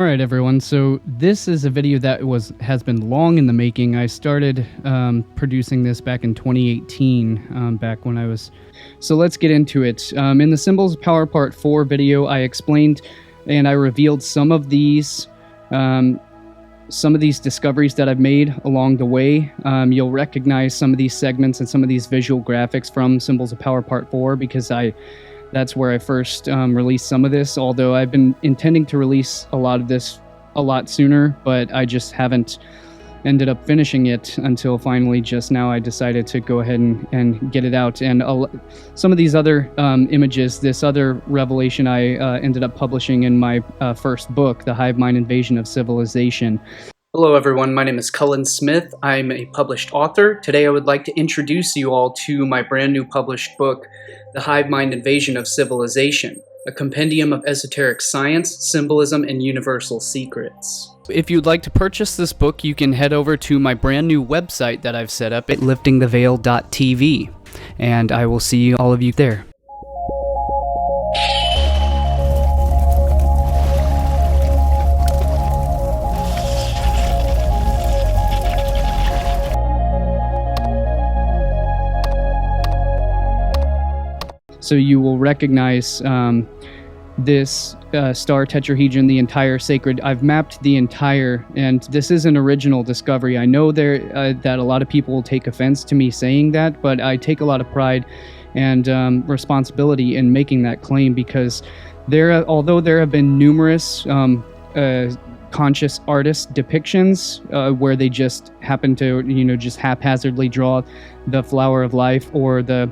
Alright everyone, so this is a video that has been long in the making. I started producing this back in 2018, back when I was... So let's get into it. In the Symbols of Power Part 4 video, I explained and I revealed some of these discoveries that I've made along the way. You'll recognize some of these segments and some of these visual graphics from Symbols of Power Part 4 because that's where I first released some of this, although I've been intending to release a lot of this a lot sooner, but I just haven't ended up finishing it until finally just now I decided to go ahead and get it out. And some of these other images, this other revelation I ended up publishing in my first book, The Hive Mind Invasion of Civilization. Hello everyone, my name is Cullen Smith. I'm a published author. Today I would like to introduce you all to my brand new published book, The Hive Mind Invasion of Civilization, a compendium of esoteric science, symbolism, and universal secrets. If you'd like to purchase this book, you can head over to my brand new website that I've set up at liftingtheveil.tv, and I will see all of you there. So you will recognize this star tetrahedron, the entire sacred. I've mapped the entire, and this is an original discovery. I know that a lot of people will take offense to me saying that, but I take a lot of pride and responsibility in making that claim because although there have been numerous conscious artist depictions where they just happen to, just haphazardly draw the flower of life or the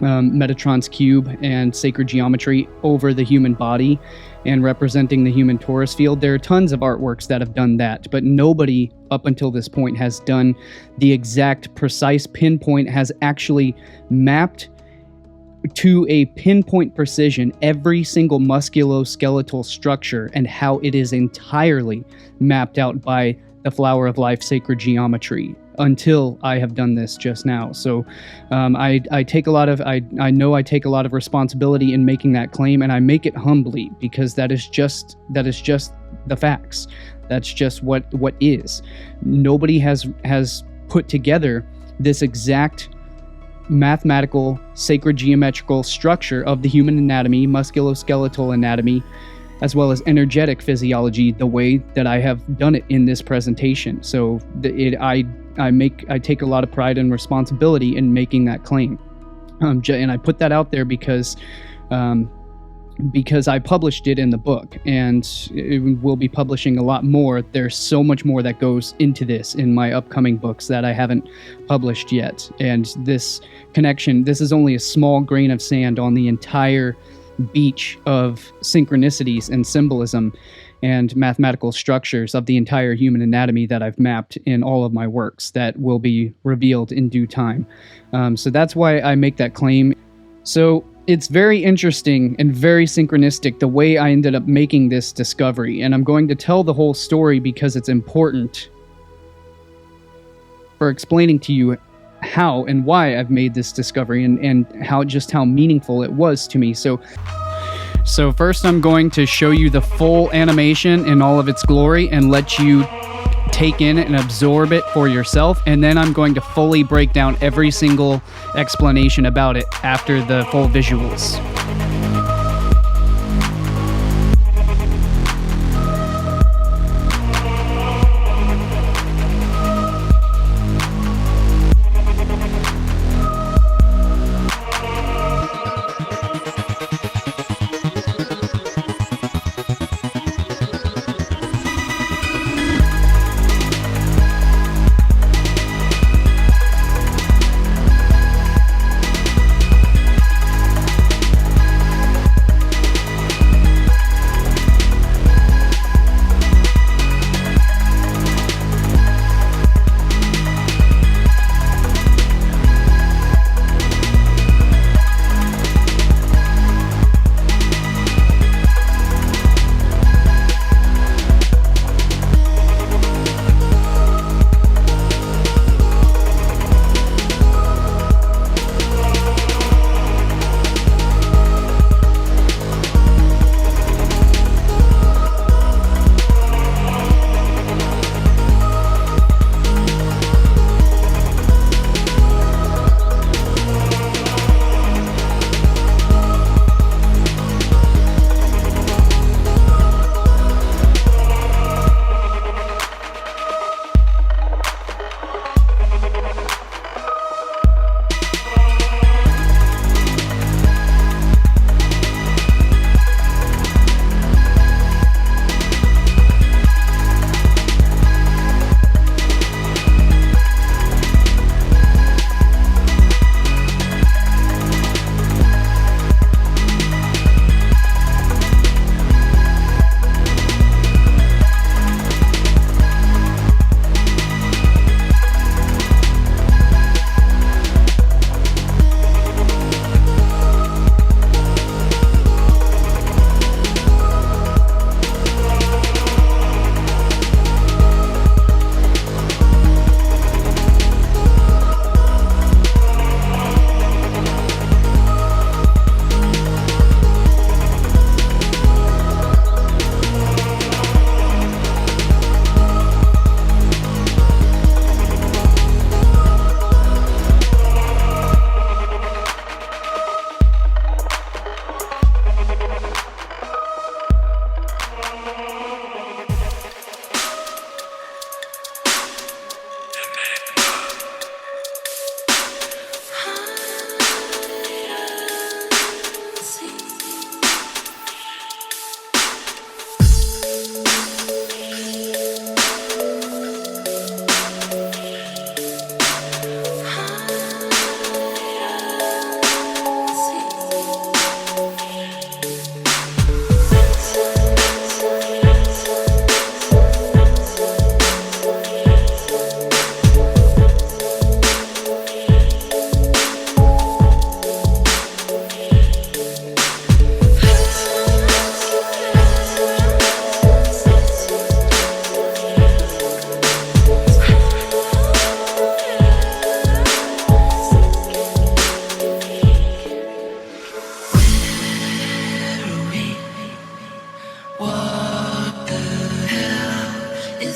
Metatron's cube and sacred geometry over the human body and representing the human torus field. There are tons of artworks that have done that, but nobody up until this point has done the exact precise pinpoint, has actually mapped to a pinpoint precision every single musculoskeletal structure and how it is entirely mapped out by the flower of life sacred geometry until I have done this just now. So I take a lot of, I know I take a lot of responsibility in making that claim, and I make it humbly because that is just the facts. That's just what is. Nobody has put together this exact mathematical sacred geometrical structure of the human anatomy, musculoskeletal anatomy, as well as energetic physiology, the way that I have done it in this presentation. So I take a lot of pride and responsibility in making that claim, and I put that out there because I published it in the book, and we'll be publishing a lot more. There's so much more that goes into this in my upcoming books that I haven't published yet, and this connection, this is only a small grain of sand on the entire beach of synchronicities and symbolism and mathematical structures of the entire human anatomy that I've mapped in all of my works that will be revealed in due time. So that's why I make that claim. So it's very interesting and very synchronistic the way I ended up making this discovery, and I'm going to tell the whole story because it's important for explaining to you how and why I've made this discovery and how meaningful it was to me. So first I'm going to show you the full animation in all of its glory and let you take in and absorb it for yourself, and then I'm going to fully break down every single explanation about it after the full visuals.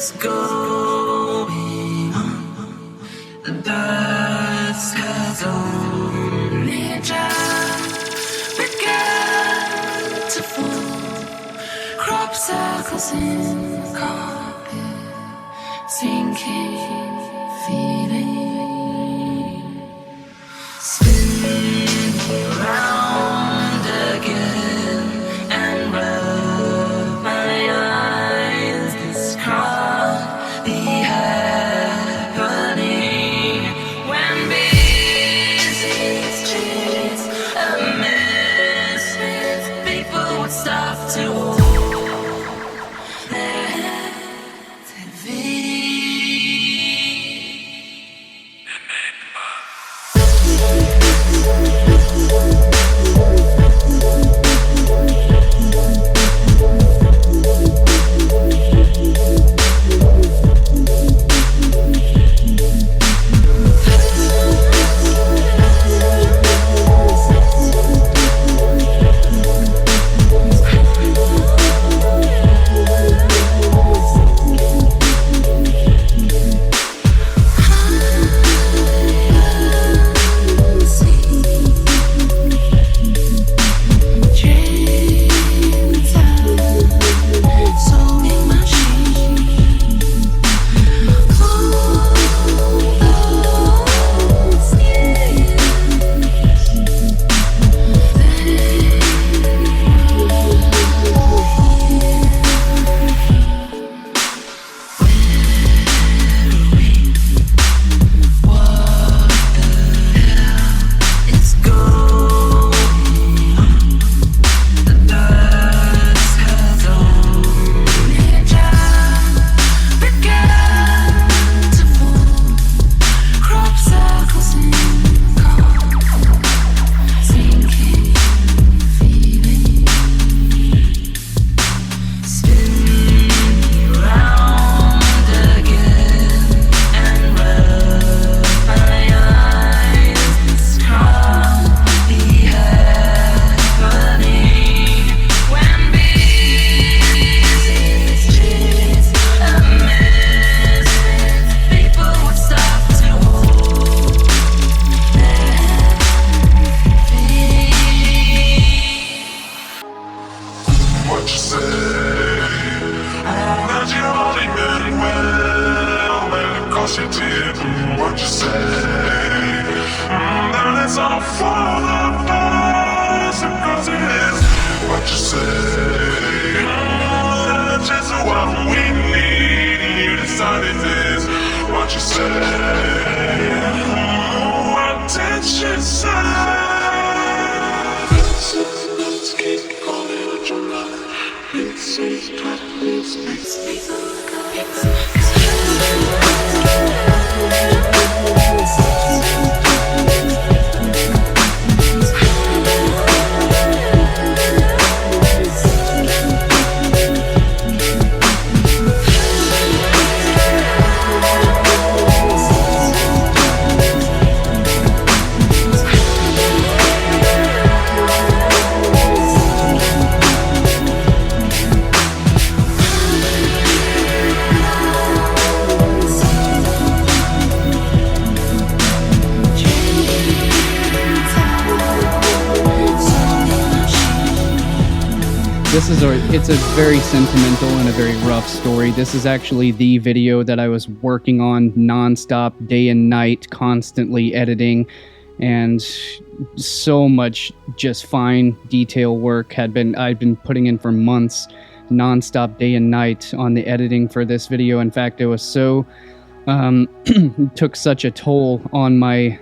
is going on. The dust has only just begun to fall. Crop circles in the carpet, sinking feeling, spinning around again and rub my eyes. This can't be happening when busy streets are mess with people would stop to hold their heads heavy. It's a very sentimental and a very rough story. This is actually the video that I was working on nonstop, day and night, constantly editing, and so much just fine detail work I'd been putting in for months, nonstop, day and night on the editing for this video. In fact, it was so took such a toll on my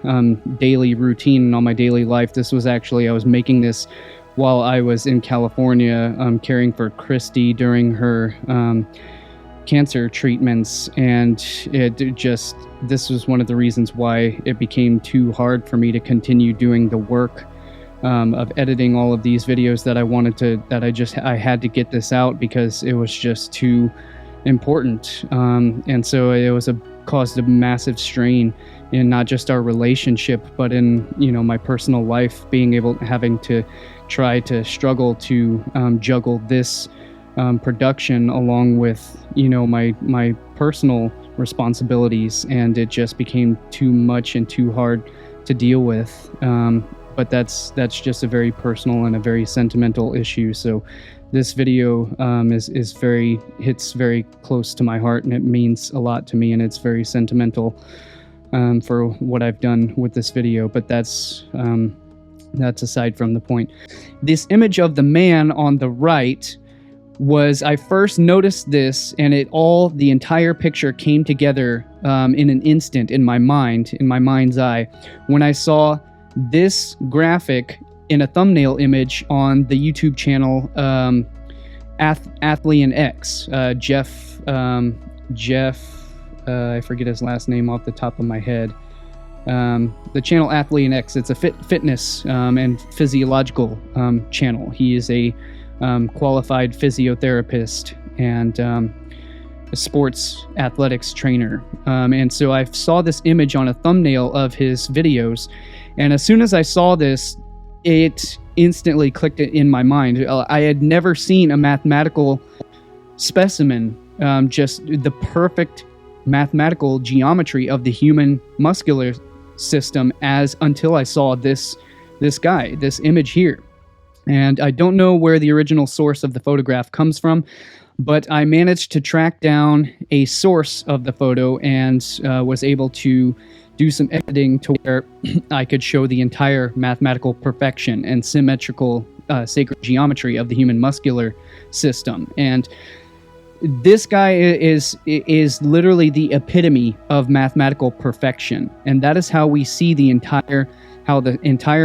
daily routine and on my daily life. This was actually, I was making this while I was in California caring for Christy during her cancer treatments, and this was one of the reasons why it became too hard for me to continue doing the work of editing all of these videos that I had to get this out because it was just too important, and so it caused a massive strain in not just our relationship but in my personal life, having to try to struggle to juggle this production along with, you know, my personal responsibilities, and it just became too much and too hard to deal with. But that's just a very personal and a very sentimental issue. So this video hits very close to my heart, and it means a lot to me, and it's very sentimental for what I've done with this video. But that's aside from the point. This image of the man on the right was, I first noticed this, and the entire picture came together in an instant in my mind's eye, when I saw this graphic in a thumbnail image on the YouTube channel Athlean X. Jeff, I forget his last name off the top of my head. The channel Athlean X, it's a fitness and physiological channel. He is a qualified physiotherapist and a sports athletics trainer. And so I saw this image on a thumbnail of his videos, and as soon as I saw this, it instantly clicked in my mind. I had never seen a mathematical specimen, just the perfect mathematical geometry of the human muscular system until I saw this image here. And I don't know where the original source of the photograph comes from, but I managed to track down a source of the photo and was able to do some editing to where I could show the entire mathematical perfection and symmetrical sacred geometry of the human muscular system. And this guy is literally the epitome of mathematical perfection, and that is how we see the entire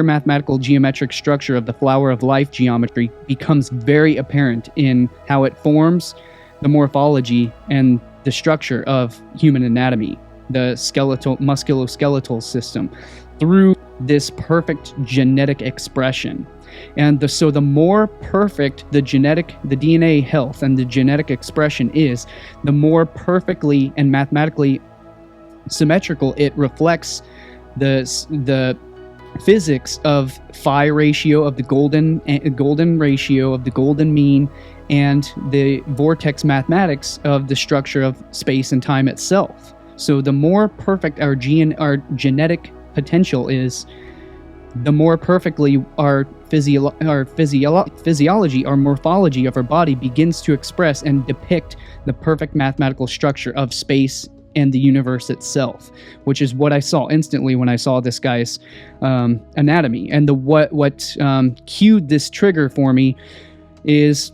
mathematical geometric structure of the flower of life geometry becomes very apparent in how it forms the morphology and the structure of human anatomy, the musculoskeletal system, through this perfect genetic expression. And so the more perfect the DNA health and the genetic expression is, the more perfectly and mathematically symmetrical it reflects the physics of phi ratio of the golden ratio of the golden mean, and the vortex mathematics of the structure of space and time itself. So the more perfect our genetic potential is, the more perfectly our physiology, our morphology of our body begins to express and depict the perfect mathematical structure of space and the universe itself, which is what I saw instantly when I saw this guy's anatomy. And what cued this trigger for me is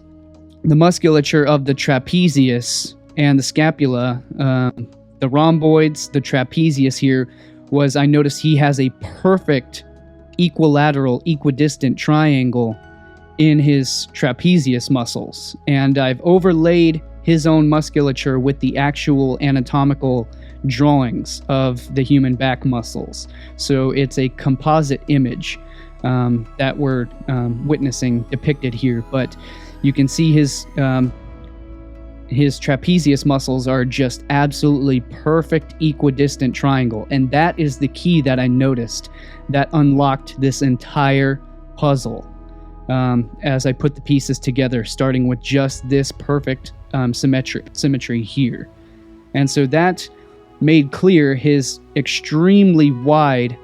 the musculature of the trapezius and the scapula, the rhomboids, the trapezius here. I noticed he has a perfect equilateral, equidistant triangle in his trapezius muscles, and I've overlaid his own musculature with the actual anatomical drawings of the human back muscles. So it's a composite image that we're witnessing depicted here, but you can see his trapezius muscles are just absolutely perfect equidistant triangle, and that is the key that I noticed that unlocked this entire puzzle as I put the pieces together, starting with just this perfect symmetry here. And so that made clear his extremely wide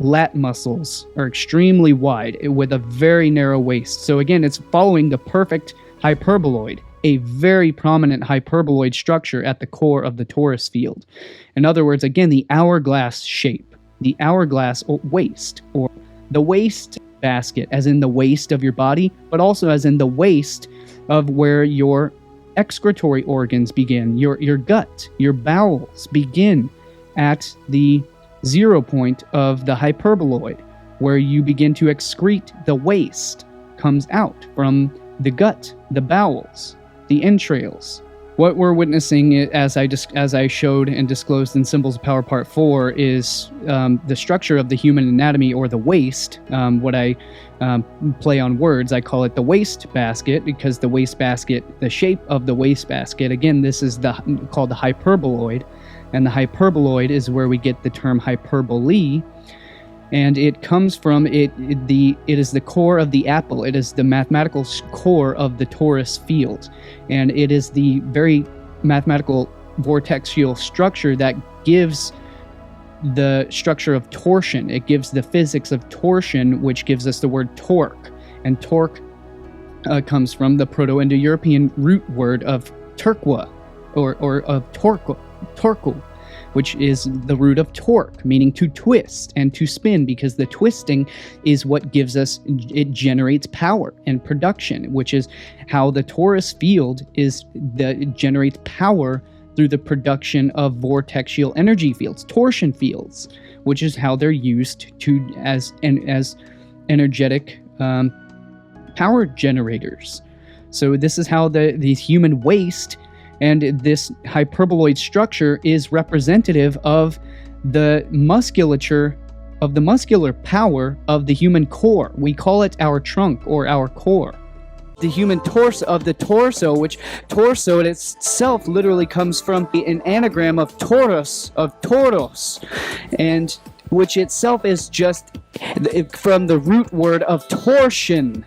lat muscles are extremely wide with a very narrow waist. So again, it's following the perfect hyperboloid, a very prominent hyperboloid structure at the core of the torus field. In other words, again, the hourglass shape, the hourglass waist, or the waist basket, as in the waist of your body, but also as in the waist of where your excretory organs begin. Your gut, your bowels begin at the 0 point of the hyperboloid, where you begin to excrete. The waste comes out from the gut, the bowels, the entrails. What we're witnessing, as I showed and disclosed in Symbols of Power Part 4, is the structure of the human anatomy, or the waist. What I play on words, I call it the waste basket, because the waste basket, the shape of the waste basket, again, this is called the hyperboloid, and the hyperboloid is where we get the term hyperbole. And it comes from it is the core of the apple. It is the mathematical core of the torus field, and it is the very mathematical vortexial structure that gives the structure of torsion. It gives the physics of torsion, which gives us the word torque. And torque comes from the Proto-Indo-European root word of turqua, or of torque, which is the root of torque, meaning to twist and to spin, because the twisting is what gives us, it generates power and production, which is how the torus field generates power through the production of vortexial energy fields, torsion fields, which is how they're used as energetic power generators. So this is how these human waste and this hyperboloid structure is representative of the musculature, of the muscular power of the human core. We call it our trunk or our core. The human torso, which torso in itself literally comes from an anagram of toros, and which itself is just from the root word of torsion,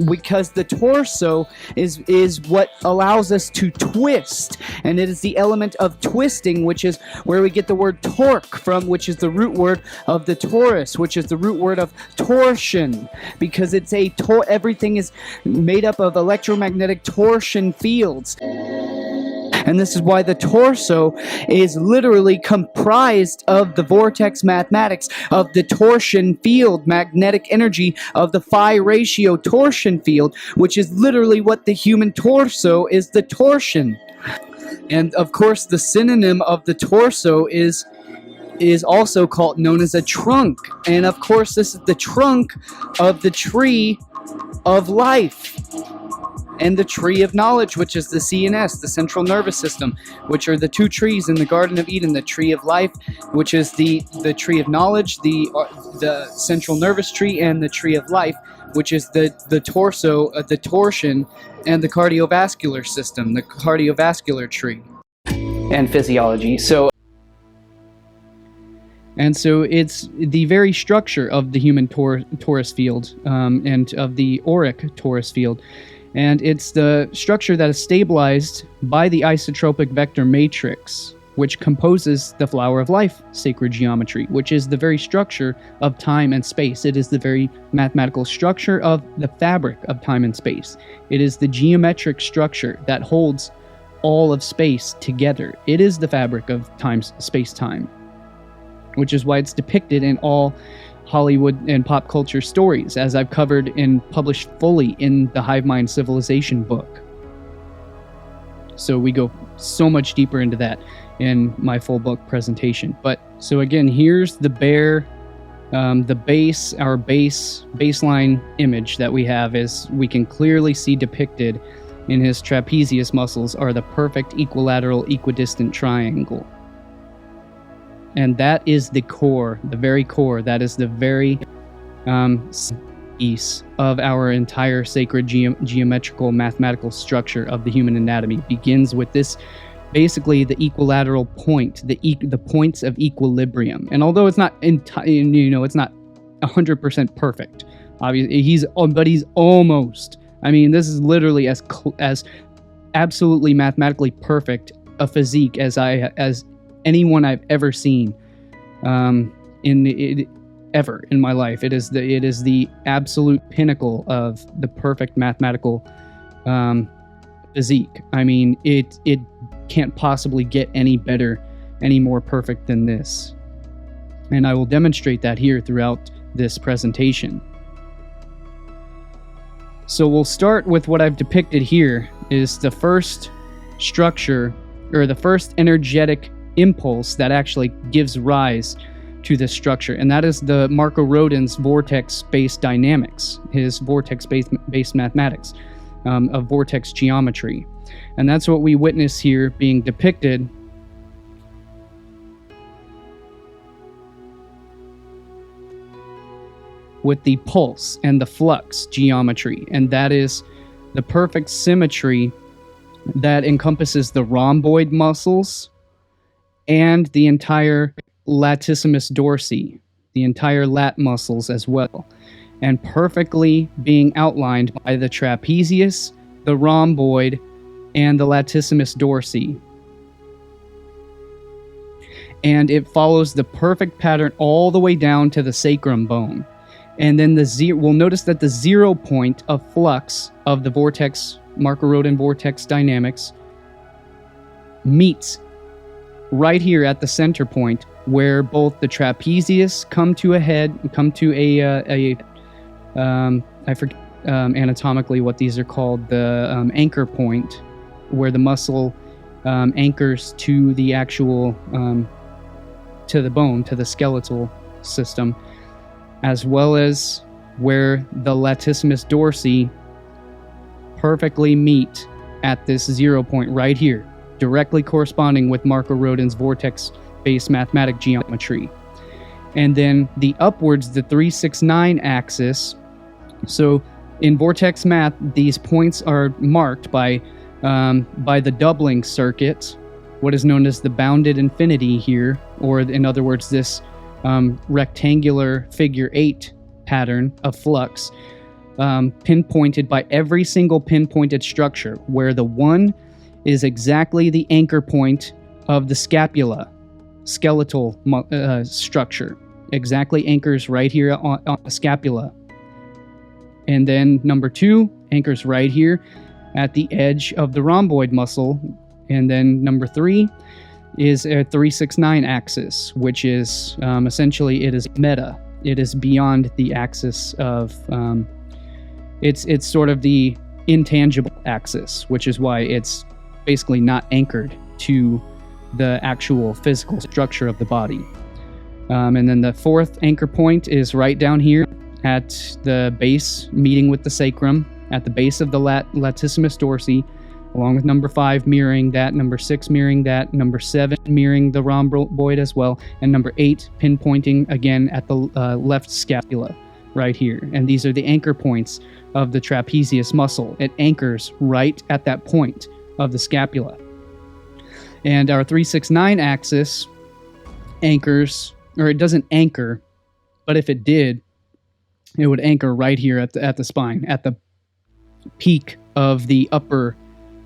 because the torso is what allows us to twist, and it is the element of twisting, which is where we get the word torque from, which is the root word of the torus, which is the root word of torsion, because it's everything is made up of electromagnetic torsion fields. And this is why the torso is literally comprised of the vortex mathematics, of the torsion field, magnetic energy, of the phi ratio torsion field, which is literally what the human torso is, the torsion. And of course, the synonym of the torso is also known as a trunk. And of course, this is the trunk of the tree of life, and the tree of knowledge, which is the CNS, the central nervous system, which are the two trees in the Garden of Eden, the tree of life, which is the tree of knowledge, the central nervous tree, and the tree of life, which is the torso, the torsion, and the cardiovascular system, the cardiovascular tree. And physiology. And so it's the very structure of the human torus field, and of the auric torus field. And it's the structure that is stabilized by the isotropic vector matrix, which composes the flower of life sacred geometry, which is the very structure of time and space. It is the very mathematical structure of the fabric of time and space. It is the geometric structure that holds all of space together. It is the fabric of space-time, which is why it's depicted in all Hollywood and pop culture stories, as I've covered and published fully in the Hive Mind Civilization book. So we go so much deeper into that in my full book presentation. But so again, here's the baseline image that we have is we can clearly see depicted in his trapezius muscles are the perfect equilateral equidistant triangle. And that is the core, the very core. That is the very piece of our entire sacred geometrical mathematical structure of the human anatomy. Begins with this, basically the equilateral point, the points of equilibrium. And although it's not it's not 100% perfect, obviously but he's almost. I mean, this is literally as absolutely mathematically perfect a physique as anyone I've ever seen ever in my life. It is the absolute pinnacle of the perfect mathematical physique. I mean, it can't possibly get any better, any more perfect than this. And I will demonstrate that here throughout this presentation. So we'll start with what I've depicted here is the first structure, or the first energetic impulse that actually gives rise to this structure, and that is the Marco Rodin's vortex-based dynamics, his vortex-based mathematics of vortex geometry. And that's what we witness here being depicted with the pulse and the flux geometry, and that is the perfect symmetry that encompasses the rhomboid muscles and the entire latissimus dorsi, the entire lat muscles as well, and perfectly being outlined by the trapezius, the rhomboid, and the latissimus dorsi. And it follows the perfect pattern all the way down to the sacrum bone. And then we'll notice that the 0 point of flux of the vortex, Marco-Rodin vortex dynamics, meets right here at the center point, where both the trapezius come to a head, come to I forget anatomically what these are called, the anchor point, where the muscle anchors to the actual, to the bone, to the skeletal system, as well as where the latissimus dorsi perfectly meet at this 0 point right here, directly corresponding with Marco-Rodin's vortex-based mathematic geometry. And then the upwards, the 369 axis. So in vortex math, these points are marked by the doubling circuit, what is known as the bounded infinity here, or in other words, this rectangular figure 8 pattern of flux, pinpointed by every single pinpointed structure, where the 1 is exactly the anchor point of the scapula, skeletal structure, exactly anchors right here on the scapula. And then number 2 anchors right here at the edge of the rhomboid muscle. And then number 3 is a 369 axis, which is essentially, it is meta. It is beyond the axis of, it's sort of the intangible axis, which is why it's basically not anchored to the actual physical structure of the body. And then the 4th anchor point is right down here at the base, meeting with the sacrum, at the base of the latissimus dorsi, along with number 5 mirroring that, number 6 mirroring that, number 7 mirroring the rhomboid as well, and number 8 pinpointing again at the left scapula right here. And these are the anchor points of the trapezius muscle. It anchors right at that point of the scapula. And our 369 axis anchors, or it doesn't anchor, but if it did, it would anchor right here at the spine, at the peak of the upper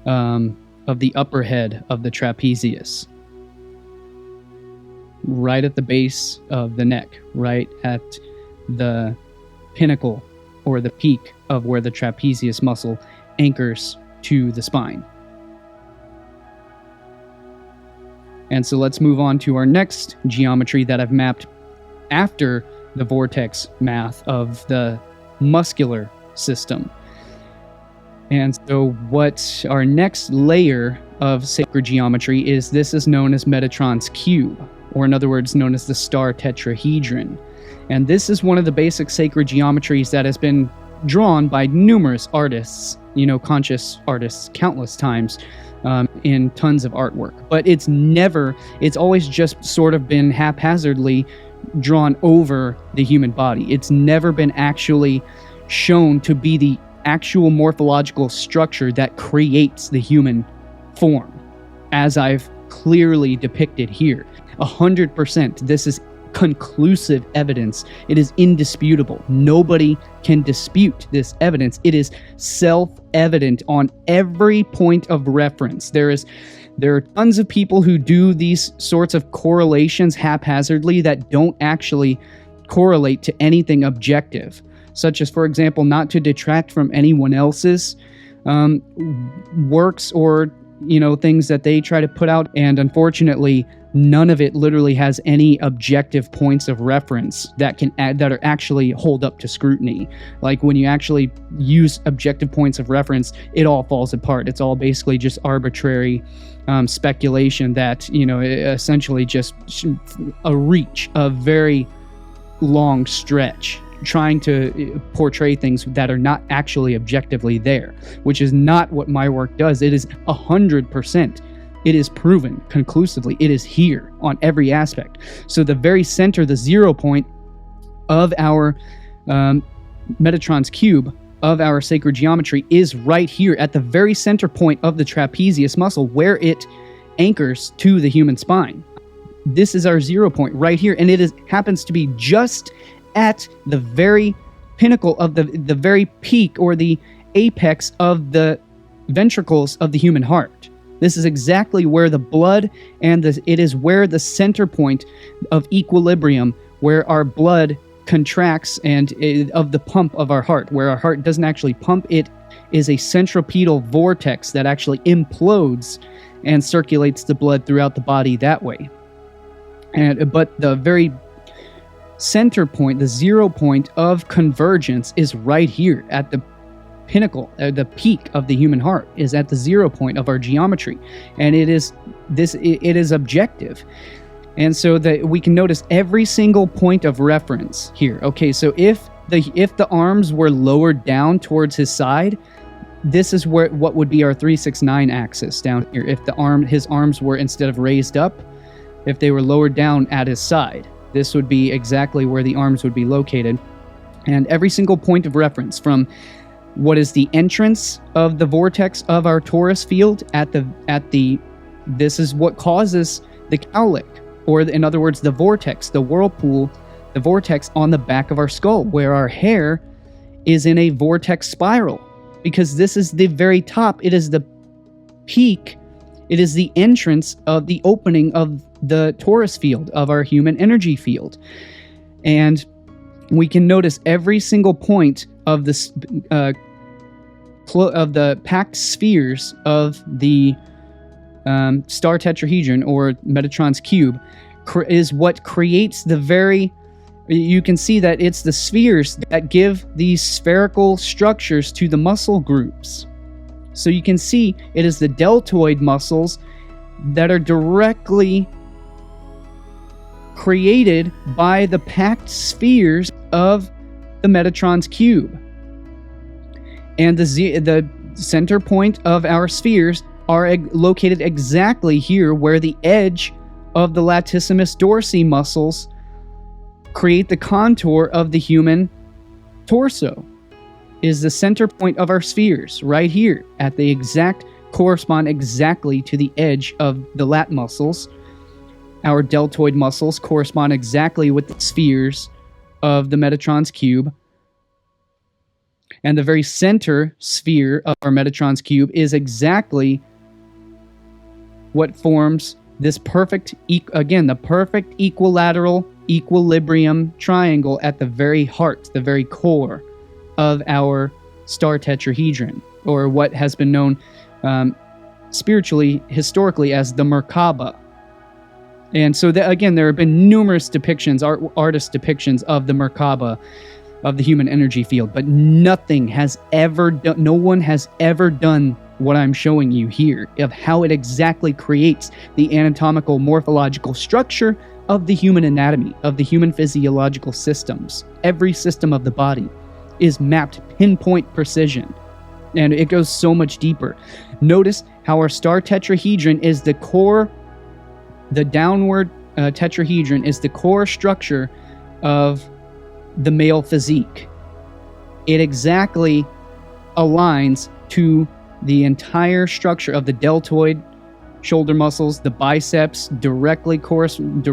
head of the trapezius, right at the base of the neck, right at the pinnacle or the peak of where the trapezius muscle anchors to the spine. And so let's move on to our next geometry that I've mapped after the vortex math of the muscular system. And so what our next layer of sacred geometry is, this is known as Metatron's cube, or in other words, known as the star tetrahedron. And this is one of the basic sacred geometries that has been drawn by numerous artists, conscious artists, countless times, in tons of artwork. But it's always just sort of been haphazardly drawn over the human body. It's never been actually shown to be the actual morphological structure that creates the human form, as I've clearly depicted here. 100%. This is conclusive evidence. It is indisputable. Nobody can dispute this evidence. It is self-evident on every point of reference. There are tons of people who do these sorts of correlations haphazardly that don't actually correlate to anything objective, such as, for example, not to detract from anyone else's works or things that they try to put out. And unfortunately, none of it literally has any objective points of reference that are actually hold up to scrutiny. Like when you actually use objective points of reference, it all falls apart. It's all basically just arbitrary speculation that essentially just a reach, a very long stretch, trying to portray things that are not actually objectively there, which is not what my work does. It is 100%. It is proven conclusively. It is here on every aspect. So the very center, the 0 point of our Metatron's cube, of our sacred geometry, is right here at the very center point of the trapezius muscle, where it anchors to the human spine. This is our 0 point right here, and it happens to be just at the very pinnacle of the very peak, or the apex of the ventricles of the human heart. This is exactly where the blood and it is where the center point of equilibrium, where our blood contracts and of the pump of our heart, where our heart doesn't actually pump, it is a centripetal vortex that actually implodes and circulates the blood throughout the body that way. But the very center point, the 0 point of convergence, is right here at the pinnacle, the peak of the human heart is at the 0 point of our geometry, and it is objective. And so that we can notice every single point of reference here. Okay, so if the arms were lowered down towards his side, this is what would be our 369 axis down here. If his arms were, instead of raised up, if they were lowered down at his side, this would be exactly where the arms would be located. And every single point of reference, from what is the entrance of the vortex of our torus field this is what causes the cowlick, or in other words, the vortex, the whirlpool, the vortex on the back of our skull, where our hair is in a vortex spiral, because this is the very top. It is the peak. It is the entrance of the opening of the torus field, of our human energy field. And we can notice every single point of this of the packed spheres of the star tetrahedron, or Metatron's cube, is what creates the very. You can see that it's the spheres that give these spherical structures to the muscle groups. So you can see it is the deltoid muscles that are directly created by the packed spheres of the Metatron's cube. And the center point of our spheres are located exactly here, where the edge of the latissimus dorsi muscles create the contour of the human torso. Is the center point of our spheres right here, at the exact, correspond exactly to the edge of the lat muscles. Our deltoid muscles correspond exactly with the spheres of the Metatron's cube. And the very center sphere of our Metatron's cube is exactly what forms this perfect, the perfect equilateral equilibrium triangle at the very heart, the very core of our star tetrahedron, or what has been known spiritually, historically, as the Merkaba. And so, again, there have been numerous depictions, artist depictions of the Merkaba, of the human energy field, but no one has ever done what I'm showing you here, of how it exactly creates the anatomical morphological structure of the human anatomy, of the human physiological systems. Every system of the body is mapped pinpoint precision, and it goes so much deeper. Notice how our star tetrahedron is the core, the downward tetrahedron is the core structure of the male physique. It exactly aligns to the entire structure of the deltoid shoulder muscles. The biceps directly correspond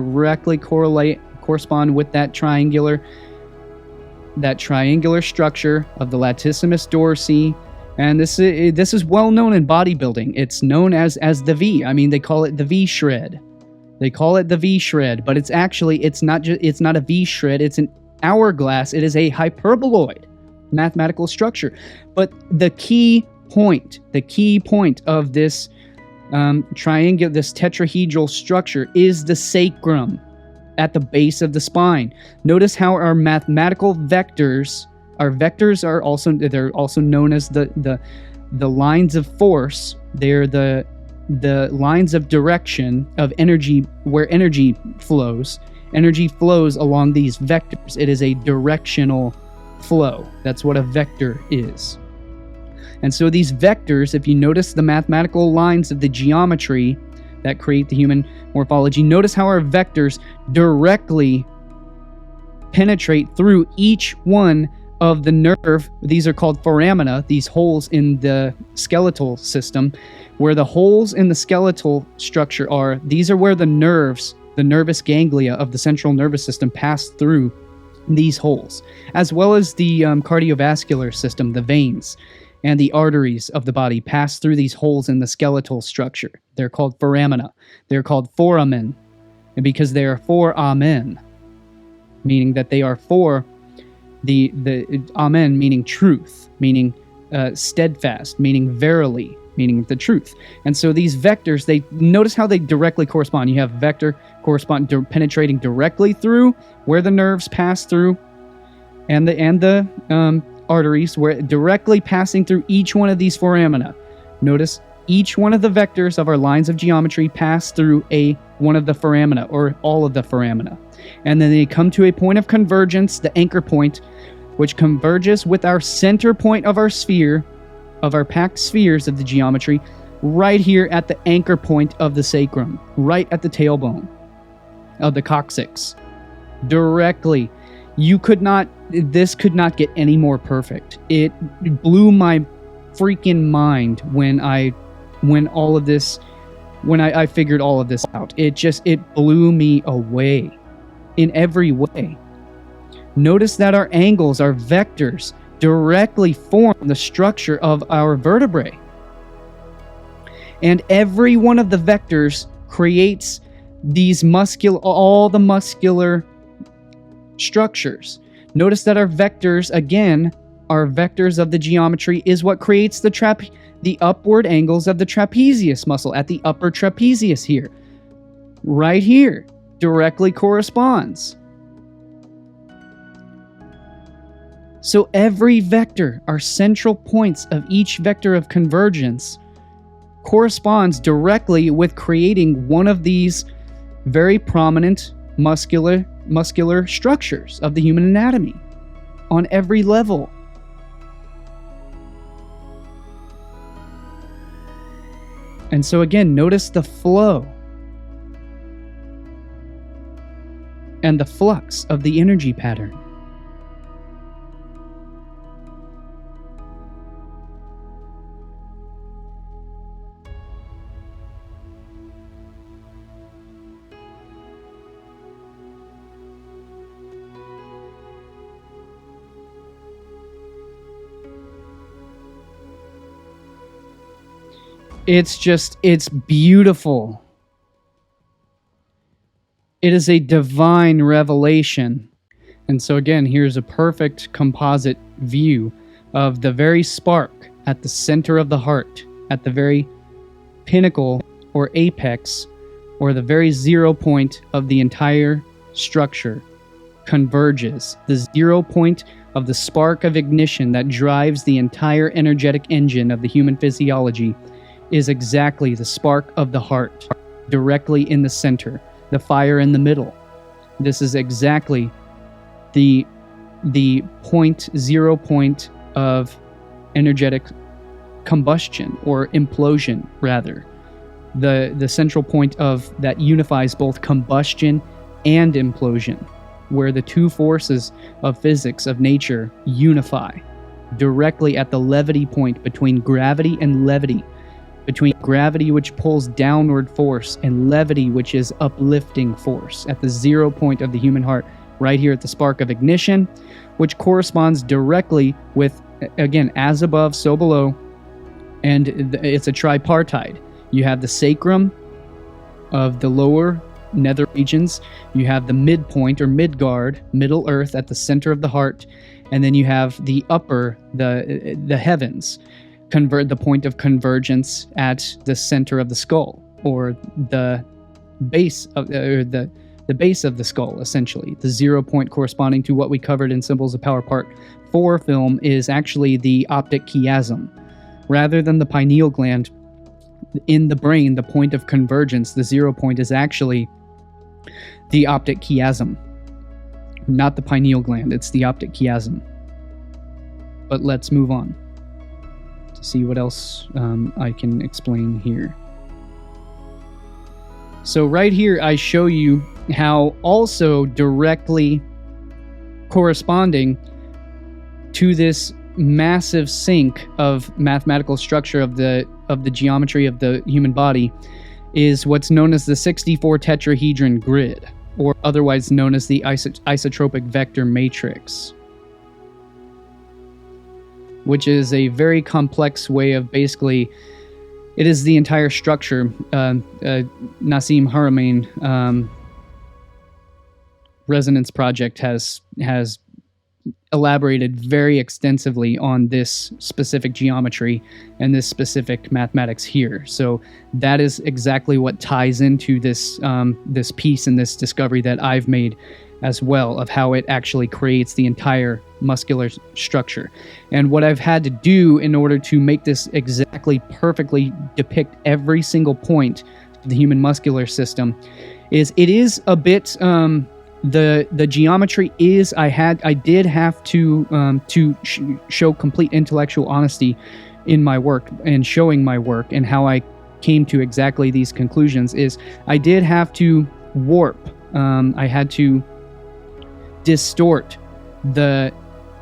with that triangular structure of the latissimus dorsi. And this is well known in bodybuilding. It's known as the V. I mean, they call it the V shred. They call it the V shred, but it's not a V shred. It's an hourglass. It is a hyperboloid mathematical structure. But the key point of this triangle, this tetrahedral structure, is the sacrum at the base of the spine. Notice how our mathematical vectors, they're also known as the lines of force. They're the lines of direction of energy, where energy flows. Energy flows along these vectors. It is a directional flow. That's what a vector is. And so these vectors, if you notice the mathematical lines of the geometry that create the human morphology, notice how our vectors directly penetrate through each one of the nerve. These are called foramina, these holes in the skeletal system. Where the holes in the skeletal structure are, these are where the nerves The nervous ganglia of the central nervous system pass through these holes, as well as the cardiovascular system, the veins, and the arteries of the body pass through these holes in the skeletal structure. They're called foramina. They're called foramen, and because they are foramen, meaning that they are for the amen, meaning truth, meaning steadfast, meaning verily, meaning the truth. And so these vectors, they notice how they directly correspond. You have vector penetrating directly through where the nerves pass through, and the arteries, where directly passing through each one of these foramina. Notice each one of the vectors of our lines of geometry pass through one of the foramina, or all of the foramina. And then they come to a point of convergence, the anchor point, which converges with our center point of our sphere, of our packed spheres of the geometry, right here at the anchor point of the sacrum, right at the tailbone of the coccyx. Directly. This could not get any more perfect. It blew my freaking mind when I figured all of this out. It blew me away in every way. Notice that our angles, our vectors, directly form the structure of our vertebrae. And every one of the vectors creates all the muscular structures. Notice that our vectors, again, our vectors of the geometry, is what creates the upward angles of the trapezius muscle at the upper trapezius here. Right here, directly corresponds. So every vector, our central points of each vector of convergence, corresponds directly with creating one of these very prominent muscular structures of the human anatomy on every level. And so again, notice the flow and the flux of the energy pattern. It's beautiful. It is a divine revelation. And so again, here's a perfect composite view of the very spark at the center of the heart, at the very pinnacle or apex, or the very 0 point of the entire structure converges. The 0 point of the spark of ignition that drives the entire energetic engine of the human physiology is exactly the spark of the heart, directly in the center, the fire in the middle. This is exactly the 0 point of energetic combustion, or implosion, rather. The central point of that unifies both combustion and implosion, where the two forces of physics, of nature, unify directly at the levity point between gravity and levity, between gravity, which pulls downward force, and levity, which is uplifting force, at the 0 point of the human heart, right here at the spark of ignition, which corresponds directly with, again, as above, so below, and it's a tripartite. You have the sacrum of the lower nether regions, you have the midpoint, or Midgard, Middle Earth, at the center of the heart, and then you have the upper, the heavens, the point of convergence at the center of the skull, or the base of the base of the skull, essentially. The 0 point corresponding to what we covered in Symbols of Power Part 4 film is actually the optic chiasm. Rather than the pineal gland in the brain, the point of convergence, the 0 point, is actually the optic chiasm. Not the pineal gland, it's the optic chiasm. But let's move on to see what else I can explain here. So right here, I show you how also directly corresponding to this massive sink of mathematical structure of the geometry of the human body is what's known as the 64 tetrahedron grid, or otherwise known as the isotropic vector matrix, which is a very complex way of basically, it is the entire structure. Nassim Haramein Resonance Project has elaborated very extensively on this specific geometry and this specific mathematics here. So that is exactly what ties into this this piece and this discovery that I've made as well, of how it actually creates the entire muscular structure. And what I've had to do in order to make this exactly perfectly depict every single point of the human muscular system is, it is a bit the geometry is, I did have to show complete intellectual honesty in my work and showing my work and how I came to exactly these conclusions. Is I did have to warp, I had to distort the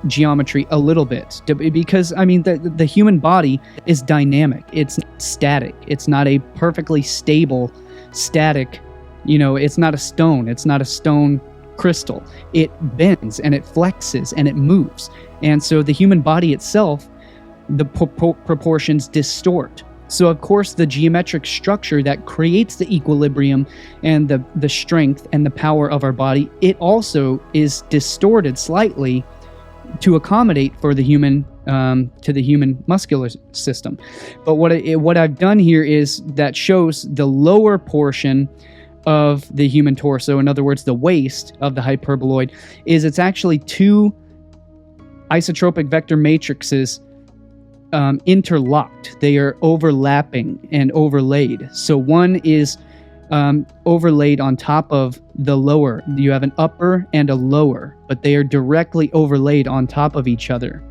geometry a little bit, because I mean the human body is dynamic. It's not static. It's not a perfectly stable static, you know, it's not a stone. It's not a stone crystal. It bends and it flexes and it moves. And so the human body itself, the proportions distort. So of course the geometric structure that creates the equilibrium and the strength and the power of our body, it also is distorted slightly to accommodate for the human to the human muscular system. But what I've done here is that shows the lower portion of the human torso, in other words, the waist of the hyperboloid, is it's actually two isotropic vector matrices interlocked. They are overlapping and overlaid. So one is overlaid on top of the lower. You have an upper and a lower, but they are directly overlaid on top of each other.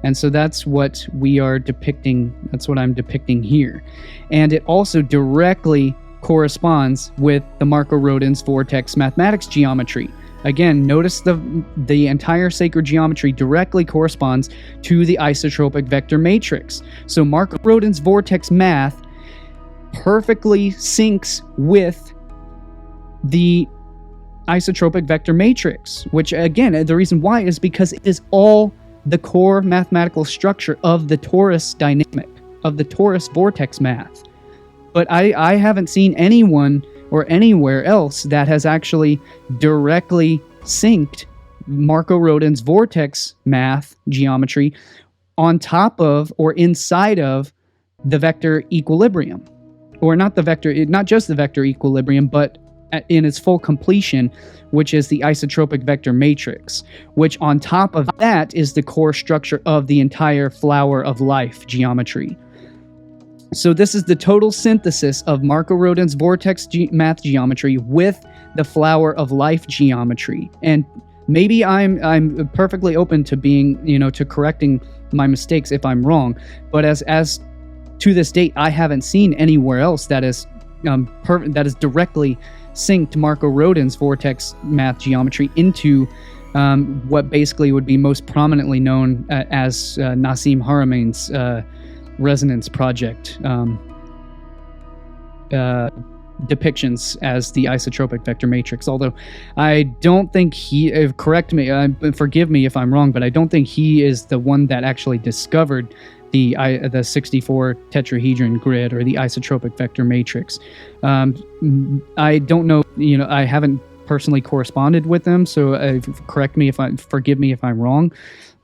And so that's what we are depicting. That's what I'm depicting here. And it also directly corresponds with the Marco Rodin's vortex mathematics geometry. Again, notice the entire sacred geometry directly corresponds to the isotropic vector matrix. So Marco Rodin's vortex math perfectly syncs with the isotropic vector matrix, which again, the reason why is because it is all the core mathematical structure of the torus dynamic, of the torus vortex math. But I haven't seen anyone or anywhere else that has actually directly synced Marco Rodin's vortex math geometry on top of or inside of the vector equilibrium. Or not just the vector equilibrium, but in its full completion, which is the isotropic vector matrix, which on top of that is the core structure of the entire flower of life geometry. So this is the total synthesis of Marco Rodin's vortex math geometry with the flower of life geometry. And maybe I'm perfectly open to being, to correcting my mistakes if I'm wrong, but as to this date, I haven't seen anywhere else that is directly synced Marco Rodin's vortex math geometry into what basically would be most prominently known as Nassim Haramein's Resonance Project depictions as the isotropic vector matrix. Although I don't think forgive me if I'm wrong, but I don't think he is the one that actually discovered the 64 tetrahedron grid or the isotropic vector matrix. I don't know, I haven't personally corresponded with them, so forgive me if I'm wrong.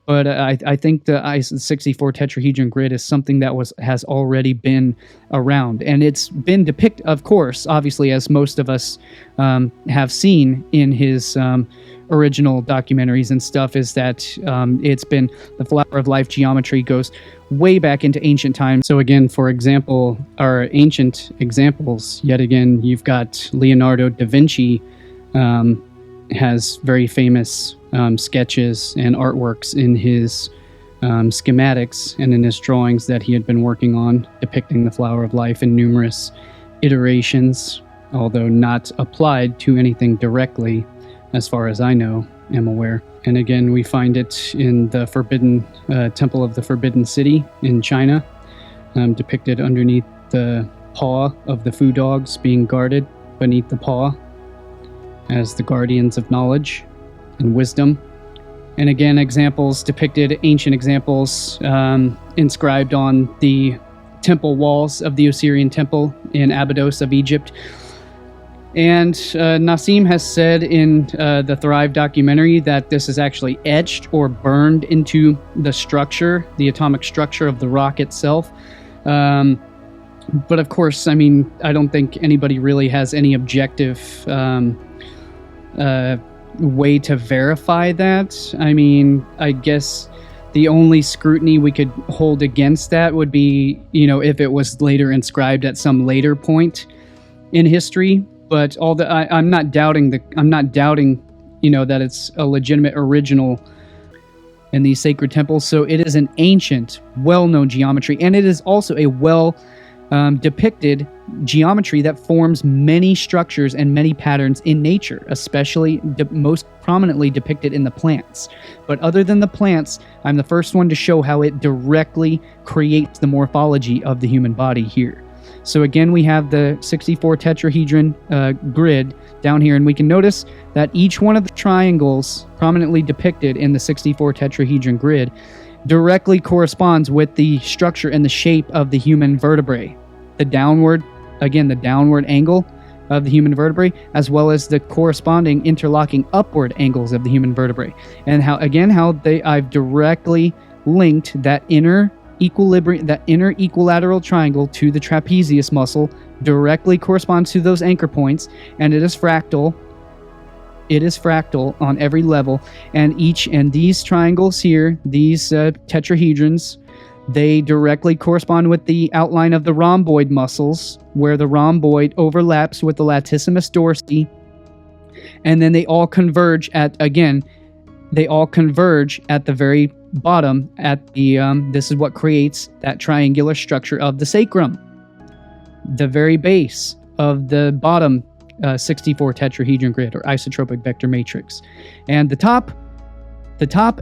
But I think the 64 tetrahedron grid is something that has already been around, and it's been depicted, of course, obviously, as most of us have seen in his original documentaries and stuff, is that it's been the flower of life geometry goes way back into ancient times. So again, for example, our ancient examples, yet again, you've got Leonardo da Vinci has very famous sketches and artworks in his schematics and in his drawings that he had been working on, depicting the flower of life in numerous iterations, although not applied to anything directly, as far as I am aware. And again, we find it in the Forbidden Temple of the Forbidden City in China, depicted underneath the paw of the foo dogs being guarded beneath the paw as the guardians of knowledge and wisdom. And again, examples depicted, ancient examples inscribed on the temple walls of the Osirian temple in Abydos of Egypt. And Nassim has said in the Thrive documentary that this is actually etched or burned into the structure, the atomic structure of the rock itself. But of course, I mean, I don't think anybody really has any objective way to verify that. I mean, I guess the only scrutiny we could hold against that would be, you know, if it was later inscribed at some later point in history. But I'm not doubting, you know, that it's a legitimate original in these sacred temples. So it is an ancient, well-known geometry, and it is also a depicted geometry that forms many structures and many patterns in nature, especially most prominently depicted in the plants. But other than the plants, I'm the first one to show how it directly creates the morphology of the human body here. So again, we have the 64 tetrahedron grid down here, and we can notice that each one of the triangles prominently depicted in the 64 tetrahedron grid directly corresponds with the structure and the shape of the human vertebrae. The downward angle of the human vertebrae, as well as the corresponding interlocking upward angles of the human vertebrae. And I've directly linked that inner equilateral triangle to the trapezius muscle, directly corresponds to those anchor points, and it is fractal. It is fractal on every level, and these triangles here, these tetrahedrons, they directly correspond with the outline of the rhomboid muscles, where the rhomboid overlaps with the latissimus dorsi, and then they all converge at the very bottom at the this is what creates that triangular structure of the sacrum, the very base of the bottom 64 tetrahedron grid or isotropic vector matrix. And the top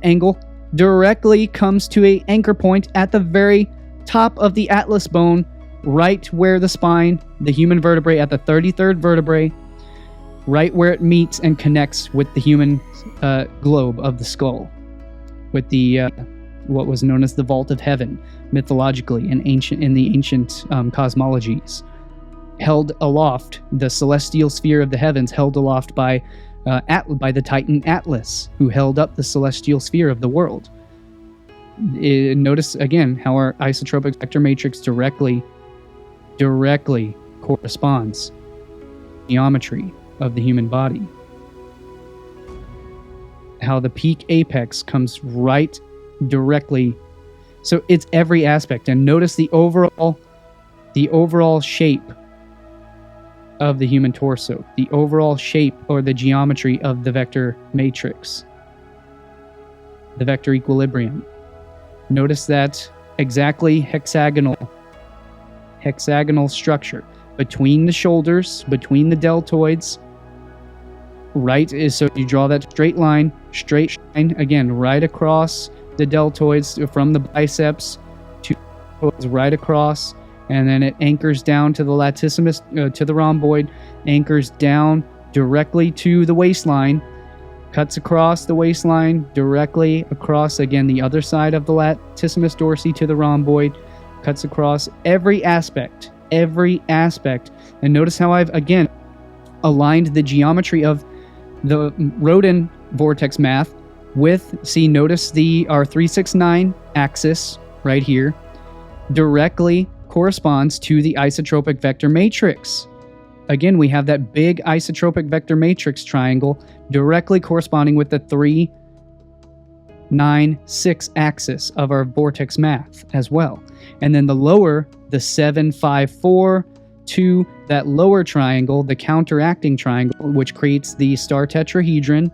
angle directly comes to an anchor point at the very top of the atlas bone, right where the spine, the human vertebrae at the 33rd vertebrae, right where it meets and connects with the human globe of the skull, with the what was known as the vault of heaven, mythologically in the ancient cosmologies, held aloft, the celestial sphere of the heavens, held aloft by the Titan Atlas, who held up the celestial sphere of the world. Notice again how our isotropic vector matrix directly corresponds to the geometry of the human body. How the peak apex comes right directly. So it's every aspect. And notice the overall shape of the human torso, the overall shape or the geometry of the vector matrix, the vector equilibrium. Notice that exactly hexagonal structure between the shoulders, between the deltoids. Right is, so you draw that straight line again right across the deltoids from the biceps to right across, and then it anchors down to the latissimus, to the rhomboid, anchors down directly to the waistline, cuts across the waistline, directly across again the other side of the latissimus dorsi to the rhomboid, cuts across every aspect. And notice how I've again aligned the geometry of the Rodin vortex math with, notice our 369 axis right here directly corresponds to the isotropic vector matrix. Again, we have that big isotropic vector matrix triangle directly corresponding with the 396 axis of our vortex math as well. And then the 754 to that lower triangle, the counteracting triangle, which creates the star tetrahedron,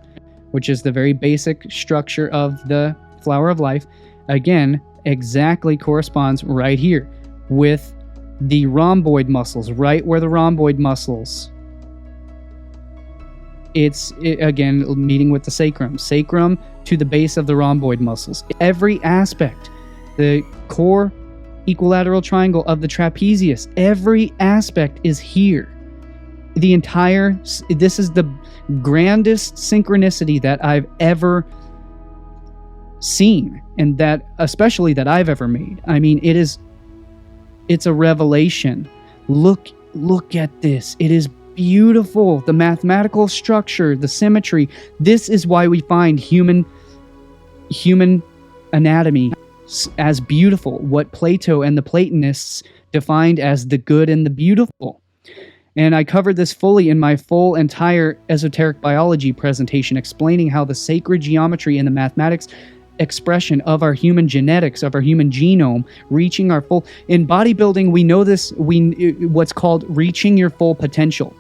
which is the very basic structure of the flower of life, again, exactly corresponds right here with the rhomboid muscles, right where the rhomboid muscles. It's again meeting with the sacrum to the base of the rhomboid muscles. Every aspect, the core equilateral triangle of the trapezius. Every aspect is here. This is the grandest synchronicity that I've ever seen, and especially that I've ever made. I mean, it's a revelation. Look at this. It is beautiful. The mathematical structure, the symmetry. This is why we find human anatomy as beautiful, what Plato and the Platonists defined as the good and the beautiful. And I covered this fully in my entire esoteric biology presentation, explaining how the sacred geometry and the mathematics expression of our human genetics, of our human genome, reaching our full... In bodybuilding, we know this, what's called reaching your full potential.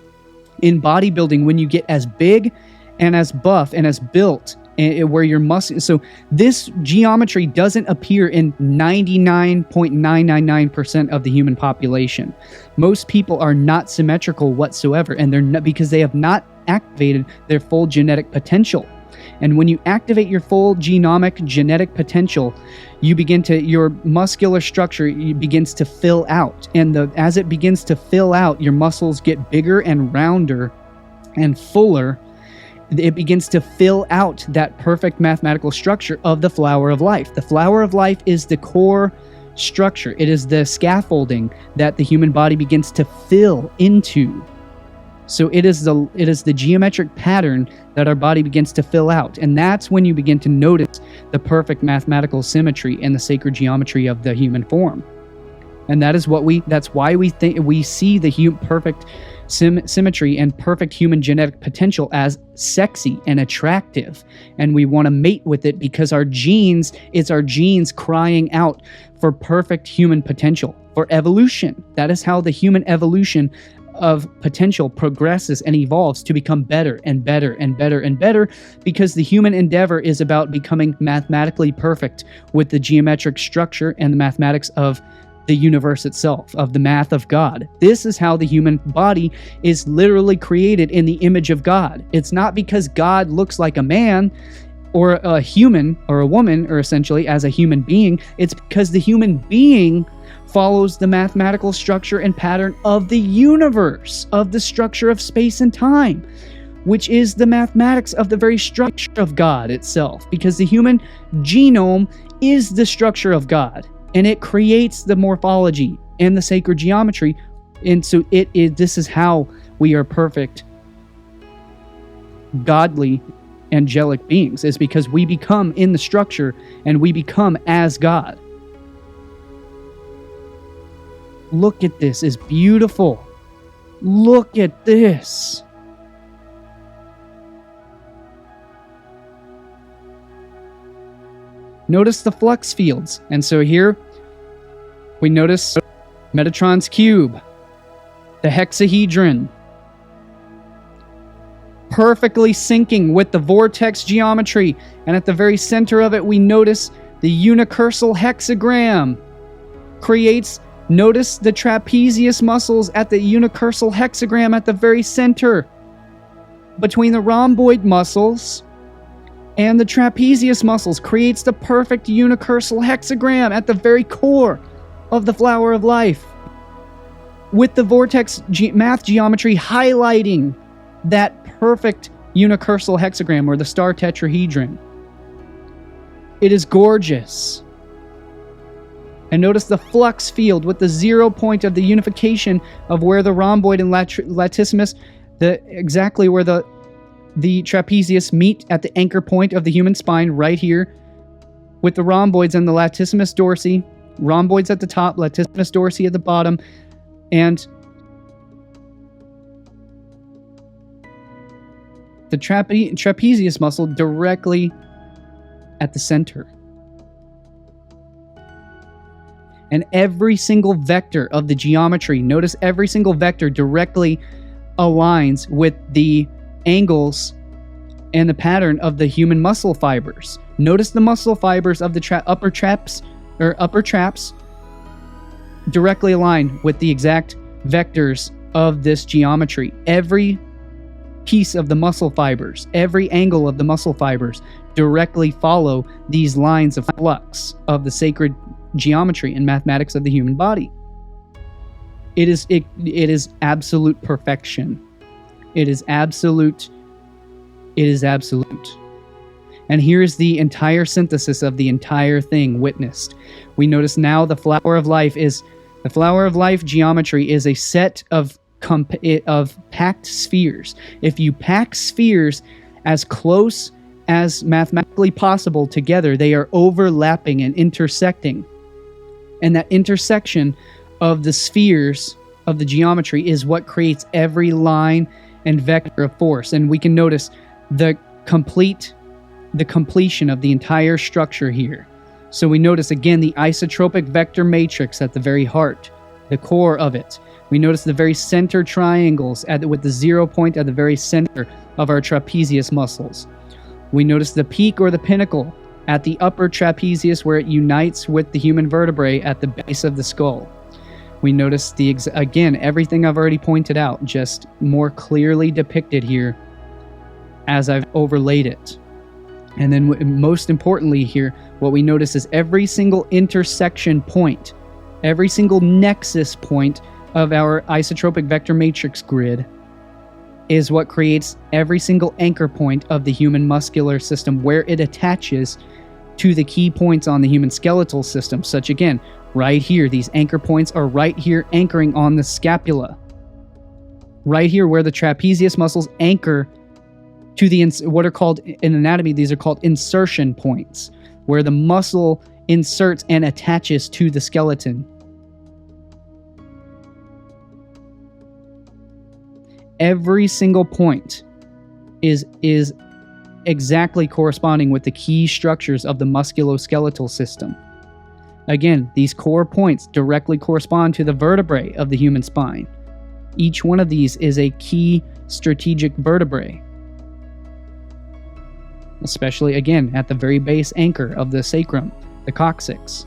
In bodybuilding, when you get as big and as buff and as built, where your muscle... So this geometry doesn't appear in 99.999% of the human population. Most people are not symmetrical whatsoever, and they're not, because they have not activated their full genetic potential. And when you activate your full genetic potential, your muscular structure begins to fill out. And as it begins to fill out, your muscles get bigger and rounder and fuller. It begins to fill out that perfect mathematical structure of the flower of life. The flower of life is the core structure. It is the scaffolding that the human body begins to fill into. So it is the geometric pattern that our body begins to fill out. And that's when you begin to notice the perfect mathematical symmetry and the sacred geometry of the human form. And that's why we see the perfect symmetry and perfect human genetic potential as sexy and attractive. And we want to mate with it because it's our genes crying out for perfect human potential, for evolution. That is how the human evolution of potential progresses and evolves to become better and better and better and better, because the human endeavor is about becoming mathematically perfect with the geometric structure and the mathematics of the universe itself, of the math of God. This is how the human body is literally created in the image of God. It's not because God looks like a man or a human or a woman, or essentially as a human being. It's because the human being follows the mathematical structure and pattern of the universe, of the structure of space and time, which is the mathematics of the very structure of God itself, because the human genome is the structure of God, and it creates the morphology and the sacred geometry. And so this is how we are perfect, godly, angelic beings, is because we become in the structure and we become as God. Look at this, it's beautiful. Look at this. Notice the flux fields. And so here we notice Metatron's cube, the hexahedron, perfectly syncing with the vortex geometry. And at the very center of it, we notice the unicursal hexagram creates. Notice the trapezius muscles at the unicursal hexagram at the very center. Between the rhomboid muscles and the trapezius muscles creates the perfect unicursal hexagram at the very core of the flower of life, with the vortex math geometry highlighting that perfect unicursal hexagram, or the star tetrahedron. It is gorgeous. And notice the flux field with the 0 point of the unification of where the rhomboid and latissimus, exactly where the trapezius meet at the anchor point of the human spine, right here, with the rhomboids and the latissimus dorsi. Rhomboids at the top, latissimus dorsi at the bottom, and the trapezius muscle directly at the center. And every single vector of the geometry, notice every single vector directly aligns with the angles and the pattern of the human muscle fibers. Notice the muscle fibers of the upper traps directly align with the exact vectors of this geometry. Every piece of the muscle fibers, every angle of the muscle fibers directly follow these lines of flux of the sacred geometry and mathematics of the human body. It is absolute perfection. It is absolute. It is absolute. And here's the entire synthesis of the entire thing witnessed. We notice now the flower of life geometry is a set of packed spheres. If you pack spheres as close as mathematically possible together, they are overlapping and intersecting. And that intersection of the spheres of the geometry is what creates every line and vector of force. And we can notice the completion of the entire structure here. So we notice again the isotropic vector matrix at the very heart, the core of it. We notice the very center triangles with the 0 point at the very center of our trapezius muscles. We notice the peak or the pinnacle at the upper trapezius where it unites with the human vertebrae at the base of the skull. We notice again, everything I've already pointed out, just more clearly depicted here as I've overlaid it. And then most importantly here, what we notice is every single intersection point, every single nexus point of our isotropic vector matrix grid is what creates every single anchor point of the human muscular system, where it attaches to the key points on the human skeletal system. Such again, right here, these anchor points are right here anchoring on the scapula. Right here where the trapezius muscles anchor to what are called in anatomy, these are called insertion points, where the muscle inserts and attaches to the skeleton. Every single point is exactly corresponding with the key structures of the musculoskeletal system. Again, these core points directly correspond to the vertebrae of the human spine. Each one of these is a key strategic vertebrae, especially again at the very base anchor of the sacrum, the coccyx.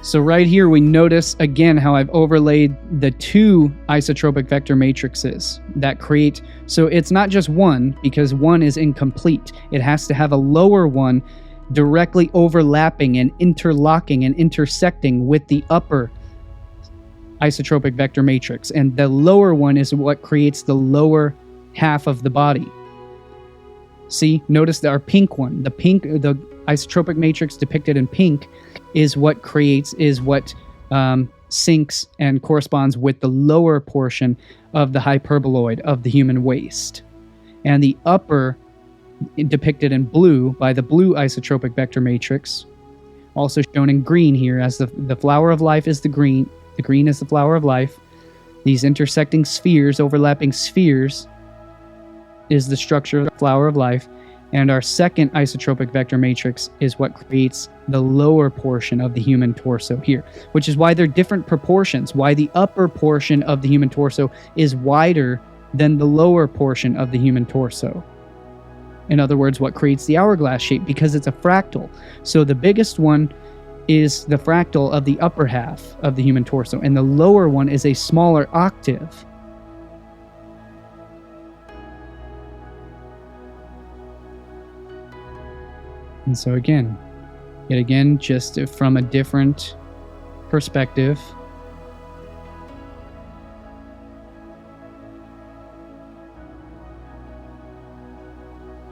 So right here we notice again how I've overlaid the two isotropic vector matrices that create, so it's not just one, because one is incomplete. It has to have a lower one directly overlapping and interlocking and intersecting with the upper isotropic vector matrix. And the lower one is what creates the lower half of the body. See, notice that our pink one, the isotropic matrix depicted in pink is what syncs and corresponds with the lower portion of the hyperboloid of the human waist. And the upper, depicted in blue by the blue isotropic vector matrix, also shown in green here, as the flower of life is the green is the flower of life. These intersecting spheres, overlapping spheres, is the structure of the flower of life. And our second isotropic vector matrix is what creates the lower portion of the human torso here, which is why they're different proportions, why the upper portion of the human torso is wider than the lower portion of the human torso. In other words, what creates the hourglass shape, because it's a fractal. So the biggest one is the fractal of the upper half of the human torso, and the lower one is a smaller octave. And so yet again, just from a different perspective,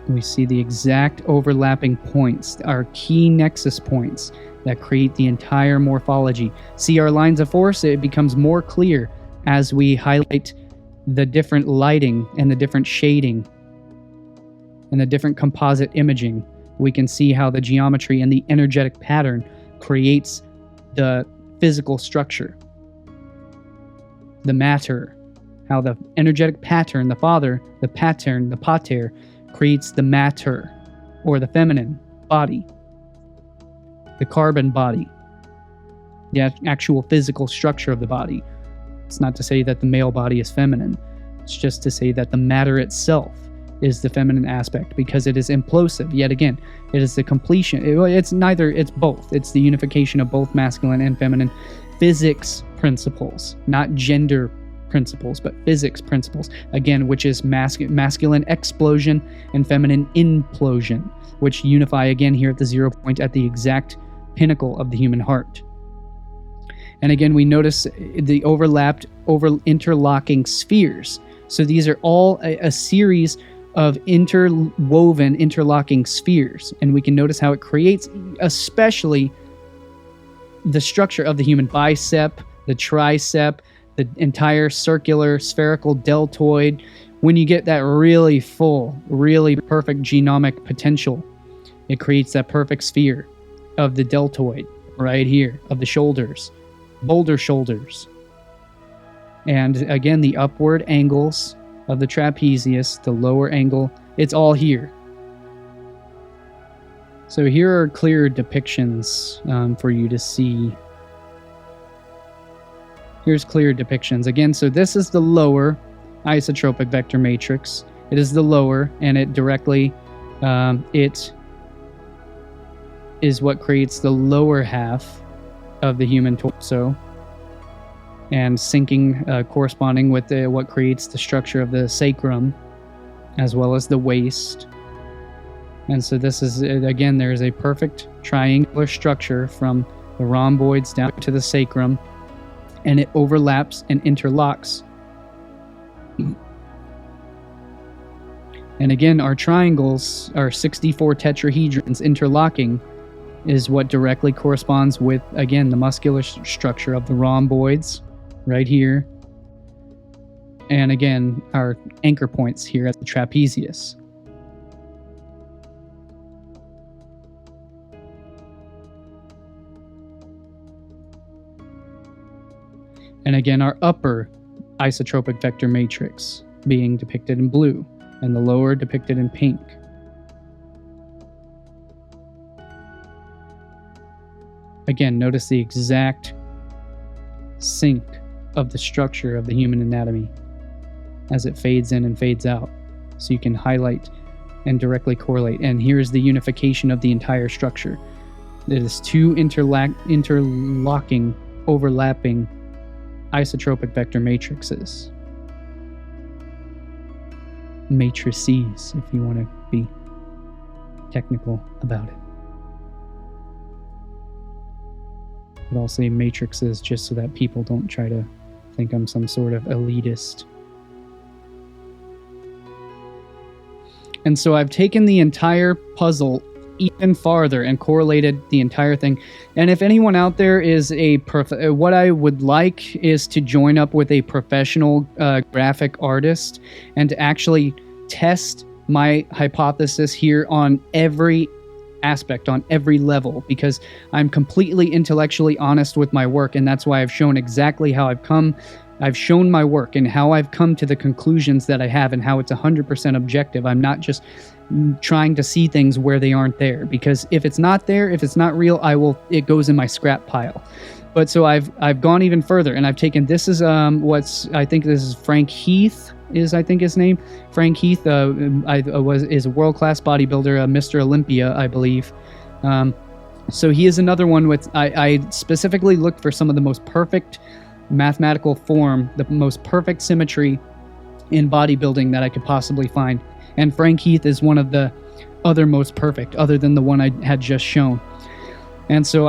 we see the exact overlapping points, our key nexus points that create the entire morphology. See our lines of force, it becomes more clear as we highlight the different lighting and the different shading and the different composite imaging. We can see how the geometry and the energetic pattern creates the physical structure, the matter, how the energetic pattern, the pater, creates the matter, or the feminine body, the carbon body, the actual physical structure of the body. It's not to say that the male body is feminine. It's just to say that the matter itself is the feminine aspect, because it is implosive. Yet again, it is the completion. It's both. It's the unification of both masculine and feminine physics principles, not gender principles, but physics principles. Again, which is masculine explosion and feminine implosion, which unify again here at the 0 point at the exact pinnacle of the human heart. And again, we notice the interlocking spheres. So these are all a series of interwoven, interlocking spheres. And we can notice how it creates especially the structure of the human bicep, the tricep, the entire circular spherical deltoid. When you get that really full, really perfect genomic potential, it creates that perfect sphere of the deltoid right here, of the shoulders, boulder shoulders. And again, the upward angles of the trapezius, the lower angle, it's all here. So here are clear depictions for you to see. Here's clear depictions. Again, so this is the lower isotropic vector matrix. It is the lower, and it directly, it is what creates the lower half of the human torso, and syncing, corresponding with what creates the structure of the sacrum, as well as the waist. And so this is, again, there is a perfect triangular structure from the rhomboids down to the sacrum, and it overlaps and interlocks. And again, our triangles, our 64 tetrahedrons interlocking, is what directly corresponds with, again, the muscular structure of the rhomboids right here. And again, our anchor points here at the trapezius. And again, our upper isotropic vector matrix being depicted in blue, and the lower depicted in pink. Again, notice the exact sync of the structure of the human anatomy as it fades in and fades out. So you can highlight and directly correlate. And here's the unification of the entire structure. It is two interlocking, overlapping isotropic vector matrices. Matrices, if you want to be technical about it. But I'll say matrices just so that people don't try to think I'm some sort of elitist. And so I've taken the entire puzzle even farther and correlated the entire thing. And if anyone out there is what I would like is to join up with a professional graphic artist and to actually test my hypothesis here on every aspect, on every level, because I'm completely intellectually honest with my work, and that's why I've shown exactly how I've shown my work and how I've come to the conclusions that I have, and how it's 100% objective. I'm not just trying to see things where they aren't there, because if it's not there, if it's not real, it goes in my scrap pile. But so I've gone even further, and I've taken, this is I think this is Frank Heath is, I think, his name. Frank Heath is a world-class bodybuilder, Mr. Olympia, I believe. So he is another one with, I specifically looked for some of the most perfect mathematical form, the most perfect symmetry in bodybuilding that I could possibly find. And Frank Heath is one of the other most perfect, other than the one I had just shown. And so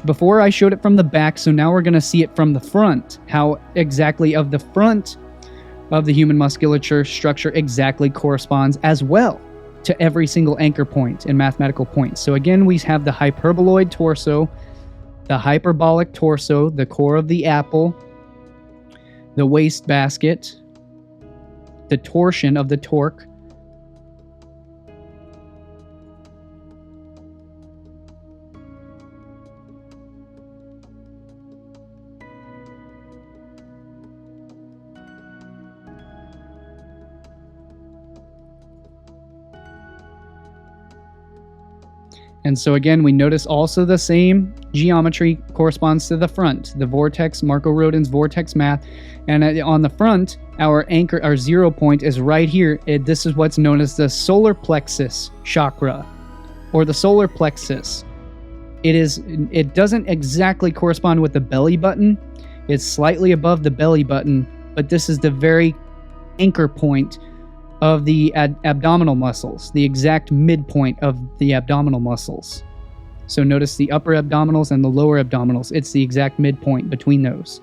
before I showed it from the back, so now we're going to see it from the front, how exactly of the front of the human musculature structure exactly corresponds as well to every single anchor point and mathematical point. So again, we have the hyperboloid torso, the hyperbolic torso, the core of the apple, the waste basket, the torsion of the torque, and so again, we notice also the same geometry corresponds to the front, the vortex, Marco Rodin's vortex math. And on the front, our anchor, our 0 point is right here. This is what's known as the solar plexus chakra, or the solar plexus. It doesn't exactly correspond with the belly button. It's slightly above the belly button, but this is the very anchor point of the abdominal muscles, the exact midpoint of the abdominal muscles. So notice the upper abdominals and the lower abdominals. It's the exact midpoint between those.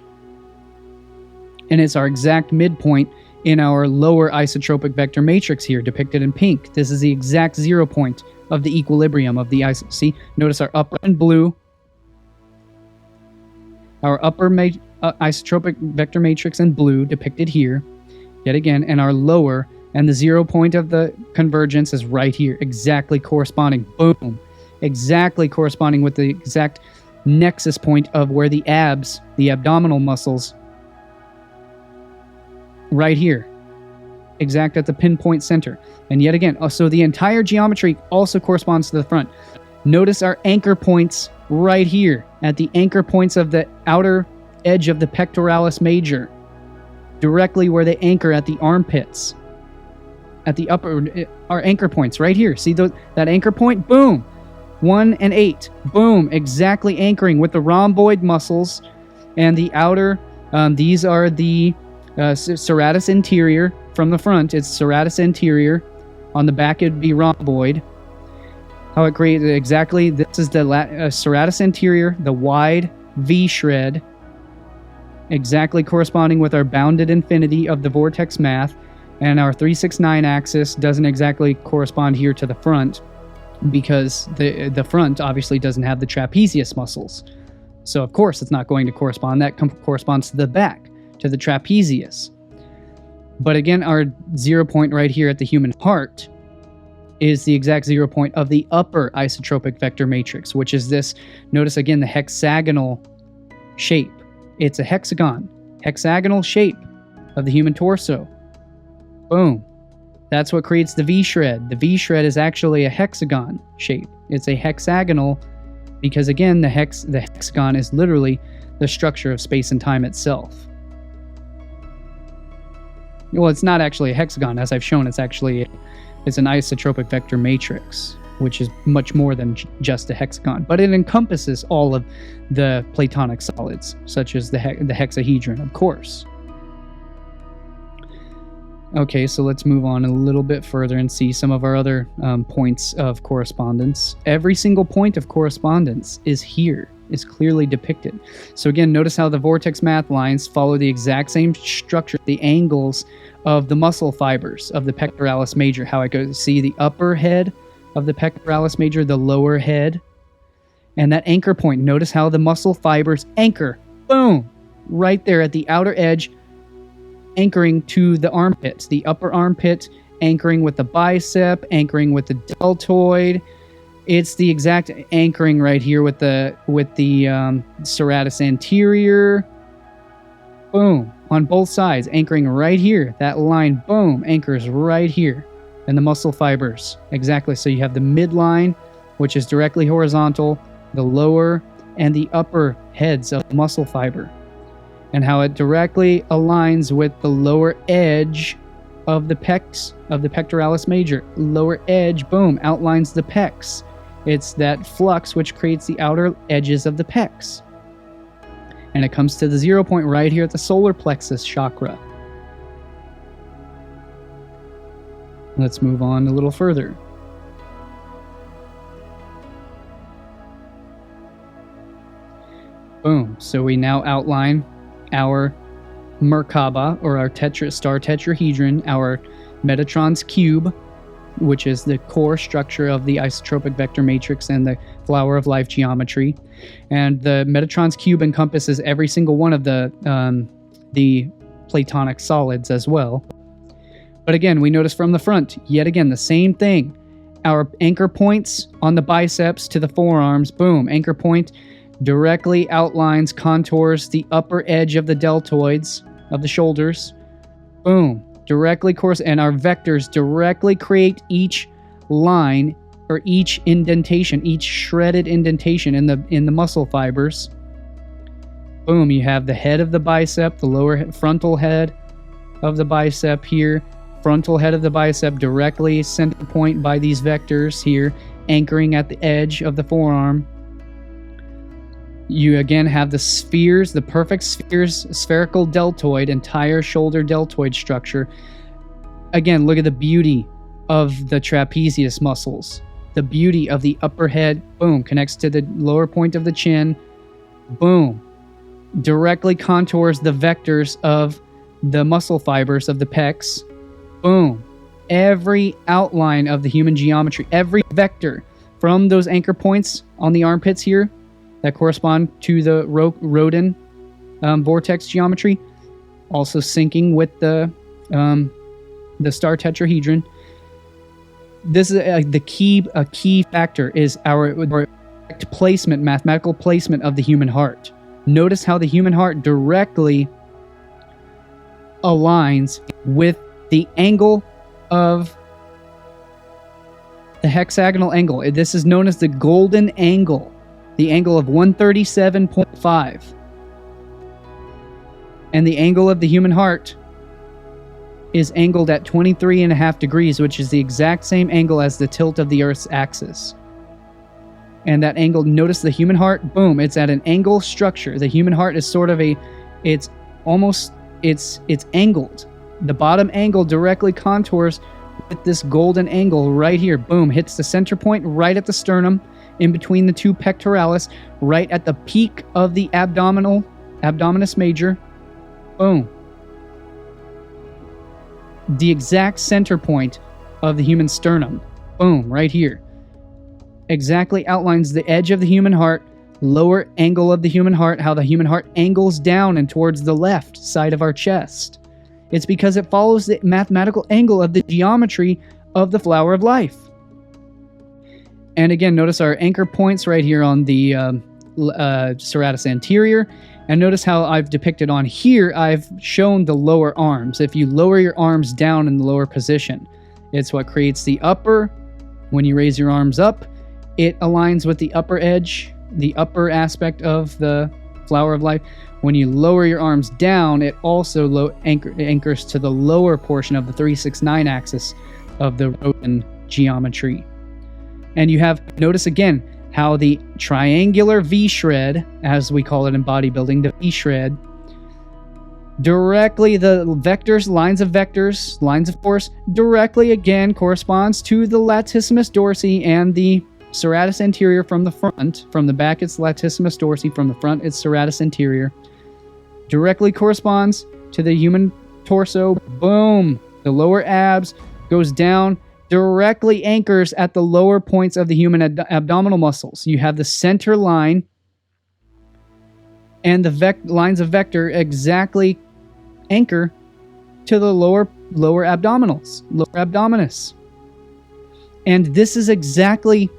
And it's our exact midpoint in our lower isotropic vector matrix here, depicted in pink. This is the exact 0 point of the equilibrium of the see, notice our upper in blue, our upper isotropic vector matrix in blue, depicted here, yet again, and our lower, and the 0 point of the convergence is right here, exactly corresponding, boom, exactly corresponding with the exact nexus point of where the abs, the abdominal muscles, right here, exact at the pinpoint center. And yet again, so the entire geometry also corresponds to the front. Notice our anchor points right here at the anchor points of the outer edge of the pectoralis major, directly where they anchor at the armpits, at the upper, our anchor points right here. See that anchor point? Boom, 1 and 8, boom, exactly anchoring with the rhomboid muscles and the outer. These are the serratus interior. From the front, it's serratus anterior. On the back, it'd be rhomboid. How it creates exactly, this is the serratus anterior, the wide V shred, exactly corresponding with our bounded infinity of the vortex math. And our 369 axis doesn't exactly correspond here to the front, because the front obviously doesn't have the trapezius muscles. So of course it's not going to correspond. That corresponds to the back, to the trapezius. But again, our 0 point right here at the human heart is the exact 0 point of the upper isotropic vector matrix, which is this, notice again, the hexagonal shape. It's a hexagonal shape of the human torso. Boom. That's what creates the V shred. The V shred is actually a hexagon shape. It's a hexagonal because, again, the hexagon is literally the structure of space and time itself. Well, it's not actually a hexagon. As I've shown, it's an isotropic vector matrix, which is much more than just a hexagon. But it encompasses all of the Platonic solids, such as the hexahedron, of course. Okay, so let's move on a little bit further and see some of our other points of correspondence. Every single point of correspondence is here, is clearly depicted. So again, notice how the vortex math lines follow the exact same structure, the angles of the muscle fibers of the pectoralis major, how it goes. See the upper head of the pectoralis major, the lower head, and that anchor point. Notice how the muscle fibers anchor, boom, right there at the outer edge, anchoring to the armpits, the upper armpit, anchoring with the bicep, anchoring with the deltoid. It's the exact anchoring right here with the serratus anterior. Boom, on both sides, anchoring right here. That line, boom, anchors right here. And the muscle fibers, exactly. So you have the midline, which is directly horizontal, the lower and the upper heads of the muscle fiber, and how it directly aligns with the lower edge of the pecs, of the pectoralis major. Lower edge, boom, outlines the pecs. It's that flux which creates the outer edges of the pecs. And it comes to the 0 point right here at the solar plexus chakra. Let's move on a little further. Boom. So we now outline our Merkaba, or our star tetrahedron, our Metatron's cube, which is the core structure of the isotropic vector matrix and the flower of life geometry. And the Metatron's cube encompasses every single one of the Platonic solids as well. But again, we notice from the front, yet again, the same thing. Our anchor points on the biceps to the forearms, boom, anchor point directly outlines, contours the upper edge of the deltoids of the shoulders. Boom. Directly course, and our vectors directly create each line or each indentation, each shredded indentation in the muscle fibers. Boom, you have the head of the bicep, the lower frontal head of the bicep here, frontal head of the bicep directly center point by these vectors here, anchoring at the edge of the forearm. You again have the spheres, the perfect spheres, spherical deltoid, entire shoulder deltoid structure. Again, look at the beauty of the trapezius muscles. the beauty of the upper head. Boom, connects to the lower point of the chin. Boom, directly contours the vectors of the muscle fibers of the pecs. Boom, every outline of the human geometry, every vector from those anchor points on the armpits here that correspond to the Rodin vortex geometry, also syncing with the star tetrahedron. This is a key factor is our placement, mathematical placement of the human heart. Notice how the human heart directly aligns with the angle of the hexagonal angle. This is known as the golden angle, the angle of 137.5. And the angle of the human heart is angled at 23.5 degrees, which is the exact same angle as the tilt of the Earth's axis. And that angle, notice the human heart, boom, it's at an angle structure. The human heart is sort of it's angled. The bottom angle directly contours with this golden angle right here. Boom, hits the center point right at the sternum, in between the two pectoralis, right at the peak of the abdominis major. Boom. The exact center point of the human sternum. Boom, right here. Exactly outlines the edge of the human heart, lower angle of the human heart, how the human heart angles down and towards the left side of our chest. It's because it follows the mathematical angle of the geometry of the flower of life. And again, notice our anchor points right here on the serratus anterior. And notice how I've depicted on here, I've shown the lower arms. If you lower your arms down in the lower position, it's what creates the upper. When you raise your arms up, it aligns with the upper edge, the upper aspect of the flower of life. When you lower your arms down, it also anchors to the lower portion of the 369 axis of the Rodin geometry. And you have, notice again, how the triangular V-shred, as we call it in bodybuilding, the V-shred, directly, the vectors, lines of force, directly again corresponds to the latissimus dorsi and the serratus anterior from the front. From the back, it's latissimus dorsi. From the front, it's serratus anterior. Directly corresponds to the human torso. Boom! The lower abs goes down, directly anchors at the lower points of the human abdominal muscles. You have the center line and the lines of vector exactly anchor to the lower abdominals, lower abdominis. And this is exactly,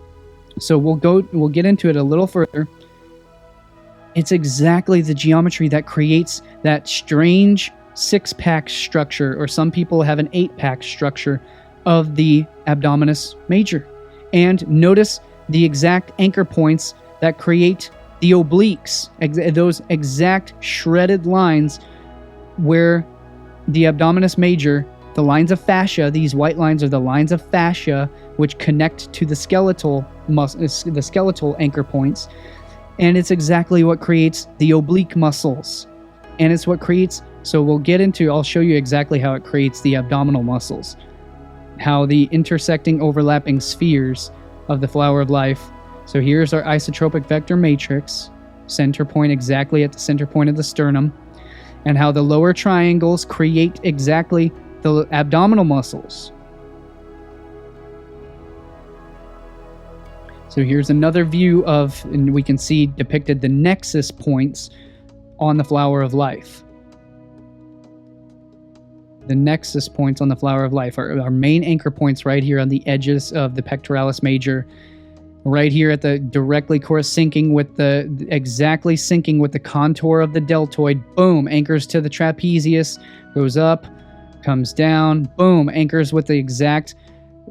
so we'll get into it a little further. It's exactly the geometry that creates that strange 6-pack structure, or some people have an 8-pack structure of the abdominis major. And notice the exact anchor points that create the obliques, those exact shredded lines where the abdominis major, the lines of fascia, these white lines are the lines of fascia which connect to the skeletal anchor points. And it's exactly what creates the oblique muscles. And it's what creates, so I'll show you exactly how it creates the abdominal muscles. How the intersecting, overlapping spheres of the flower of life. So here's our isotropic vector matrix, center point exactly at the center point of the sternum, and how the lower triangles create exactly the abdominal muscles. So here's another view of, and we can see depicted the nexus points on the flower of life. The nexus points on the flower of life are our main anchor points right here on the edges of the pectoralis major, right here at the exactly syncing with the contour of the deltoid. Boom, anchors to the trapezius, goes up, comes down, boom, anchors with the exact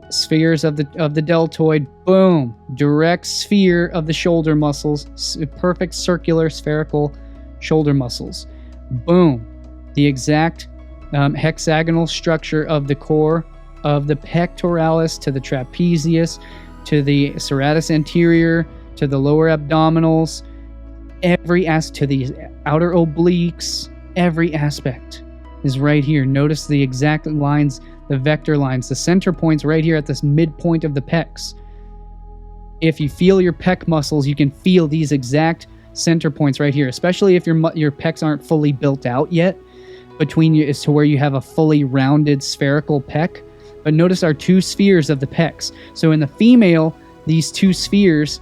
spheres of the deltoid. Boom, direct sphere of the shoulder muscles, perfect circular spherical shoulder muscles. Boom, the exact hexagonal structure of the core of the pectoralis to the trapezius, to the serratus anterior, to the lower abdominals, to the outer obliques, every aspect is right here. Notice the exact lines, the vector lines, the center points right here at this midpoint of the pecs. if you feel your pec muscles, you can feel these exact center points right here, especially if your pecs aren't fully built out yet between you, as to where you have a fully rounded spherical pec. But notice our two spheres of the pecs. So in the female, these two spheres,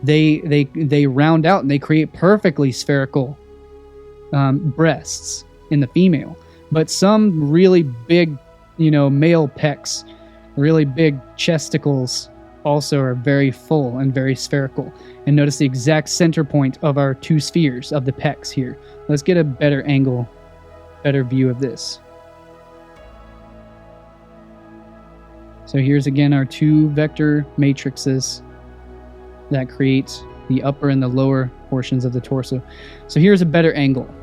they round out and they create perfectly spherical breasts in the female. But some really big, male pecs, really big chesticles also are very full and very spherical. And notice the exact center point of our two spheres of the pecs here. Let's get a better angle, better view of this. So here's again our two vector matrices that create the upper and the lower portions of the torso. So here's a better angle,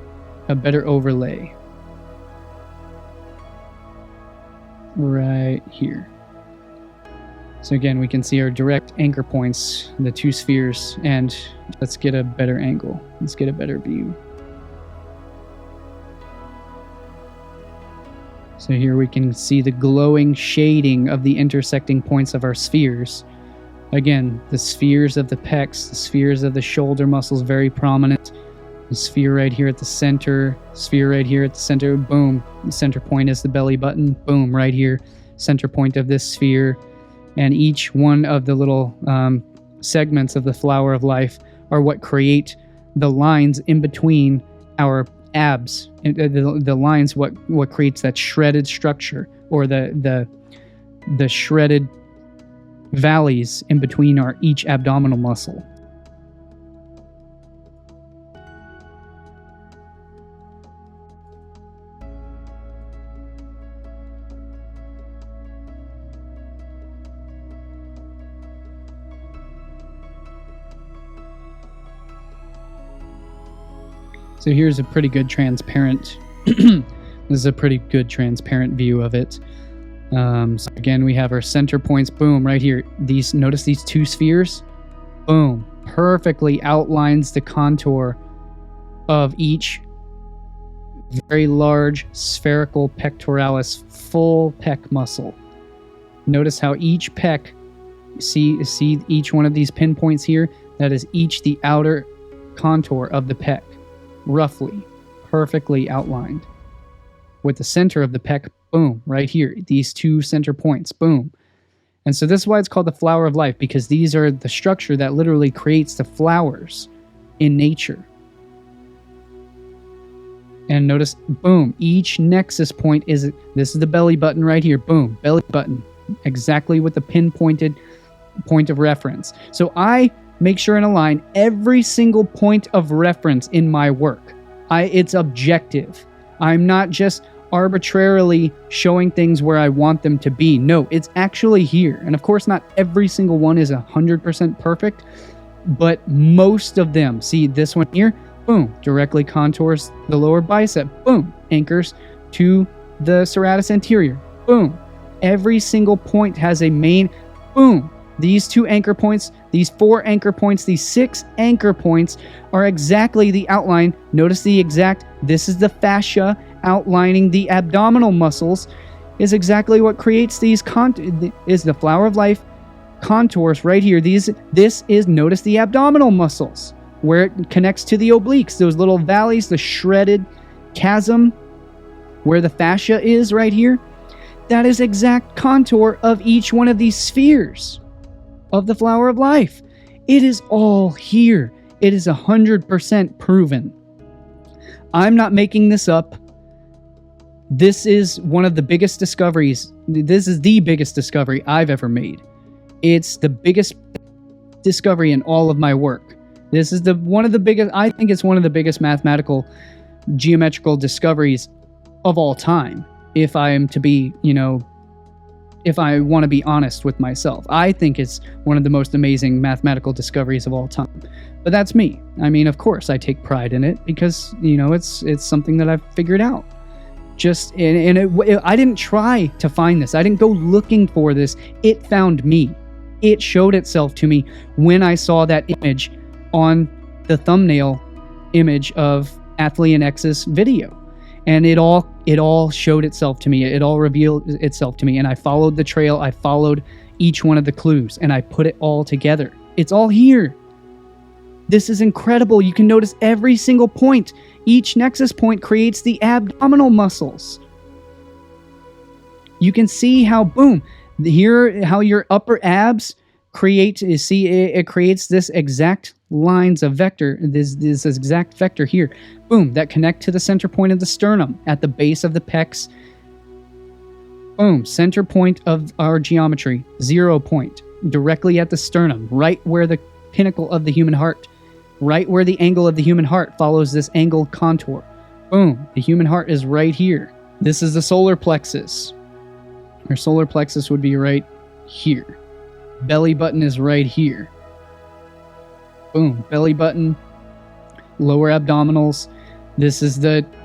a better overlay. Right here. So again, we can see our direct anchor points, the two spheres, and let's get a better angle. Let's get a better view. So here we can see the glowing shading of the intersecting points of our spheres. Again, the spheres of the pecs, the spheres of the shoulder muscles, very prominent. The sphere right here at the center, sphere right here at the center, boom. The center point is the belly button, boom, right here. Center point of this sphere. And each one of the little segments of the flower of life are what create the lines in between our abs. The lines what creates that shredded structure, or the shredded valleys in between our each abdominal muscle. So here's a pretty good transparent, this is a pretty good transparent view of it. So again, we have our center points, boom, right here. Notice these two spheres, boom, perfectly outlines the contour of each very large spherical pectoralis full pec muscle. Notice how each pec, see each one of these pinpoints here, that is each the outer contour of the pec. Roughly, perfectly outlined. With the center of the pec, boom, right here. These two center points, boom. And so this is why it's called the flower of life, because these are the structure that literally creates the flowers in nature. And notice, boom, each nexus point this is the belly button right here, boom, belly button. Exactly with the pinpointed point of reference. So I make sure and align every single point of reference in my work. It's objective. I'm not just arbitrarily showing things where I want them to be. No, it's actually here. And of course, not every single one is 100% perfect, but most of them. See this one here? Boom, directly contours the lower bicep. Boom, anchors to the serratus anterior. Boom. Every single point has a main, boom. These two anchor points, these four anchor points, these six anchor points are exactly the outline. Notice this is the fascia outlining the abdominal muscles, is exactly what creates these is the flower of life contours right here. Notice the abdominal muscles, where it connects to the obliques, those little valleys, the shredded chasm where the fascia is right here. That is exact contour of each one of these spheres of the flower of life. It is all here. It is 100% proven. I'm not making this up. This is one of the biggest discoveries. This is the biggest discovery I've ever made. It's the biggest discovery in all of my work. This is one of the biggest, I think it's one of the biggest mathematical geometrical discoveries of all time. If I am to be, if I want to be honest with myself, I think it's one of the most amazing mathematical discoveries of all time. But that's me. I mean, of course, I take pride in it because, it's something that I've figured out. I didn't try to find this. I didn't go looking for this. It found me. It showed itself to me when I saw that image on the thumbnail image of Athlean X's video. And it all showed itself to me. It all revealed itself to me. And I followed the trail. I followed each one of the clues and I put it all together. It's all here. This is incredible. You can notice every single point. Each nexus point creates the abdominal muscles. You can see how, boom, here, how your upper abs create, you see, it creates this exact lines of vector, this exact vector here. Boom, that connect to the center point of the sternum at the base of the pecs. Boom, center point of our geometry, 0 point, directly at the sternum, right where the pinnacle of the human heart, right where the angle of the human heart follows this angled contour. Boom, the human heart is right here. This is the solar plexus. Our solar plexus would be right here. Belly button is right here. Boom, belly button, lower abdominals. This is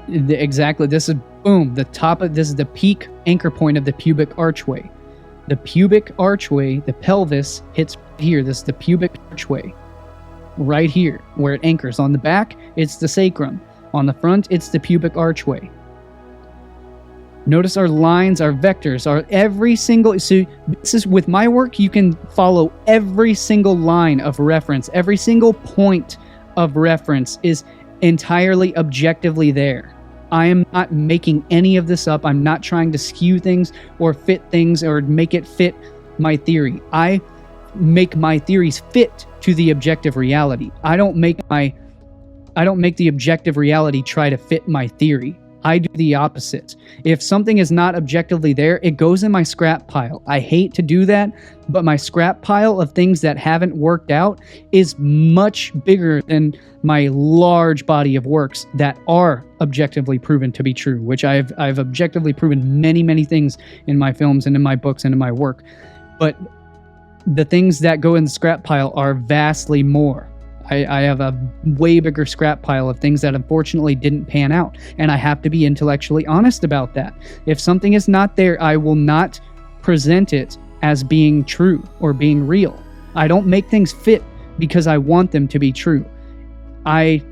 exactly, this is, boom, the top of, this is the peak anchor point of the pubic archway. The pubic archway, the pelvis hits here. This is the pubic archway. Right here, where it anchors. On the back, it's the sacrum. On the front, it's the pubic archway. Notice our lines, our vectors, are every single, so this is, with my work, you can follow every single line of reference. Every single point of reference is entirely objectively there. I am not making any of this up. I'm not trying to skew things or fit things or make it fit my theory. I make my theories fit to the objective reality. I don't make the objective reality try to fit my theory. I do the opposite. If something is not objectively there, it goes in my scrap pile. I hate to do that, but my scrap pile of things that haven't worked out is much bigger than my large body of works that are objectively proven to be true, which I've objectively proven many things in my films and in my books and in my work. But the things that go in the scrap pile are vastly more. I have a way bigger scrap pile of things that unfortunately didn't pan out, and I have to be intellectually honest about that. If something is not there, I will not present it as being true or being real. I don't make things fit because I want them to be true. I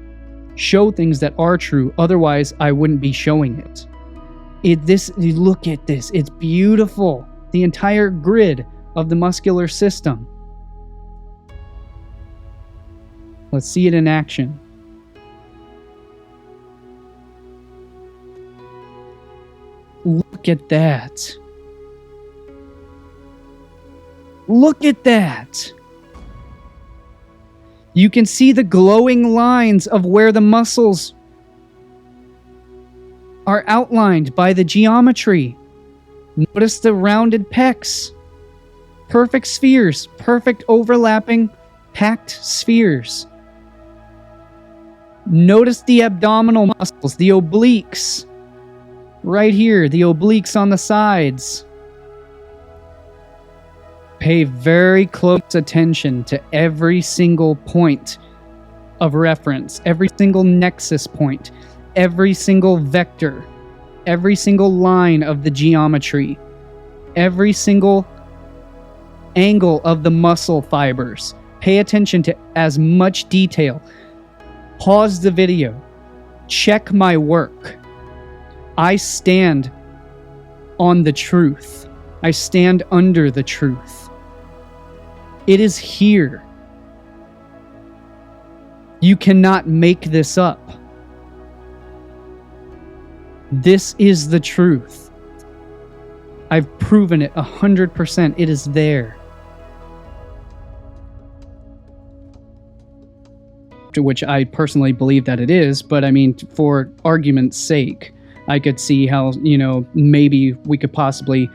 show things that are true, otherwise I wouldn't be showing it. Look at this, it's beautiful. The entire grid of the muscular system. Let's see it in action. Look at that. Look at that. You can see the glowing lines of where the muscles are outlined by the geometry. Notice the rounded pecs. Perfect spheres. Perfect overlapping, packed spheres. Notice the abdominal muscles, the obliques. Right here, the obliques on the sides. Pay very close attention to every single point of reference, every single nexus point, every single vector, every single line of the geometry, every single angle of the muscle fibers. Pay attention to as much detail. Pause the video. Check my work. I stand on the truth. I stand under the truth. It is here. You cannot make this up. This is the truth. I've proven it 100%. It is there. Which I personally believe that it is, but I mean, for argument's sake, I could see how, maybe we could possibly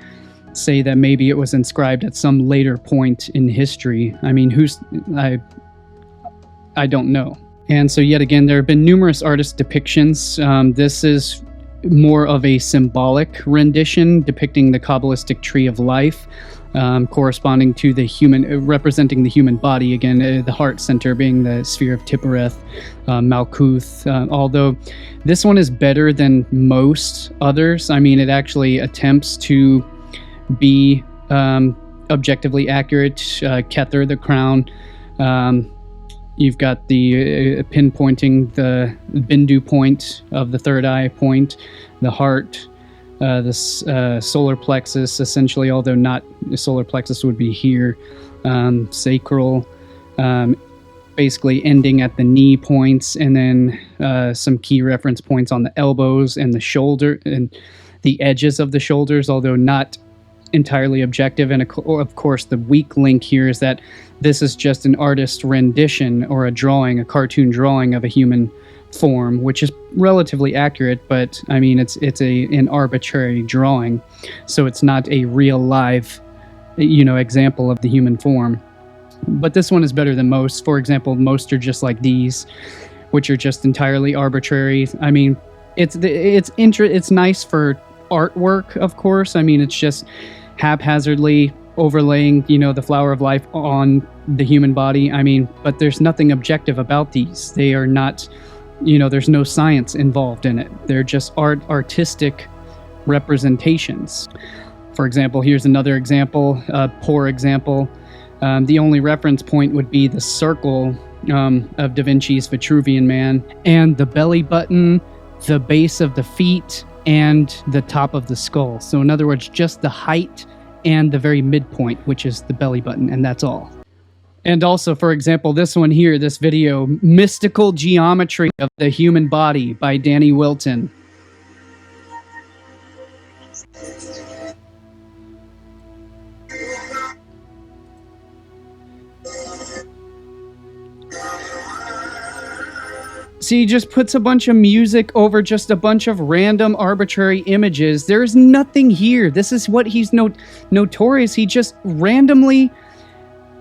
say that maybe it was inscribed at some later point in history. I mean, I don't know. And so yet again, there have been numerous artist depictions. This is more of a symbolic rendition depicting the Kabbalistic tree of life. Corresponding to the human, representing the human body, again, the heart center being the sphere of Tippereth, Malkuth, although this one is better than most others. I mean, it actually attempts to be objectively accurate. Kether, the crown, you've got the pinpointing the Bindu point of the third eye point, the heart, the solar plexus, essentially, although not the solar plexus would be here, sacral, basically ending at the knee points, and then some key reference points on the elbows and the shoulder and the edges of the shoulders, although not entirely objective. And of course, the weak link here is that this is just an artist's rendition or a drawing, a cartoon drawing of a human form, which is relatively accurate, but I mean, it's an arbitrary drawing, so it's not a real live, example of the human form. But this one is better than most. For example, most are just like these, which are just entirely arbitrary. I mean, it's nice for artwork, of course. I mean, it's just haphazardly overlaying, the flower of life on the human body. I mean, but there's nothing objective about these. They are not, there's no science involved in it. They're just artistic representations. For example, here's another example, a poor example. The only reference point would be the circle of Da Vinci's Vitruvian Man, and the belly button, the base of the feet, and the top of the skull. So in other words, just the height and the very midpoint, which is the belly button, and that's all. And also, for example, this one here, this video, Mystical Geometry of the Human Body by Danny Wilton. See, he just puts a bunch of music over just a bunch of random arbitrary images. There's nothing here. This is what he's notorious. He just randomly,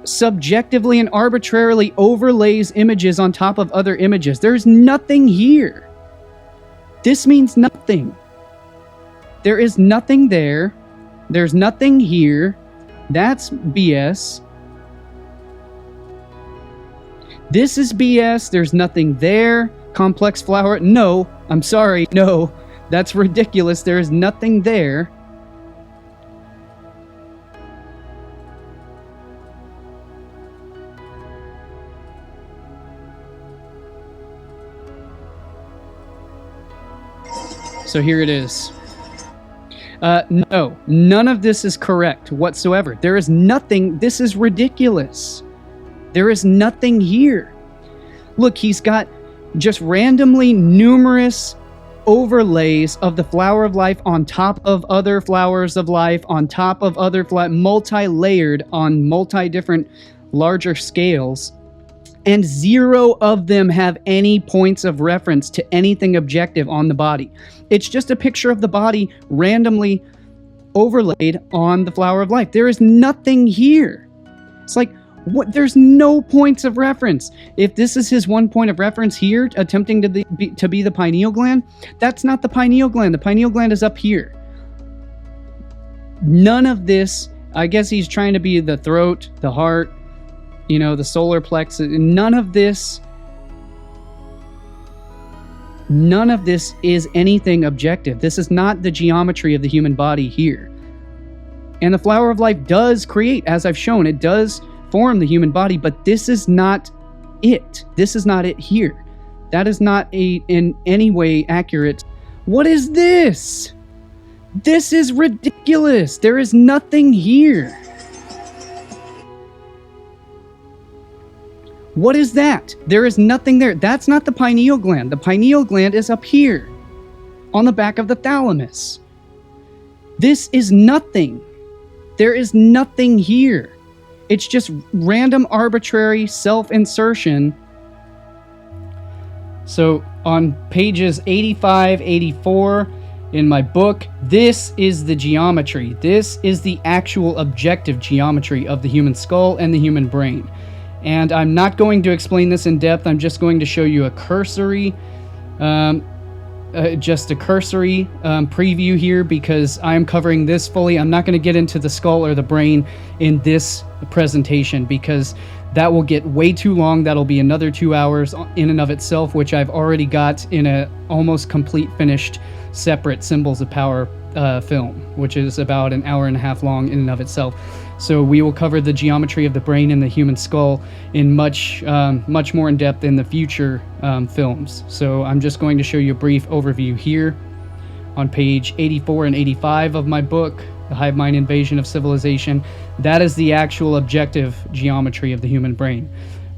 subjectively, and arbitrarily overlays images on top of other images. There's nothing here. This means nothing. There is nothing there. There's nothing here. That's BS. This is BS. There's nothing there. Complex flower. No, I'm sorry. No, that's ridiculous. There is nothing there. So here it is. No, none of this is correct whatsoever. There is nothing. This is ridiculous. There is nothing here. Look, he's got just randomly numerous overlays of the flower of life on top of other flowers of life, on top of other multi-layered on multi-different larger scales, and zero of them have any points of reference to anything objective on the body. It's just a picture of the body randomly overlaid on the flower of life. There is nothing here. It's like, what? There's no points of reference. If this is his one point of reference here, attempting to be the pineal gland, that's not the pineal gland. The pineal gland is up here. None of this, I guess he's trying to be the throat, the heart, the solar plexus. None of this is anything objective. This is not the geometry of the human body here. And the flower of life does create, as I've shown, it does form the human body, but this is not it. This is not it here. That is not in any way accurate. What is this? This is ridiculous. There is nothing here. What is that? There is nothing there. That's not the pineal gland. The pineal gland is up here on the back of the thalamus. This is nothing. There is nothing here. It's just random, arbitrary self-insertion. So on pages 85, 84 in my book, this is the geometry. This is the actual objective geometry of the human skull and the human brain. And I'm not going to explain this in depth. I'm just going to show you a cursory preview here, because I'm covering this fully. I'm not going to get into the skull or the brain in this presentation, because that will get way too long. That'll be another 2 hours in and of itself, which I've already got in a almost complete finished separate Symbols of Power film, which is about an hour and a half long in and of itself. So we will cover the geometry of the brain and the human skull in much more in depth in the future films. So I'm just going to show you a brief overview here on page 84 and 85 of my book, The Hive Mind Invasion of Civilization. That is the actual objective geometry of the human brain.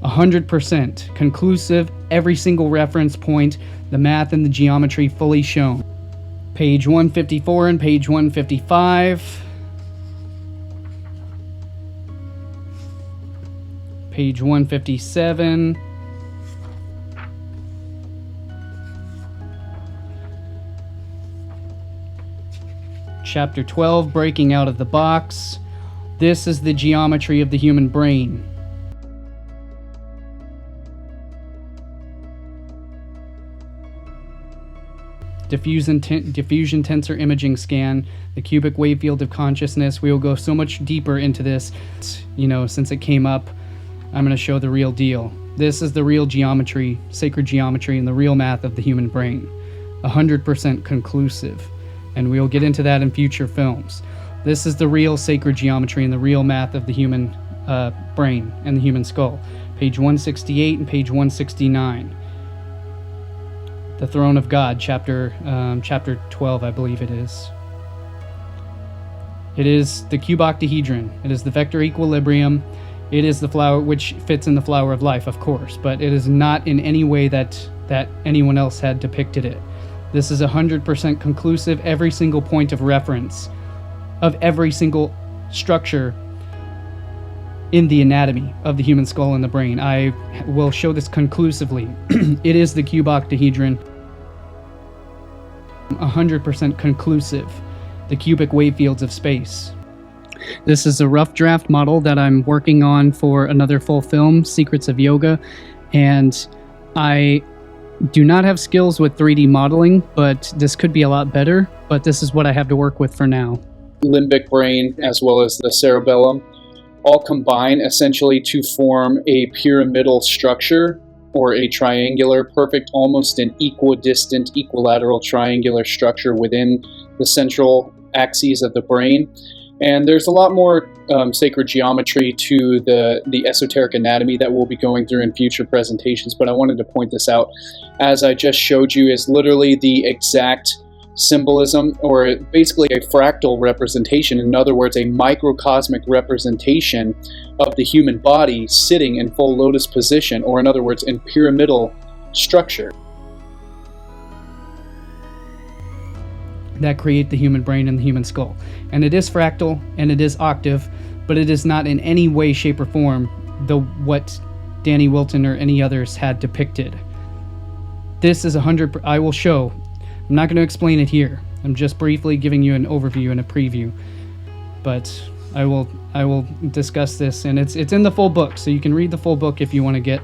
100% conclusive, every single reference point, the math and the geometry fully shown. Page 154 and page 155. Page 157. Chapter 12, Breaking Out of the Box. This is the geometry of the human brain. Diffusion tensor imaging scan, the cubic wave field of consciousness. We will go so much deeper into this, since it came up. I'm going to show the real deal. This is the real geometry, sacred geometry, and the real math of the human brain. 100% conclusive. And we'll get into that in future films. This is the real sacred geometry and the real math of the human brain and the human skull. Page 168 and page 169. The Throne of God, chapter 12, I believe it is. It is the cuboctahedron. It is the vector equilibrium. It is the flower, which fits in the flower of life, of course, but it is not in any way that anyone else had depicted it. This is 100% conclusive, every single point of reference of every single structure in the anatomy of the human skull and the brain. I will show this conclusively. It is the cuboctahedron. 100% conclusive. The cubic wave fields of space. This is a rough draft model that I'm working on for another full film, Secrets of Yoga, and I do not have skills with 3D modeling, but this could be a lot better, but this is what I have to work with for now. Limbic brain as well as the cerebellum all combine essentially to form a pyramidal structure, or a triangular, perfect, almost an equidistant, equilateral triangular structure within the central axes of the brain. And there's a lot more sacred geometry to the esoteric anatomy that we'll be going through in future presentations, but I wanted to point this out. As I just showed you, is literally the exact symbolism, or basically a fractal representation, in other words, a microcosmic representation of the human body sitting in full lotus position, or in other words, in pyramidal structure. That create the human brain and the human skull. And it is fractal and it is octave, but it is not in any way, shape, or form what Danny Wilton or any others had depicted. This is 100%. I will show. I'm not going to explain it here. I'm just briefly giving you an overview and a preview. But I will discuss this, and it's in the full book, so you can read the full book if you want to get.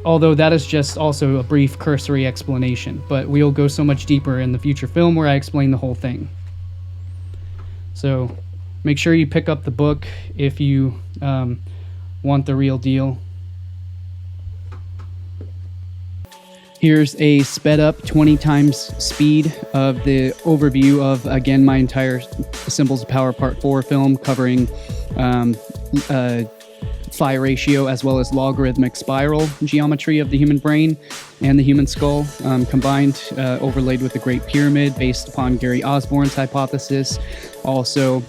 Although that is just also a brief cursory explanation, but we'll go so much deeper in the future film where I explain the whole thing. So make sure you pick up the book if you want the real deal. Here's a sped up 20 times speed of the overview of, again, my entire Symbols of Power Part 4 film, covering phi ratio as well as logarithmic spiral geometry of the human brain and the human skull, combined, overlaid with the Great Pyramid based upon Gary Osborne's hypothesis. Also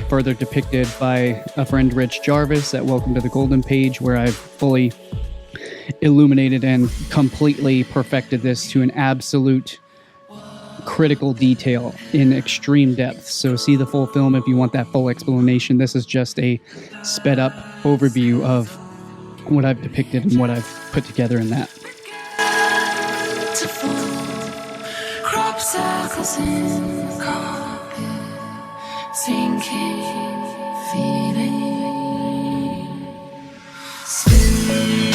further depicted by a friend, Rich Jarvis, at Welcome to the Golden Page, where I've fully illuminated and completely perfected this to an absolute critical detail in extreme depth. So see the full film if you want that full explanation. This is just a sped up overview of what I've depicted and what I've put together in that. Crop circles in carpet, sinking feeling, spinning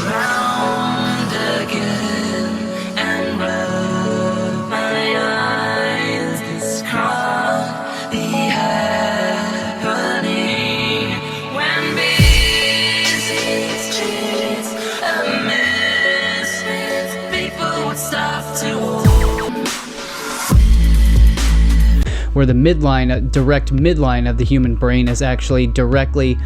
round again and rub my eyes. This can't be happening when business treats a mess. People would stop to where the midline, direct midline of the human brain is actually directly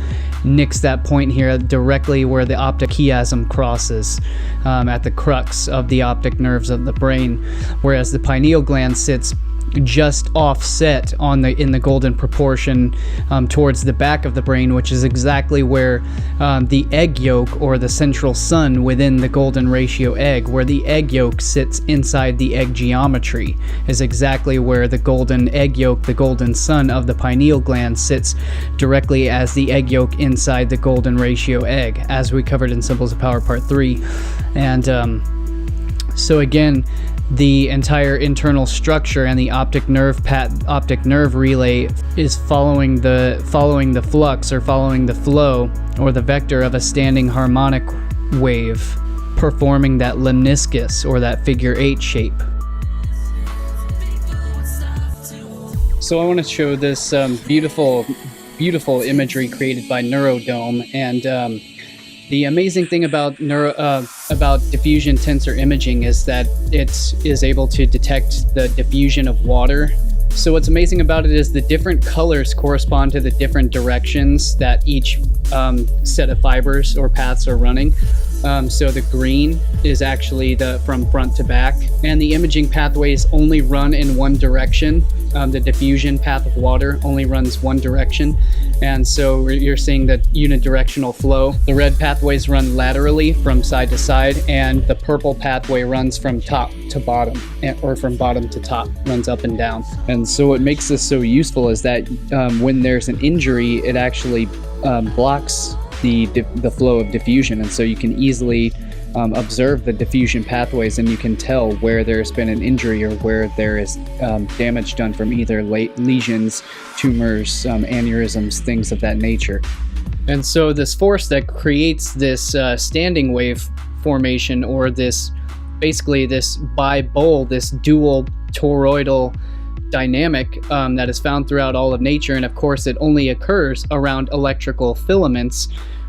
nicks that point here, directly where the optic chiasm crosses, at the crux of the optic nerves of the brain, whereas the pineal gland sits just offset in the golden proportion towards the back of the brain, which is exactly where the egg yolk, or the central sun within the golden ratio egg, where the egg yolk sits inside the egg geometry, is exactly where the golden egg yolk, the golden sun of the pineal gland, sits directly as the egg yolk inside the golden ratio egg, as we covered in Symbols of Power Part 3. And so again, the entire internal structure and the optic nerve relay is following the flux, or following the flow, or the vector of a standing harmonic wave, performing that lemniscus, or that figure 8 shape. So I want to show this beautiful imagery created by Neurodome, and the amazing thing about diffusion tensor imaging is that it is able to detect the diffusion of water. So what's amazing about it is the different colors correspond to the different directions that each set of fibers or paths are running. So the green is actually from front to back, and the imaging pathways only run in one direction. The diffusion path of water only runs one direction, and so you're seeing that unidirectional flow. The red pathways run laterally from side to side, and the purple pathway runs from top to bottom, or from bottom to top, runs up and down. And so what makes this so useful is that when there's an injury, it actually blocks the flow of diffusion, and so you can easily observe the diffusion pathways, and you can tell where there's been an injury, or where there is damage done from either lesions, tumors, aneurysms, things of that nature. And so this force that creates this standing wave formation, or this bipole, this dual toroidal dynamic that is found throughout all of nature, and of course it only occurs around electrical filaments,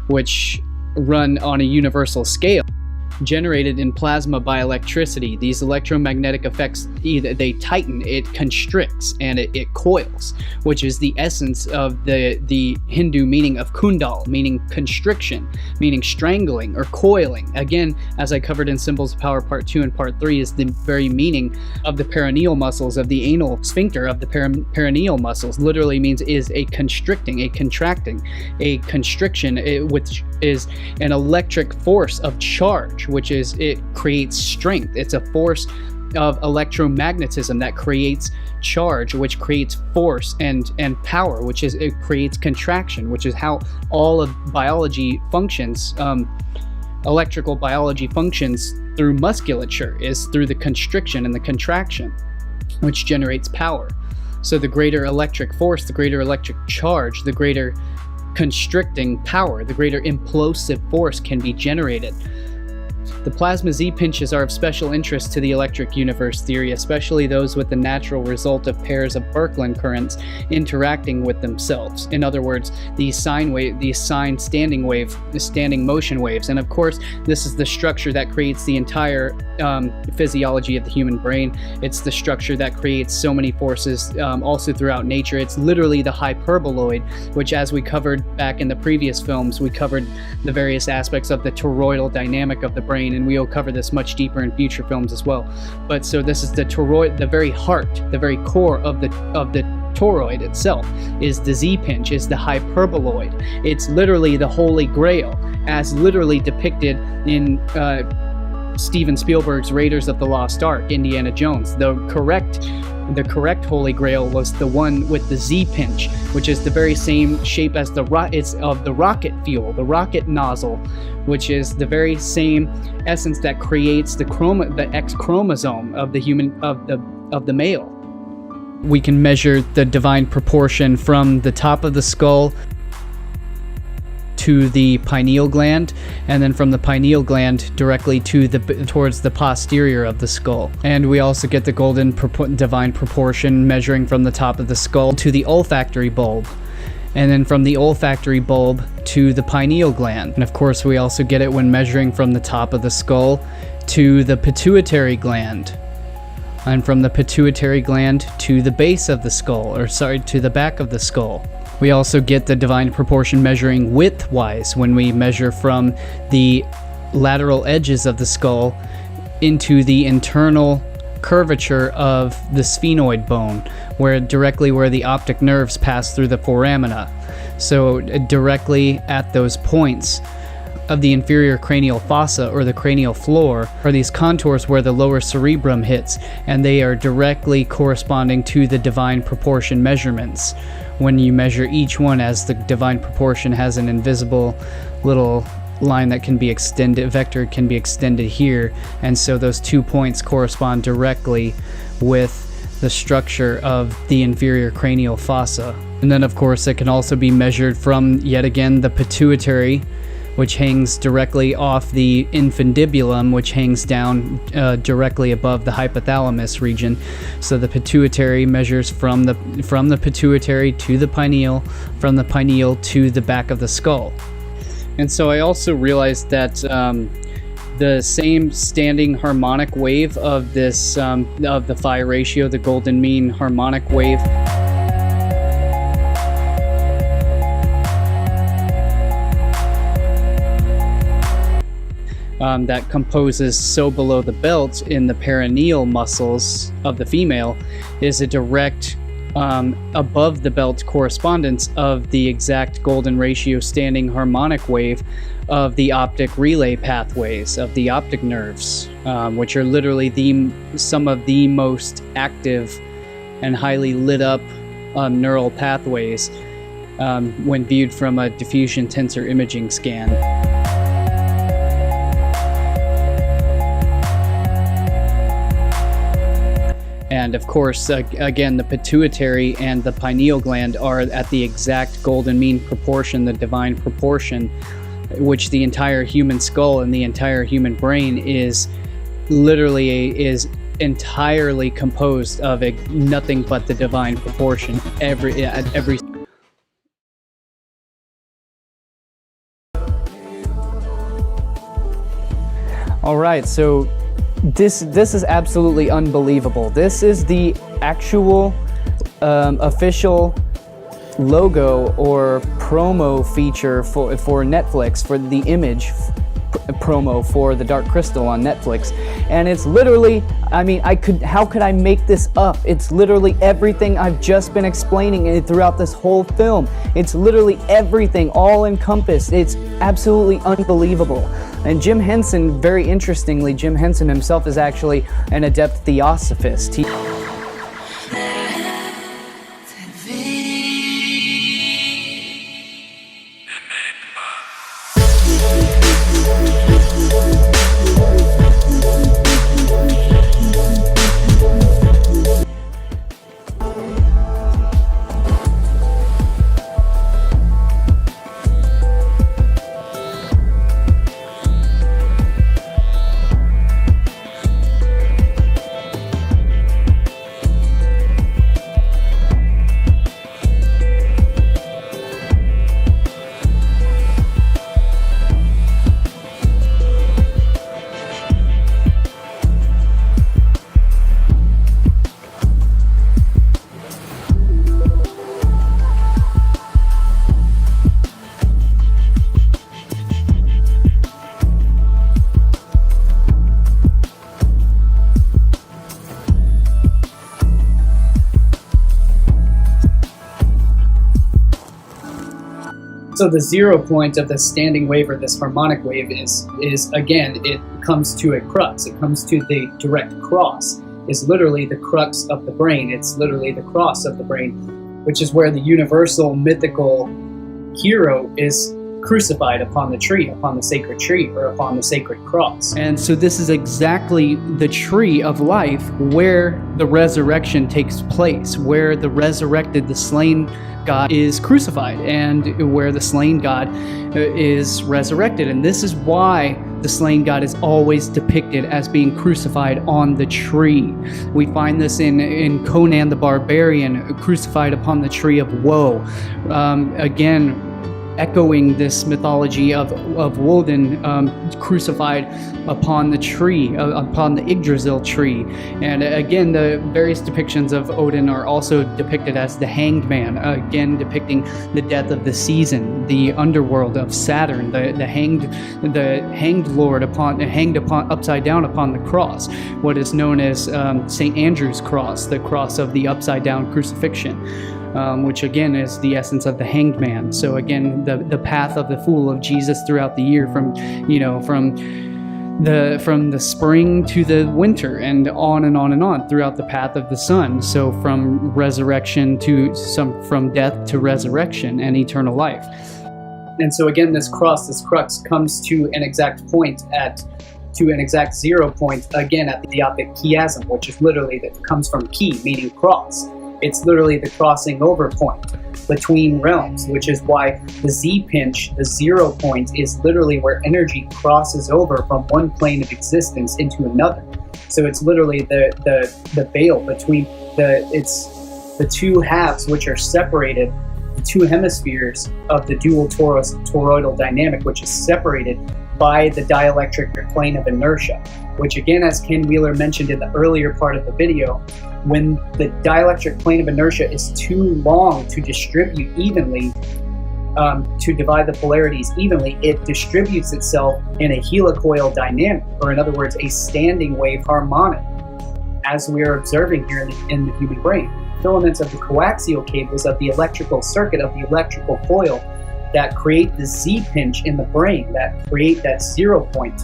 which run on a universal scale, generated in plasma by electricity. These electromagnetic effects, either they tighten, it constricts, and it coils, which is the essence of the Hindu meaning of kundal, meaning constriction, meaning strangling or coiling. Again, as I covered in Symbols of Power Part 2 and Part 3, is the very meaning of the perineal muscles, of the anal sphincter, of the perineal muscles. Literally means is a constricting, a contracting, a constriction, which is an electric force of charge, which is, it creates strength. It's a force of electromagnetism that creates charge, which creates force and power, which is, it creates contraction, which is how all of biology functions. Electrical biology functions through musculature, is through the constriction and the contraction, which generates power. So the greater electric force, the greater electric charge, the greater constricting power, the greater implosive force can be generated. The plasma Z-pinches are of special interest to the electric universe theory, especially those with the natural result of pairs of Birkeland currents interacting with themselves. In other words, these standing motion waves. And of course, this is the structure that creates the entire physiology of the human brain. It's the structure that creates so many forces also throughout nature. It's literally the hyperboloid, which, as we covered back in the previous films, we covered the various aspects of the toroidal dynamic of the brain, and we'll cover this much deeper in future films as well. But so this is the toroid, the very heart, the very core of the toroid itself is the Z-pinch, is the hyperboloid. It's literally the Holy Grail, as literally depicted in Steven Spielberg's Raiders of the Lost Ark, Indiana Jones. The correct Holy Grail was the one with the Z-pinch, which is the very same shape as it's of the rocket fuel, the rocket nozzle, which is the very same essence that creates the X chromosome of the human, of the male. We can measure the divine proportion from the top of the skull to the pineal gland, and then from the pineal gland directly to towards the posterior of the skull. And we also get the golden divine proportion measuring from the top of the skull to the olfactory bulb, and then from the olfactory bulb to the pineal gland. And of course, we also get it when measuring from the top of the skull to the pituitary gland, and from the pituitary gland to the base of the skull, to the back of the skull. We also get the divine proportion measuring width-wise when we measure from the lateral edges of the skull into the internal curvature of the sphenoid bone, directly where the optic nerves pass through the foramina. So directly at those points of the inferior cranial fossa, or the cranial floor, are these contours where the lower cerebrum hits, and they are directly corresponding to the divine proportion measurements. When you measure each one, as the divine proportion has an invisible little line that can be extended, vector can be extended here, and so those 2 points correspond directly with the structure of the inferior cranial fossa. And then of course it can also be measured from, yet again, the pituitary, which hangs directly off the infundibulum, which hangs down directly above the hypothalamus region. So the pituitary measures from the pituitary to the pineal, from the pineal to the back of the skull. And so I also realized that the same standing harmonic wave of this of the phi ratio, the golden mean harmonic wave, that composes so below the belt in the perineal muscles of the female, is a direct above the belt correspondence of the exact golden ratio standing harmonic wave of the optic relay pathways of the optic nerves, which are literally some of the most active and highly lit up neural pathways when viewed from a diffusion tensor imaging scan. And of course, again, the pituitary and the pineal gland are at the exact golden mean proportion, the divine proportion, which the entire human skull and the entire human brain is entirely composed of nothing but the divine proportion. Every All right, so this is absolutely unbelievable. This is the actual official logo or promo feature for Netflix, for the image promo for the Dark Crystal on Netflix. And it's literally, I mean, how could I make this up? It's literally everything I've just been explaining throughout this whole film. It's literally everything, all encompassed. It's absolutely unbelievable. And Jim Henson, very interestingly, Jim Henson himself is actually an adept theosophist. So the 0 point of the standing wave, or this harmonic wave, is again, it comes to a crux. It comes to the direct cross. It's literally the crux of the brain. It's literally the cross of the brain, which is where the universal mythical hero is crucified upon the tree, upon the sacred tree, or upon the sacred cross. And so this is exactly the tree of life where the resurrection takes place, where the resurrected, the slain God is crucified, and where the slain God is resurrected. And this is why the slain God is always depicted as being crucified on the tree. We find this in Conan the Barbarian, crucified upon the tree of woe. Again, echoing this mythology of Woden crucified upon the tree, upon the Yggdrasil tree. And again, the various depictions of Odin are also depicted as the hanged man, again depicting the death of the season, the underworld of Saturn, the hanged Lord hanged upside down upon the cross, what is known as St. Andrew's cross, the cross of the upside down crucifixion. Which again is the essence of the hanged man. So again, the path of the fool of Jesus throughout the year, from the spring to the winter, and on and on and on throughout the path of the sun. So from resurrection from death to resurrection and eternal life. And so again, this crux comes to an exact point to an exact 0 point again at the optic chiasm, which is literally that comes from chi, meaning cross. It's literally the crossing over point between realms, which is why the Z pinch, the 0 point, is literally where energy crosses over from one plane of existence into another. So it's literally the veil between the two halves, which are separated, the two hemispheres of the dual toroidal dynamic, which is separated by the dielectric plane of inertia, which again, as Ken Wheeler mentioned in the earlier part of the video, when the dielectric plane of inertia is too long to distribute evenly, to divide the polarities evenly, it distributes itself in a helicoidal dynamic, or in other words, a standing wave harmonic, as we are observing here in the human brain. Filaments of the coaxial cables of the electrical circuit of the electrical coil that create the Z pinch in the brain, that create that 0 point,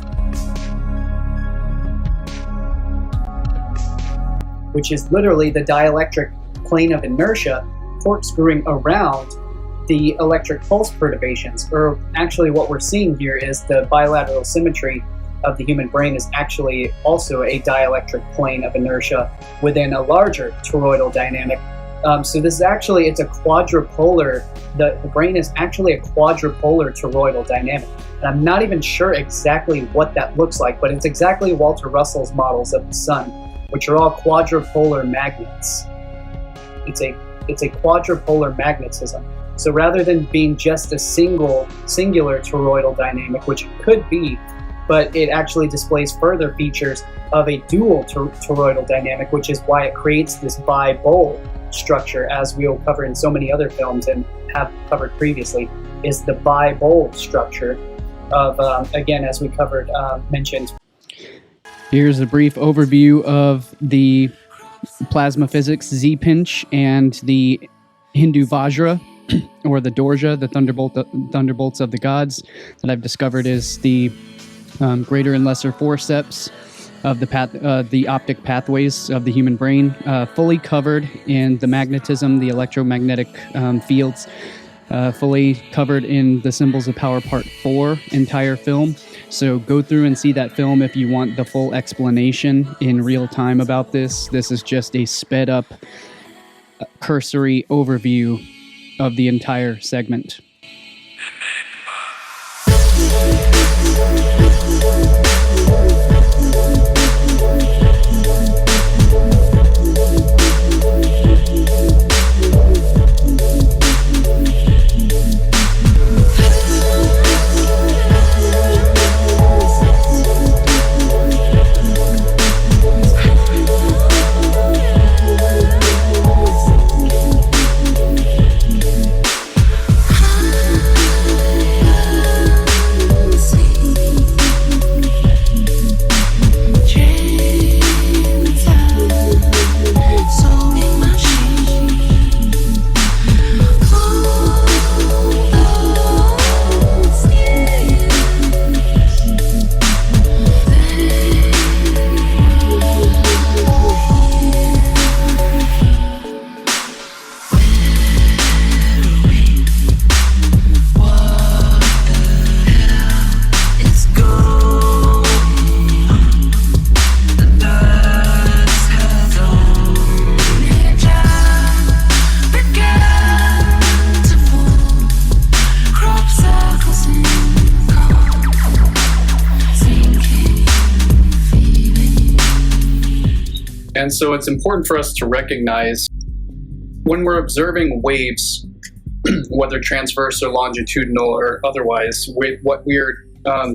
which is literally the dielectric plane of inertia corkscrewing around the electric pulse perturbations. Or actually what we're seeing here is the bilateral symmetry of the human brain is actually also a dielectric plane of inertia within a larger toroidal dynamic. So this is actually, it's a quadrupolar, the brain is actually a quadrupolar toroidal dynamic. And I'm not even sure exactly what that looks like, but it's exactly Walter Russell's models of the sun, which are all quadrupolar magnets. It's a quadrupolar magnetism. So rather than being just a singular toroidal dynamic, which it could be, but it actually displays further features of a dual toroidal dynamic, which is why it creates this bi-bowl structure, as we'll cover in so many other films and have covered previously, is the bi-bowl structure of, again, as we covered, mentioned. Here's a brief overview of the plasma physics Z-pinch and the Hindu Vajra, or the Dorja, the thunderbolts of the gods, that I've discovered is the greater and lesser forceps of the optic pathways of the human brain, fully covered in the magnetism, the electromagnetic fields, fully covered in the Symbols of Power Part 4 entire film. So go through and see that film if you want the full explanation in real time about this. This is just a sped up, cursory overview of the entire segment. And so it's important for us to recognize when we're observing waves whether transverse or longitudinal or otherwise, with what we're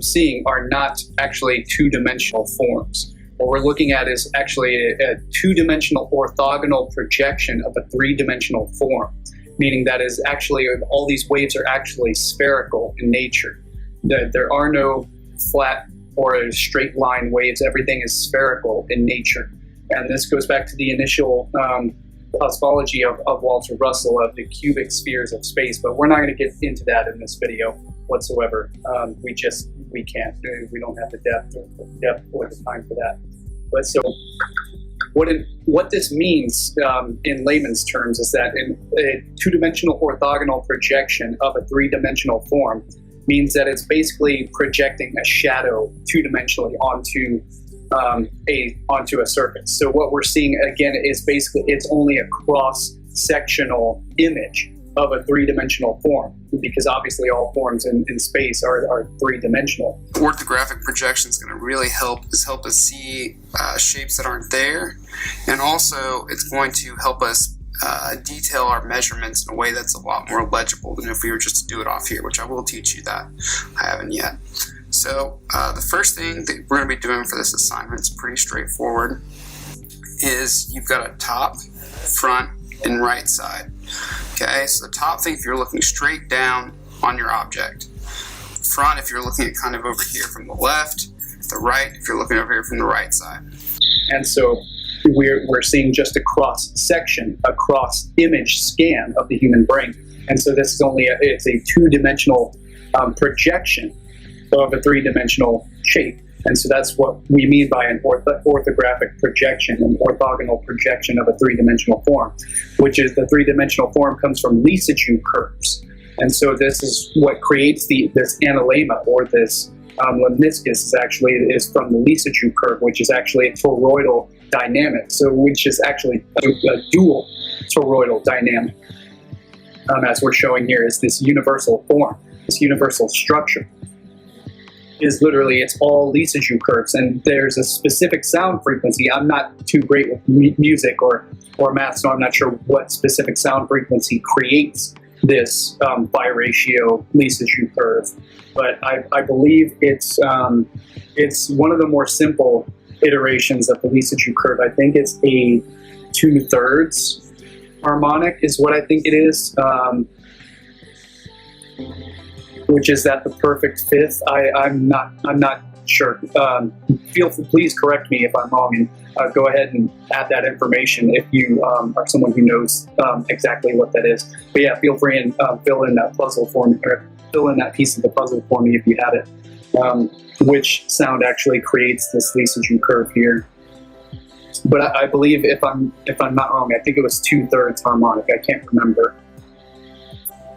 seeing are not actually two-dimensional forms. What we're looking at is actually a two-dimensional orthogonal projection of a three-dimensional form, meaning that is actually all these waves are actually spherical in nature. There are no flat or straight line waves. Everything is spherical in nature. And this goes back to the initial cosmology of Walter Russell of the cubic spheres of space, but we're not going to get into that in this video whatsoever. We can't. We don't have the depth or the time for that. But so what this means in layman's terms is that in a two-dimensional orthogonal projection of a three-dimensional form means that it's basically projecting a shadow two-dimensionally onto a surface. So what we're seeing again is basically it's only a cross-sectional image of a three-dimensional form, because obviously all forms in space are three-dimensional. Orthographic projection is going to really help us see shapes that aren't there, and also it's going to help us detail our measurements in a way that's a lot more legible than if we were just to do it off here, which I will teach you that. I haven't yet. So the first thing that we're going to be doing for this assignment is pretty straightforward, is you've got a top, front, and right side. Okay, so the top thing if you're looking straight down on your object. Front if you're looking at kind of over here from the left. The right if you're looking over here from the right side. And so we're seeing just a cross section, a cross image scan of the human brain. And so this is it's a two-dimensional projection of a three-dimensional shape. And so that's what we mean by an orthographic projection, an orthogonal projection of a three-dimensional form, which is the three-dimensional form comes from Lissajous curves. And so this is what creates this analemma, or this lemniscus is from the Lissajous curve, which is actually a toroidal dynamic, so which is actually a dual toroidal dynamic. As we're showing here, is this universal form, this universal structure. Is literally, it's all Lissajous curves, and there's a specific sound frequency. I'm not too great with music or math, so I'm not sure what specific sound frequency creates this biratio Lissajous curve. But I believe it's one of the more simple iterations of the Lissajous curve. I think it's a 2/3 harmonic is what I think it is. Which is that the perfect fifth? I'm not sure. Please correct me if I'm wrong, and go ahead and add that information if you are someone who knows exactly what that is. But yeah, feel free and fill in that puzzle for me, or fill in that piece of the puzzle for me if you have it. Which sound actually creates this Lissajous curve here? But I believe if I'm not wrong, I think it was 2/3 harmonic. I can't remember.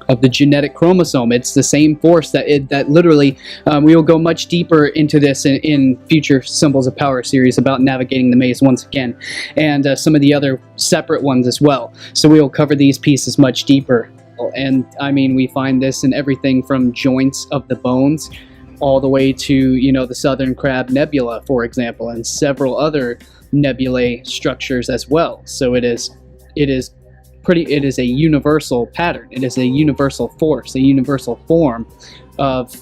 Of the genetic chromosome. It's the same force that literally, we will go much deeper into this in future Symbols of Power series about navigating the maze once again, and some of the other separate ones as well. So we will cover these pieces much deeper. And I mean, we find this in everything from joints of the bones all the way to, the Southern Crab Nebula, for example, and several other nebulae structures as well. So it is a universal pattern. It is a universal force, a universal form of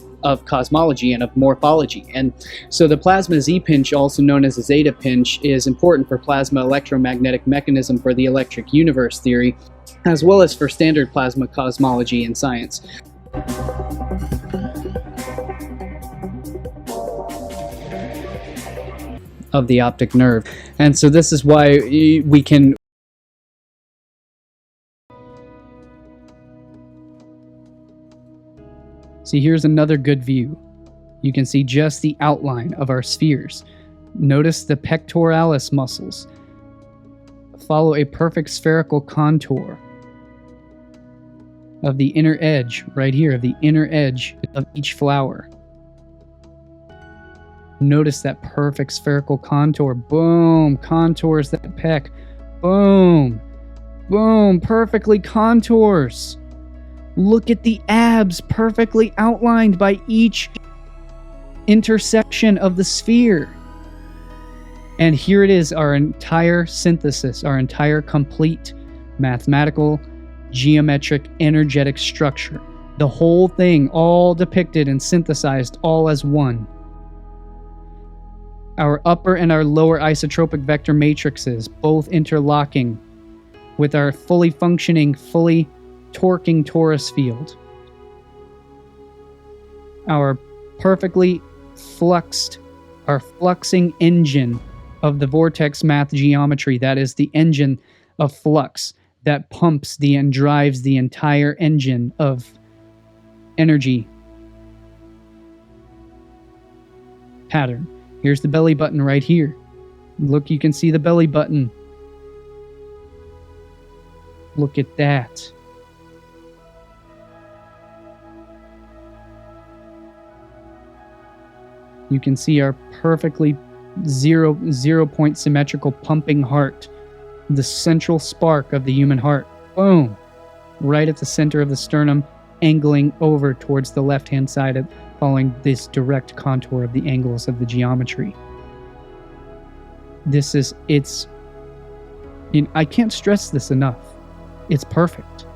cosmology and of morphology. And so the plasma Z-pinch, also known as a zeta pinch, is important for plasma electromagnetic mechanism for the electric universe theory, as well as for standard plasma cosmology in science. Of the optic nerve. And so this is why we can see, here's another good view. You can see just the outline of our spheres. Notice the pectoralis muscles. Follow a perfect spherical contour of the inner edge, right here, of the inner edge of each flower. Notice that perfect spherical contour. Boom, contours that pec. Boom, boom, perfectly contours. Look at the abs perfectly outlined by each intersection of the sphere. And here it is, our entire synthesis, our entire complete mathematical geometric energetic structure. The whole thing, all depicted and synthesized all as one. Our upper and our lower isotropic vector matrices, both interlocking with our fully functioning, fully torquing torus field. Our perfectly fluxed, our fluxing engine of the vortex math geometry, that is the engine of flux that pumps and drives the entire engine of energy pattern. Here's the belly button right here. Look, you can see the belly button. Look at that. You can see our perfectly zero point symmetrical pumping heart, the central spark of the human heart. Boom! Right at the center of the sternum, angling over towards the left-hand side, following this direct contour of the angles of the geometry. I can't stress this enough. It's perfect.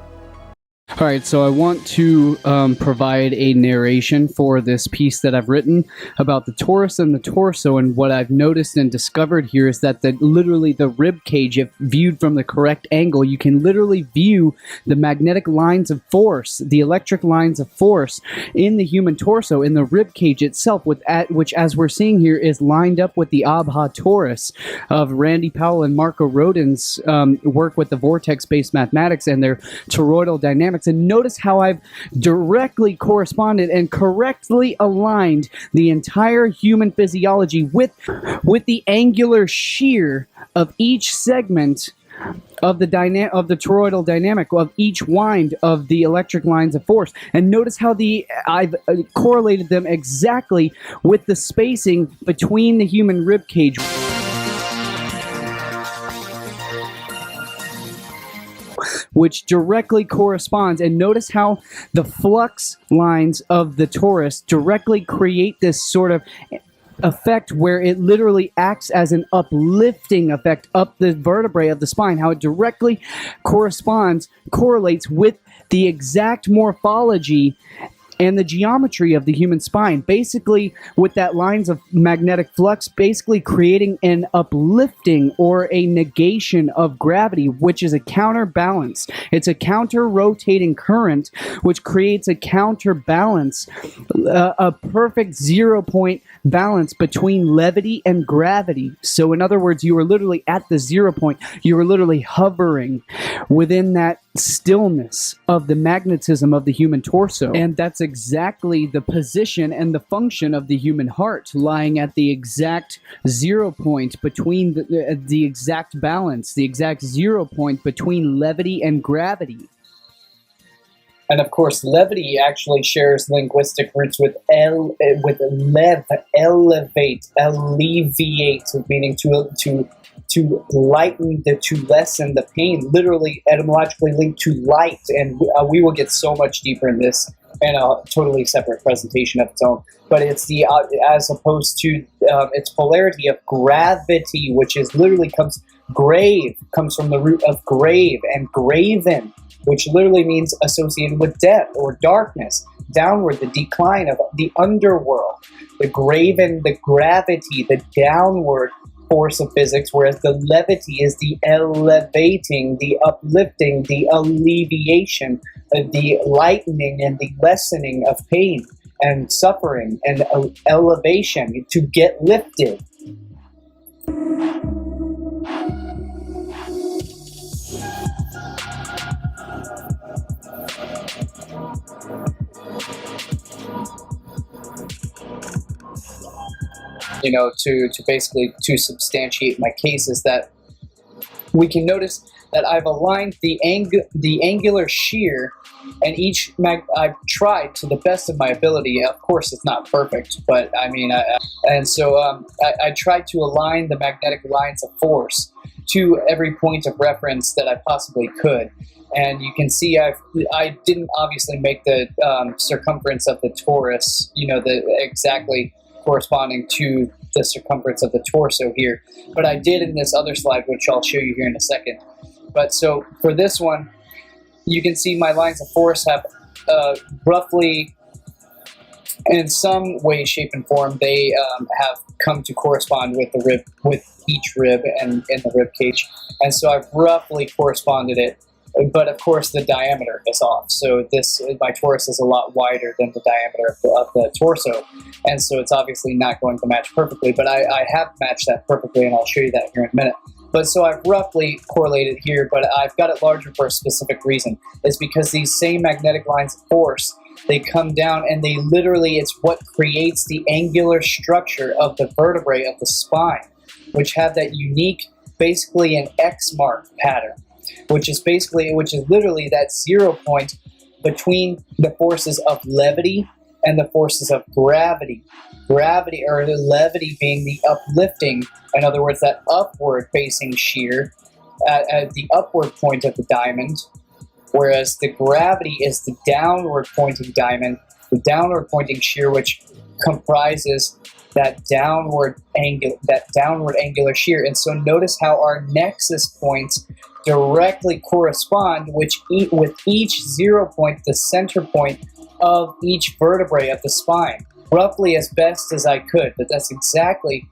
All right, so I want to provide a narration for this piece that I've written about the torus and the torso, and what I've noticed and discovered here is that literally the rib cage, if viewed from the correct angle, you can literally view the magnetic lines of force, the electric lines of force in the human torso, in the rib cage itself, which, as we're seeing here, is lined up with the Abha torus of Randy Powell and Marco Rodin's work with the vortex-based mathematics and their toroidal dynamics. And notice how I've directly corresponded and correctly aligned the entire human physiology with the angular shear of each segment of the toroidal dynamic of each wind of the electric lines of force. And notice how I've correlated them exactly with the spacing between the human rib cage, which directly corresponds. And notice how the flux lines of the torus directly create this sort of effect where it literally acts as an uplifting effect up the vertebrae of the spine, how it directly correlates with the exact morphology and the geometry of the human spine, basically with that lines of magnetic flux, basically creating an uplifting or a negation of gravity, which is a counterbalance. It's a counter-rotating current, which creates a counterbalance, a perfect 0 point balance between levity and gravity. So in other words, you are literally at the 0 point. You are literally hovering within that stillness of the magnetism of the human torso. And that's exactly the position and the function of the human heart, lying at the exact 0 point between the exact balance, the exact 0 point between levity and gravity. And of course, levity actually shares linguistic roots with lev, elevate, alleviate, meaning to lighten, to lessen the pain, literally etymologically linked to light. And we will get so much deeper in this in a totally separate presentation of its own. But it's as opposed to its polarity of gravity, which is literally comes from the root of grave, and graven, which literally means associated with death or darkness, downward, the decline of the underworld. The graven, the gravity, the downward force of physics, whereas the levity is the elevating, the uplifting, the alleviation, the lightening and the lessening of pain and suffering and elevation, to get lifted. To basically to substantiate my case is that we can notice that I've aligned the angular shear, and I've tried to the best of my ability. Of course, it's not perfect, but I mean, I tried to align the magnetic lines of force to every point of reference that I possibly could. And you can see I didn't obviously make the circumference of the torus, exactly corresponding to the circumference of the torso here, but I did in this other slide, which I'll show you here in a second. But so for this one, you can see my lines of force have roughly, in some way, shape, and form, they have come to correspond with the rib, with each rib and in the rib cage, and so I've roughly corresponded it. But of course, the diameter is off. So my torus is a lot wider than the diameter of the torso, and so it's obviously not going to match perfectly. But I have matched that perfectly, and I'll show you that here in a minute. But so I've roughly correlated here, but I've got it larger for a specific reason. It's because these same magnetic lines of force, they come down and they literally, it's what creates the angular structure of the vertebrae of the spine, which have that unique, basically an X mark pattern, which is literally that 0 point between the forces of levity and the forces of gravity. Gravity, or the levity, being the uplifting, in other words, that upward facing shear at the upward point of the diamond, whereas the gravity is the downward pointing diamond, the downward pointing shear, which comprises that downward angular shear. And so notice how our nexus points directly correspond, with each 0 point, the center point of each vertebrae of the spine, roughly as best as I could, but that's exactly,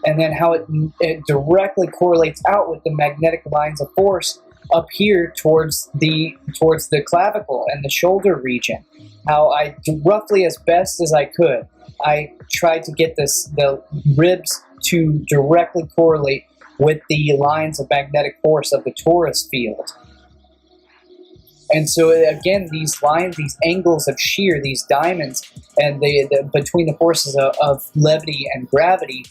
and then how it directly correlates out with the magnetic lines of force up here towards the clavicle and the shoulder region. How I, roughly as best as I could, I tried to get the ribs to directly correlate with the lines of magnetic force of the torus field. And so again, these lines, these angles of shear, these diamonds, and between the forces of levity and gravity,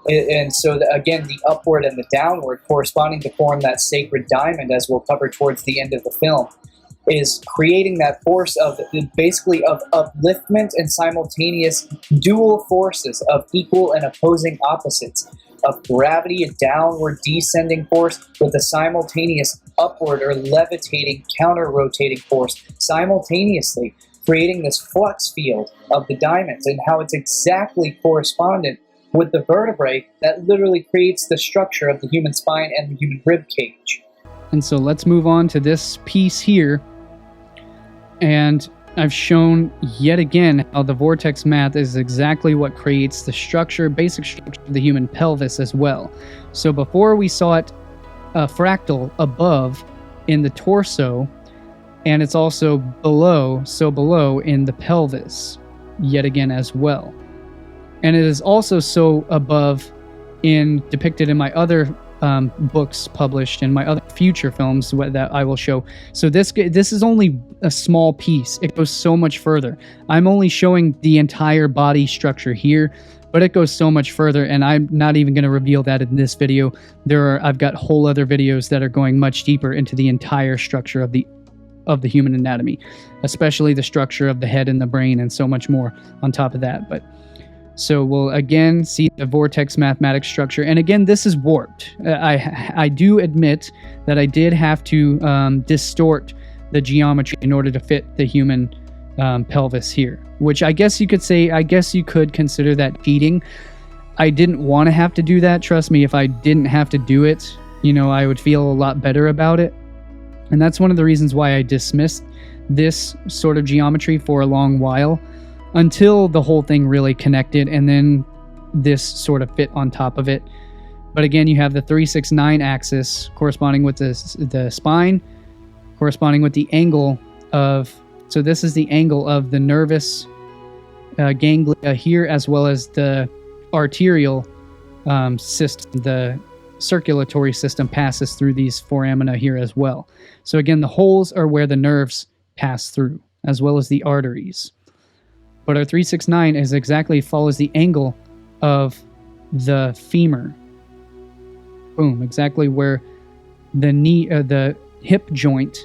and so again, the upward and the downward corresponding to form that sacred diamond, as we'll cover towards the end of the film, is creating that force of basically of upliftment and simultaneous dual forces of equal and opposing opposites of gravity, a downward descending force with a simultaneous upward or levitating counter-rotating force simultaneously, creating this flux field of the diamonds, and how it's exactly correspondent with the vertebrae that literally creates the structure of the human spine and the human rib cage. And so let's move on to this piece here. And I've shown yet again how the vortex math is exactly what creates the structure, basic structure of the human pelvis as well. So before we saw it fractal above in the torso, and it's also below in the pelvis, yet again as well. And it is also so above depicted in my other books published and my other future films that I will show. So this is only a small piece. It goes so much further. I'm only showing the entire body structure here, but it goes so much further, and I'm not even going to reveal that in this video. I've got whole other videos that are going much deeper into the entire structure of the human anatomy, especially the structure of the head and the brain, and so much more on top of that. But so we'll again see the vortex mathematics structure. And again, this is warped. I do admit that I did have to distort the geometry in order to fit the human pelvis here, which I guess you could consider that cheating. I didn't want to have to do that. Trust me, if I didn't have to do it, I would feel a lot better about it. And that's one of the reasons why I dismissed this sort of geometry for a long while, until the whole thing really connected, and then this sort of fit on top of it. But again, you have the 369 axis corresponding with the spine, corresponding with the angle of, so this is the angle of the nervous ganglia here, as well as the arterial system. The circulatory system passes through these foramina here as well. So again, the holes are where the nerves pass through, as well as the arteries. But our 369 follows the angle of the femur. Boom, exactly where the knee, the hip joint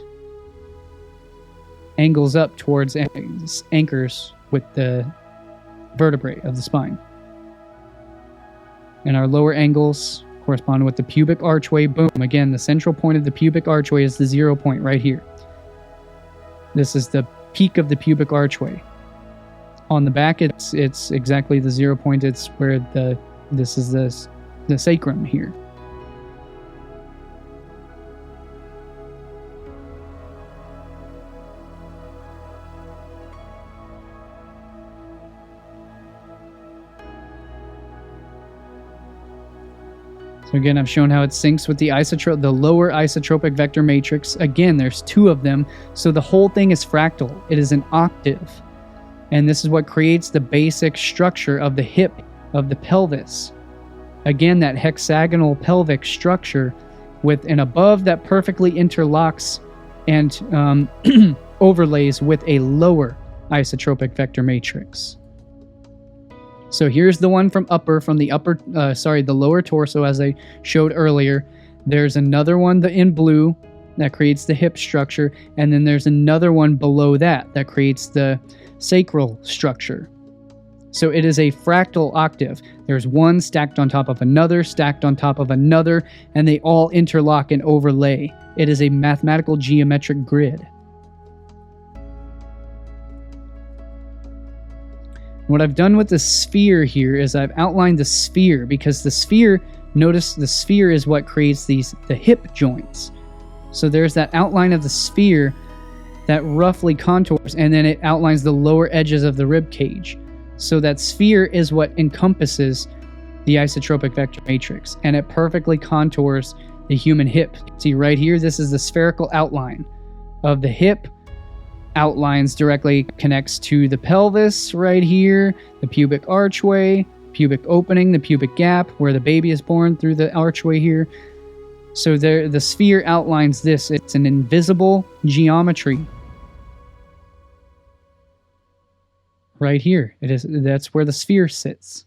angles up towards anchors with the vertebrae of the spine. And our lower angles correspond with the pubic archway. Boom, again, the central point of the pubic archway is the 0 point right here. This is the peak of the pubic archway. On the back, it's exactly the 0 point. It's where this is the sacrum here. So again, I've shown how it syncs with the lower isotropic vector matrix. Again, there's 2 of them, so the whole thing is fractal. It is an octave. And this is what creates the basic structure of the hip of the pelvis. Again, that hexagonal pelvic structure with an above that perfectly interlocks and overlays with a lower isotropic vector matrix. So here's the one from the lower torso, as I showed earlier. There's another one in blue that creates the hip structure, and then there's another one below that creates the sacral structure. So it is a fractal octave. There's one stacked on top of another, stacked on top of another, and they all interlock and overlay. It is a mathematical geometric grid. What I've done with the sphere here is I've outlined the sphere, because the sphere, notice the sphere is what creates the hip joints. So there's that outline of the sphere that roughly contours, and then it outlines the lower edges of the rib cage. So that sphere is what encompasses the isotropic vector matrix, and it perfectly contours the human hip. See right here, this is the spherical outline of the hip. Outlines directly connects to the pelvis right here, the pubic archway, pubic opening, the pubic gap where the baby is born through the archway here. So there, the sphere outlines this. It's an invisible geometry. Right here, it is. That's where the sphere sits.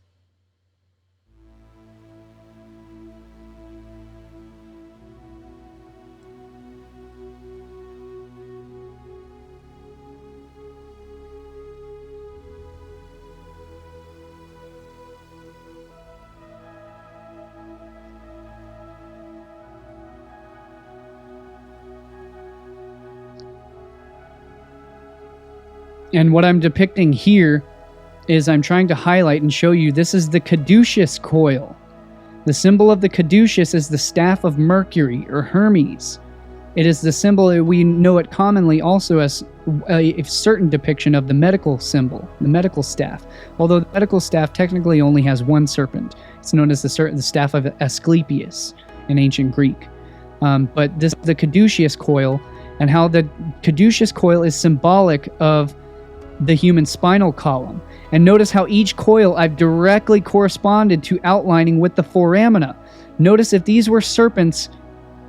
And what I'm depicting here is I'm trying to highlight and show you this is the caduceus coil. The symbol of the caduceus is the staff of Mercury, or Hermes. It is the symbol that we know it commonly also as a certain depiction of the medical symbol, the medical staff. Although the medical staff technically only has one serpent. It's known as the staff of Asclepius in ancient Greek. But this the caduceus coil, and how the caduceus coil is symbolic of the human spinal column. And notice how each coil I've directly corresponded to outlining with the foramina. Notice if these were serpents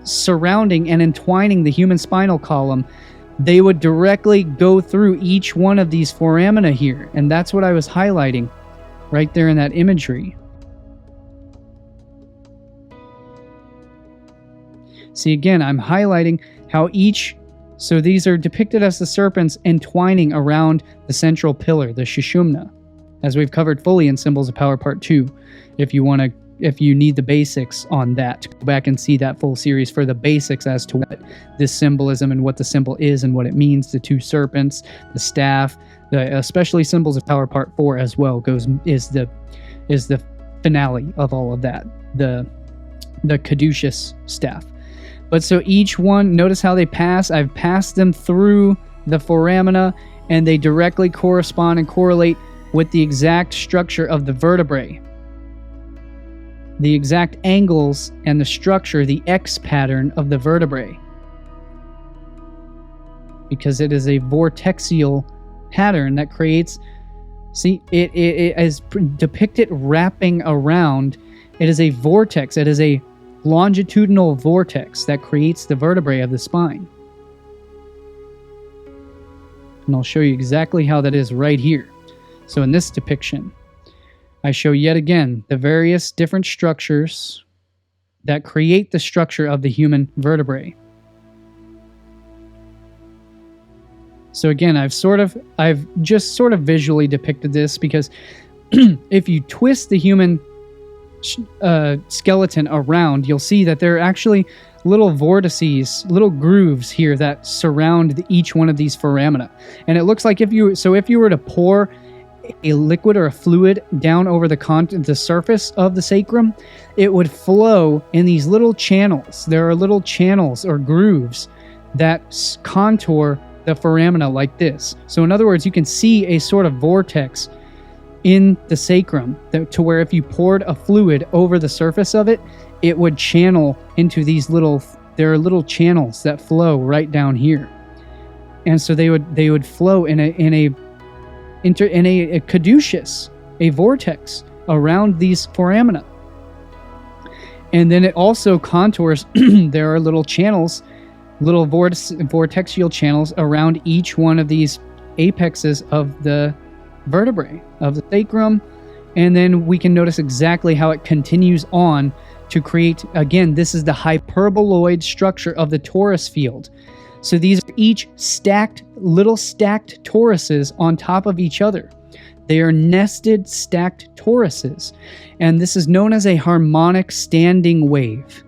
surrounding and entwining the human spinal column, they would directly go through each one of these foramina here. And that's what I was highlighting right there in that imagery. See, again, I'm highlighting how so these are depicted as the serpents entwining around the central pillar, the Sushumna, as we've covered fully in Symbols of Power Part 2. If you need the basics on that, go back and see that full series for the basics as to what this symbolism and what the symbol is and what it means. The 2 serpents, the staff, especially Symbols of Power Part 4 as well is the finale of all of that. The caduceus staff. But so each one, notice how they pass. I've passed them through the foramina, and they directly correspond and correlate with the exact structure of the vertebrae. The exact angles and the structure, the X pattern of the vertebrae. Because it is a vortexial pattern that creates, see, it is depicted wrapping around. It is a vortex. It is a longitudinal vortex that creates the vertebrae of the spine. And I'll show you exactly how that is right here. So in this depiction, I show yet again the various different structures that create the structure of the human vertebrae. So again, I've just sort of visually depicted this because if you twist the human skeleton around, you'll see that there are actually little vortices, little grooves here that surround each one of these foramina. And it looks like if you were to pour a liquid or a fluid down over the surface of the sacrum, it would flow in these little channels. There are little channels or grooves that contour the foramina like this. So in other words, you can see a sort of vortex in the sacrum to where if you poured a fluid over the surface of it, it would channel into these there are little channels that flow right down here. And so they would flow in a caduceus, a vortex around these foramina. And then it also contours, there are little channels, little vortexial channels around each one of these apexes of the vertebrae, of the sacrum. And then we can notice exactly how it continues on to create, again, this is the hyperboloid structure of the torus field. So these are each little stacked toruses on top of each other. They are nested, stacked toruses. And this is known as a harmonic standing wave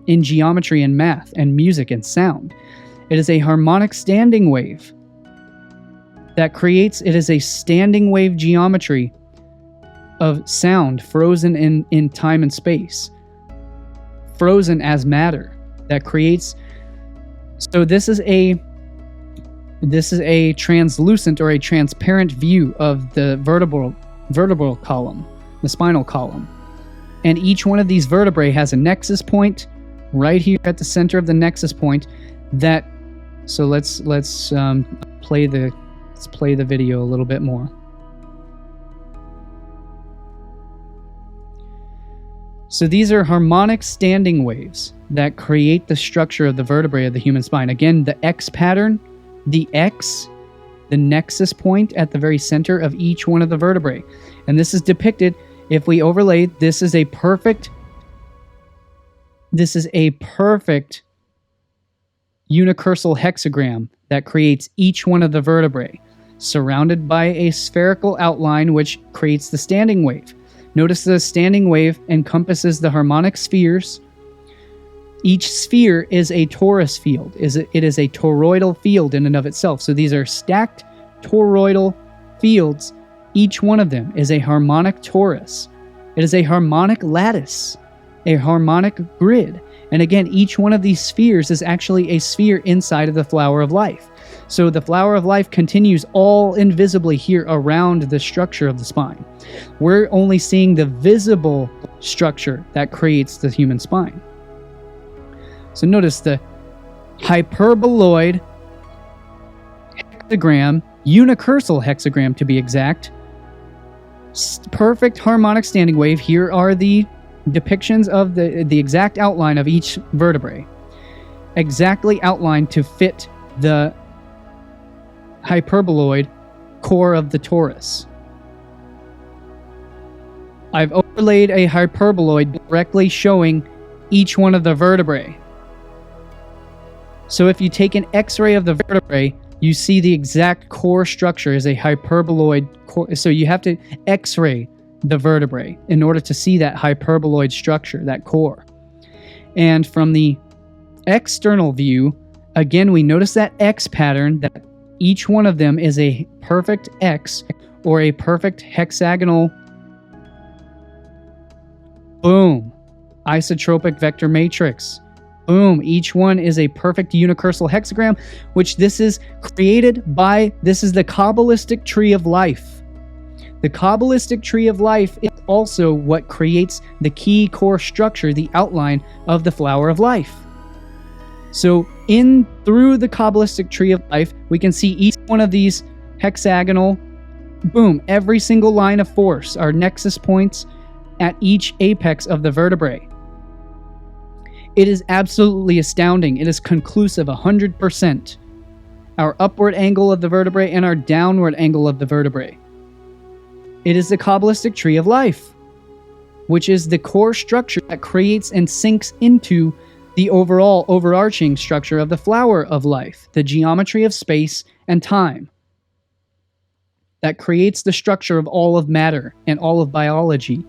in geometry and math and music and sound. It is a harmonic standing wave that creates, it is a standing wave geometry of sound frozen in time and space, frozen as matter that creates. So this is a translucent or a transparent view of the vertebral column, the spinal column. And each one of these vertebrae has a nexus point right here at the center of the nexus point that, so let's play the video a little bit more. So these are harmonic standing waves that create the structure of the vertebrae of the human spine. Again, the X pattern, the X, the nexus point at the very center of each one of the vertebrae. And this is depicted, if we overlay, this is a perfect unicursal hexagram that creates each one of the vertebrae, surrounded by a spherical outline which creates the standing wave. Notice the standing wave encompasses the harmonic spheres. Each sphere is a torus field. It is a toroidal field in and of itself. So these are stacked toroidal fields. Each one of them is a harmonic torus. It is a harmonic lattice, a harmonic grid. And again, each one of these spheres is actually a sphere inside of the flower of life. So the flower of life continues all invisibly here around the structure of the spine. We're only seeing the visible structure that creates the human spine. So notice the hyperboloid hexagram, unicursal hexagram to be exact, perfect harmonic standing wave. Here are the depictions of the exact outline of each vertebrae, exactly outlined to fit the hyperboloid core of the torus. I've overlaid a hyperboloid directly showing each one of the vertebrae. So if you take an X-ray of the vertebrae, you see the exact core structure is a hyperboloid core. So you have to X-ray the vertebrae in order to see that hyperboloid structure, that core. And from the external view, again, we notice that X pattern, that each one of them is a perfect X or a perfect hexagonal, boom, isotropic vector matrix. Boom, each one is a perfect unicursal hexagram, which this is created by, this is the Kabbalistic tree of life. The Kabbalistic tree of life is also what creates the key core structure, the outline of the flower of life. So through the Kabbalistic tree of life, we can see each one of these hexagonal, boom, every single line of force, our nexus points at each apex of the vertebrae. It is absolutely astounding. It is conclusive, 100%. Our upward angle of the vertebrae and our downward angle of the vertebrae. It is the Kabbalistic tree of life, which is the core structure that creates and sinks into the overall overarching structure of the flower of life, the geometry of space and time that creates the structure of all of matter and all of biology.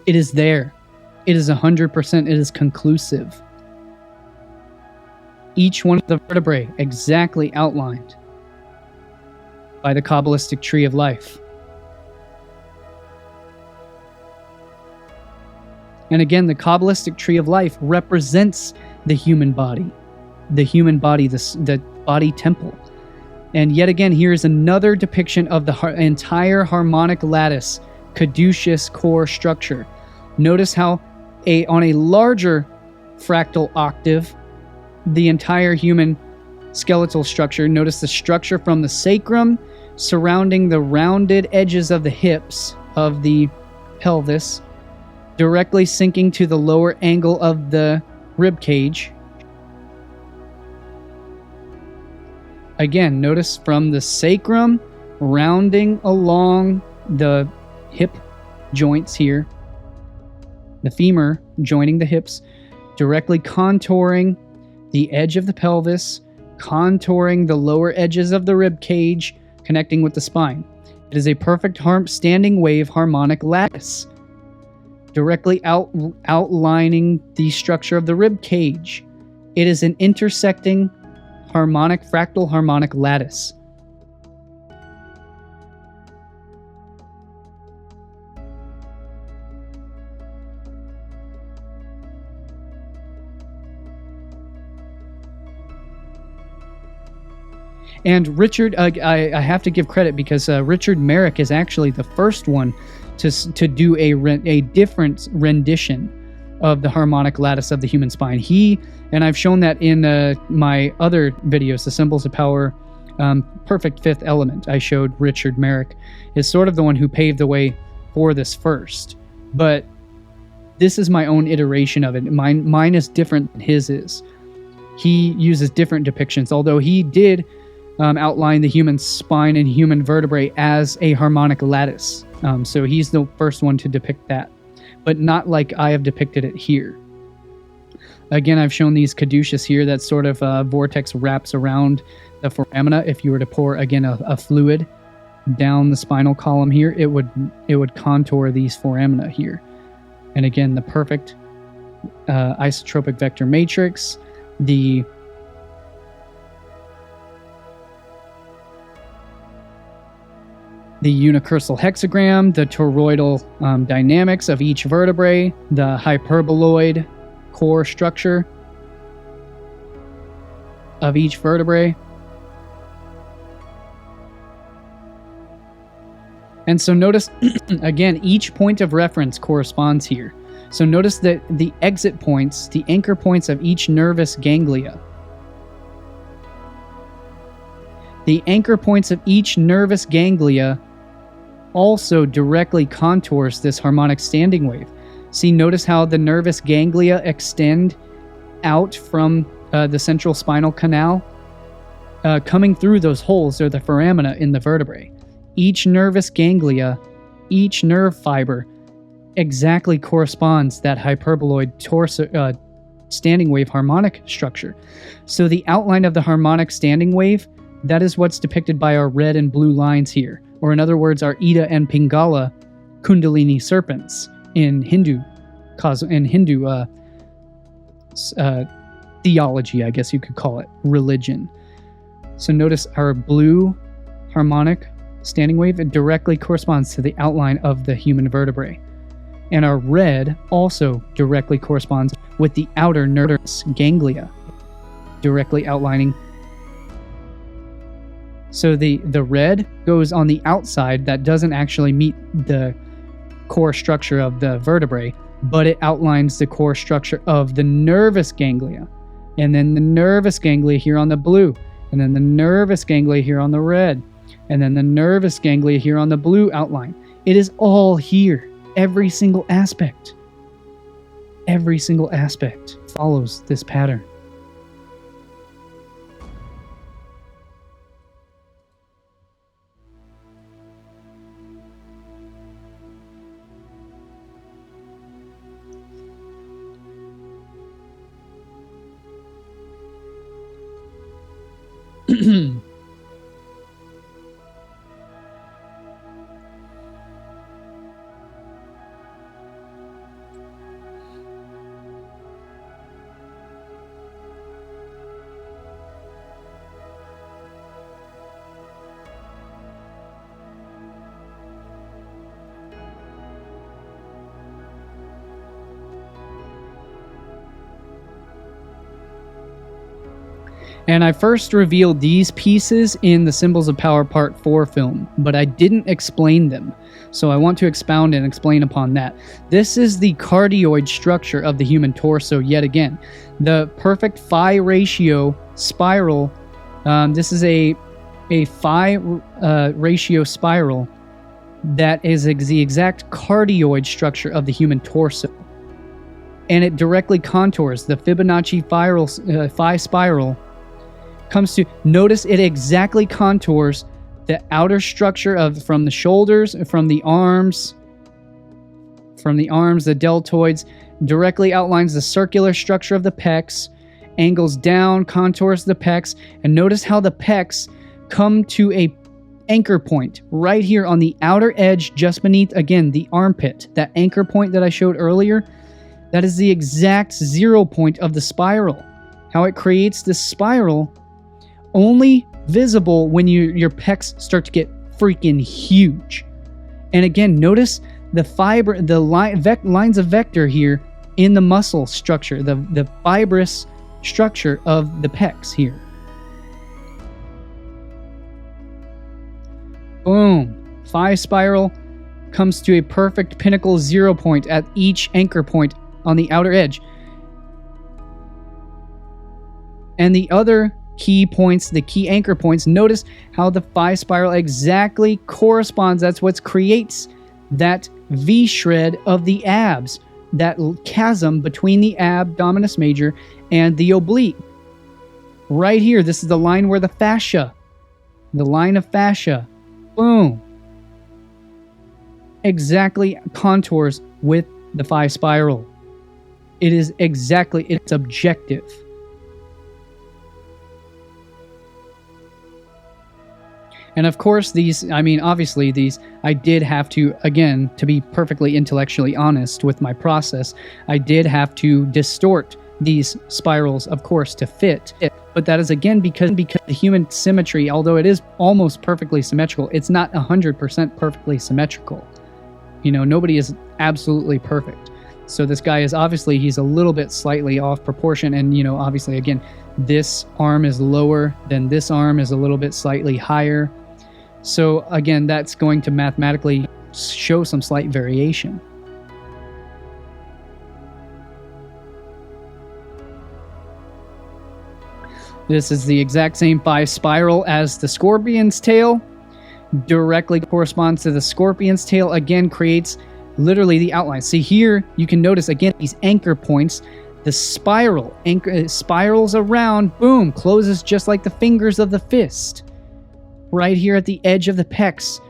It is there. It is 100%. It is conclusive. Each one of the vertebrae exactly outlined by the Kabbalistic tree of life. And again, the Kabbalistic tree of life represents the human body. the human body, the body temple. And yet again, here's another depiction of the entire harmonic lattice, caduceus core structure. Notice how on a larger fractal octave, the entire human skeletal structure, notice the structure from the sacrum surrounding the rounded edges of the hips of the pelvis, directly sinking to the lower angle of the rib cage. Again, notice from the sacrum rounding along the hip joints here, the femur joining the hips, directly contouring the edge of the pelvis, contouring the lower edges of the rib cage, connecting with the spine. It is a perfect standing wave harmonic lattice, directly outlining the structure of the rib cage. It is an intersecting fractal harmonic lattice. And Richard, I have to give credit because Richard Merrick is actually the first one to do a different rendition of the harmonic lattice of the human spine. And I've shown that in my other videos, the Symbols of Power, Perfect Fifth Element. I showed Richard Merrick is sort of the one who paved the way for this first. But this is my own iteration of it. Mine is different than his is. He uses different depictions, although he did outline the human spine and human vertebrae as a harmonic lattice. So he's the first one to depict that, but not like I have depicted it here. Again, I've shown these caduceus here. That sort of vortex wraps around the foramina. If you were to pour, again, a fluid down the spinal column here, it would contour these foramina here. And again, the perfect isotropic vector matrix, the unicursal hexagram, the toroidal dynamics of each vertebrae, the hyperboloid core structure of each vertebrae. And so notice, again, each point of reference corresponds here. So notice that the exit points, the anchor points of each nervous ganglia. The anchor points of each nervous ganglia also directly contours this harmonic standing wave. See, notice how the nervous ganglia extend out from the central spinal canal. Coming through those holes are the foramina in the vertebrae. Each nervous ganglia, each nerve fiber exactly corresponds that hyperboloid standing wave harmonic structure. So the outline of the harmonic standing wave, that is what's depicted by our red and blue lines here. Or in other words, our Ida and Pingala Kundalini serpents in Hindu theology, I guess you could call it, religion. So notice our blue harmonic standing wave, it directly corresponds to the outline of the human vertebrae. And our red also directly corresponds with the outer nervous ganglia, directly outlining. So the red goes on the outside that doesn't actually meet the core structure of the vertebrae, but it outlines the core structure of the nervous ganglia. And then the nervous ganglia here on the blue, and then the nervous ganglia here on the red, and then the nervous ganglia here on the blue outline. It is all here. Every single aspect follows this pattern. And I first revealed these pieces in the Symbols of Power Part 4 film, but I didn't explain them. So I want to expound and explain upon that. This is the cardioid structure of the human torso yet again. The perfect phi ratio spiral. This is a phi ratio spiral that is the exact cardioid structure of the human torso. And it directly contours the Fibonacci phi spiral. Comes to notice it exactly contours the outer structure from the shoulders, from the arms, the deltoids, directly outlines the circular structure of the pecs, angles down, contours the pecs, and notice how the pecs come to a anchor point right here on the outer edge, just beneath, again, the armpit. That anchor point that I showed earlier, that is the exact 0 point of the spiral. How it creates this spiral, only visible when your pecs start to get freaking huge. And again, notice the lines of vector here in the muscle structure, the fibrous structure of the pecs here. Boom. Phi spiral comes to a perfect pinnacle 0 point at each anchor point on the outer edge. And the other key points, the key anchor points, notice how the phi spiral exactly corresponds. That's what creates that V shred of the abs, that chasm between the abdominis major and the oblique. Right here, this is the line where the line of fascia, boom, exactly contours with the phi spiral. It is exactly its objective. And of course, obviously these, I did have to, again, to be perfectly intellectually honest with my process, I did have to distort these spirals, of course, to fit. But that is, again, because the human symmetry, although it is almost perfectly symmetrical, it's not 100% perfectly symmetrical. Nobody is absolutely perfect. So this guy is obviously, he's a little bit slightly off proportion. And, obviously, again, this arm is lower than this arm is a little bit slightly higher. So again, that's going to mathematically show some slight variation. This is the exact same phi spiral as the scorpion's tail. Directly corresponds to the scorpion's tail. Again, creates literally the outline. See here, you can notice again these anchor points. The spiral spirals around, boom, closes just like the fingers of the fist. Right here at the edge of the pecs.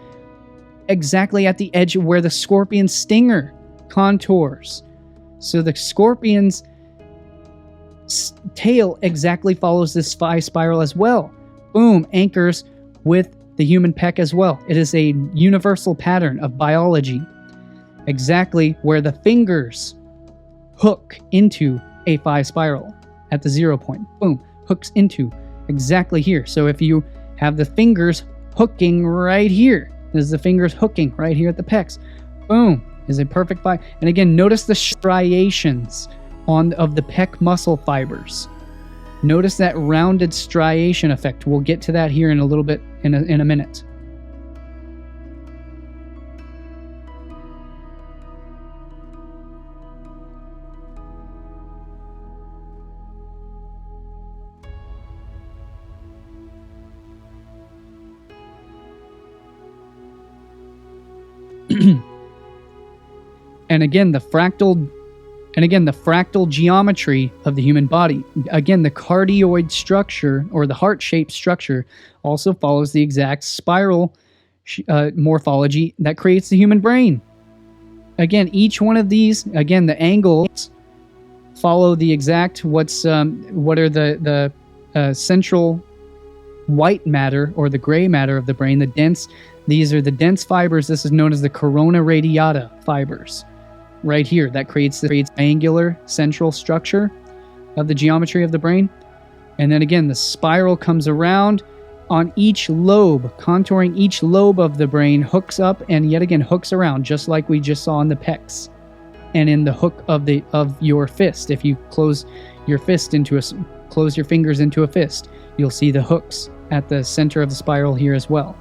Exactly at the edge where the scorpion's stinger contours. So the scorpion's tail exactly follows this phi spiral as well. Boom, anchors with the human pec as well. It is a universal pattern of biology. Exactly where the fingers hook into a phi spiral at the 0 point. Boom, hooks into exactly here. So if you have the fingers hooking right here, there's the fingers hooking right here at the pecs. Boom, is a perfect phi. And again, notice the striations of the pec muscle fibers. Notice that rounded striation effect. We'll get to that here in a little bit, in a minute. And again, the fractal geometry of the human body. Again, the cardioid structure, or the heart-shaped structure, also follows the exact spiral morphology that creates the human brain. Again, each one of these, again, the angles follow the exact what are the central white matter or the gray matter of the brain, the dense. These are the dense fibers. This is known as the corona radiata fibers. Right here, that creates the angular central structure of the geometry of the brain. And then again, the spiral comes around on each lobe, contouring each lobe of the brain, hooks up and yet again hooks around, just like we just saw in the pecs and in the hook of your fist. If you close your fingers into a fist, You'll see the hooks at the center of the spiral here as well.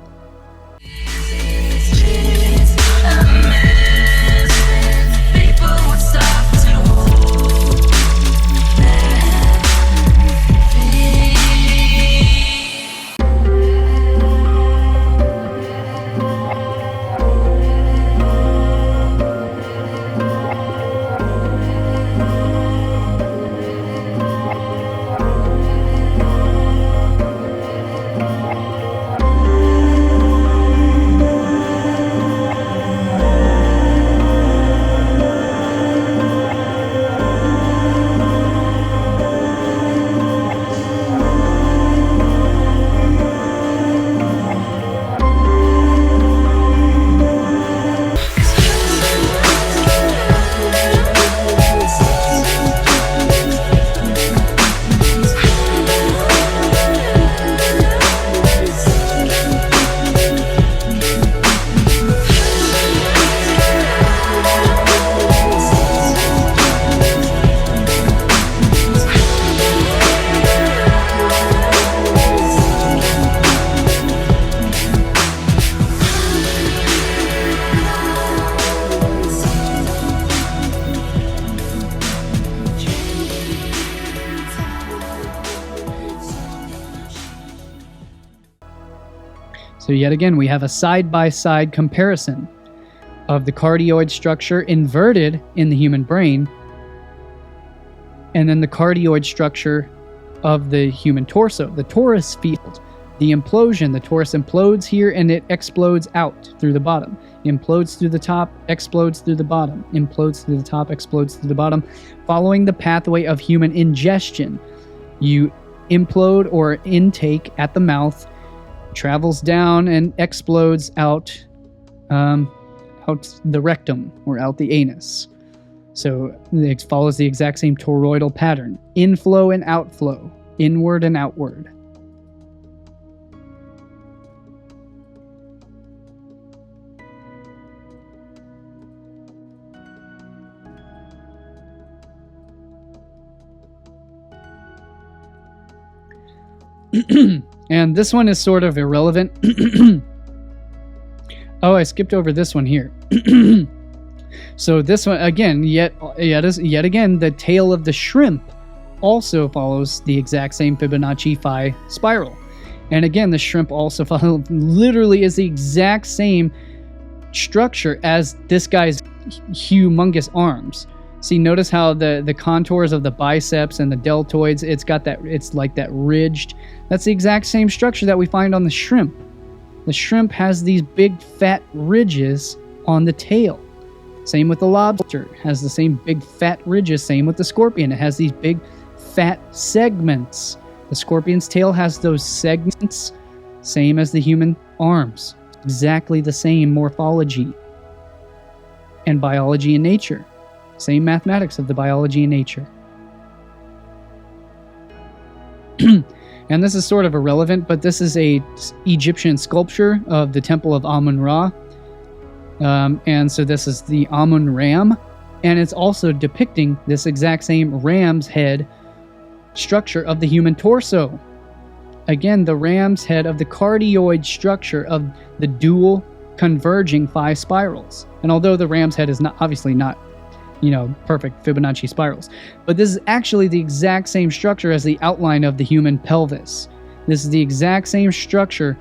So yet again, we have a side-by-side comparison of the cardioid structure inverted in the human brain, and then the cardioid structure of the human torso, the torus field, the implosion. The torus implodes here and it explodes out through the bottom. Implodes through the top, explodes through the bottom. Implodes through the top, explodes through the bottom. Following the pathway of human ingestion, you implode or intake at the mouth, travels down and explodes out the rectum or out the anus. So it follows the exact same toroidal pattern. Inflow and outflow, inward and outward. And this one is sort of irrelevant. Oh, I skipped over this one here. So this one, again, yet again, the tail of the shrimp also follows the exact same Fibonacci phi spiral. And again, the shrimp also literally is the exact same structure as this guy's humongous arms. See, notice how the contours of the biceps and the deltoids, it's got that, it's like that ridged. That's the exact same structure that we find on the shrimp. The shrimp has these big fat ridges on the tail. Same with the lobster, has the same big fat ridges. Same with the scorpion, it has these big fat segments. The scorpion's tail has those segments, same as the human arms. Exactly the same morphology and biology and nature. Same mathematics of the biology and nature. And this is sort of irrelevant, but this is a Egyptian sculpture of the Temple of Amun-Ra. And so this is the Amun Ram, and it's also depicting this exact same ram's head structure of the human torso. Again, the ram's head of the cardioid structure of the dual converging phi spirals. And although the ram's head is not obviously not, perfect Fibonacci spirals, but this is actually the exact same structure as the outline of the human pelvis. This is the exact same structure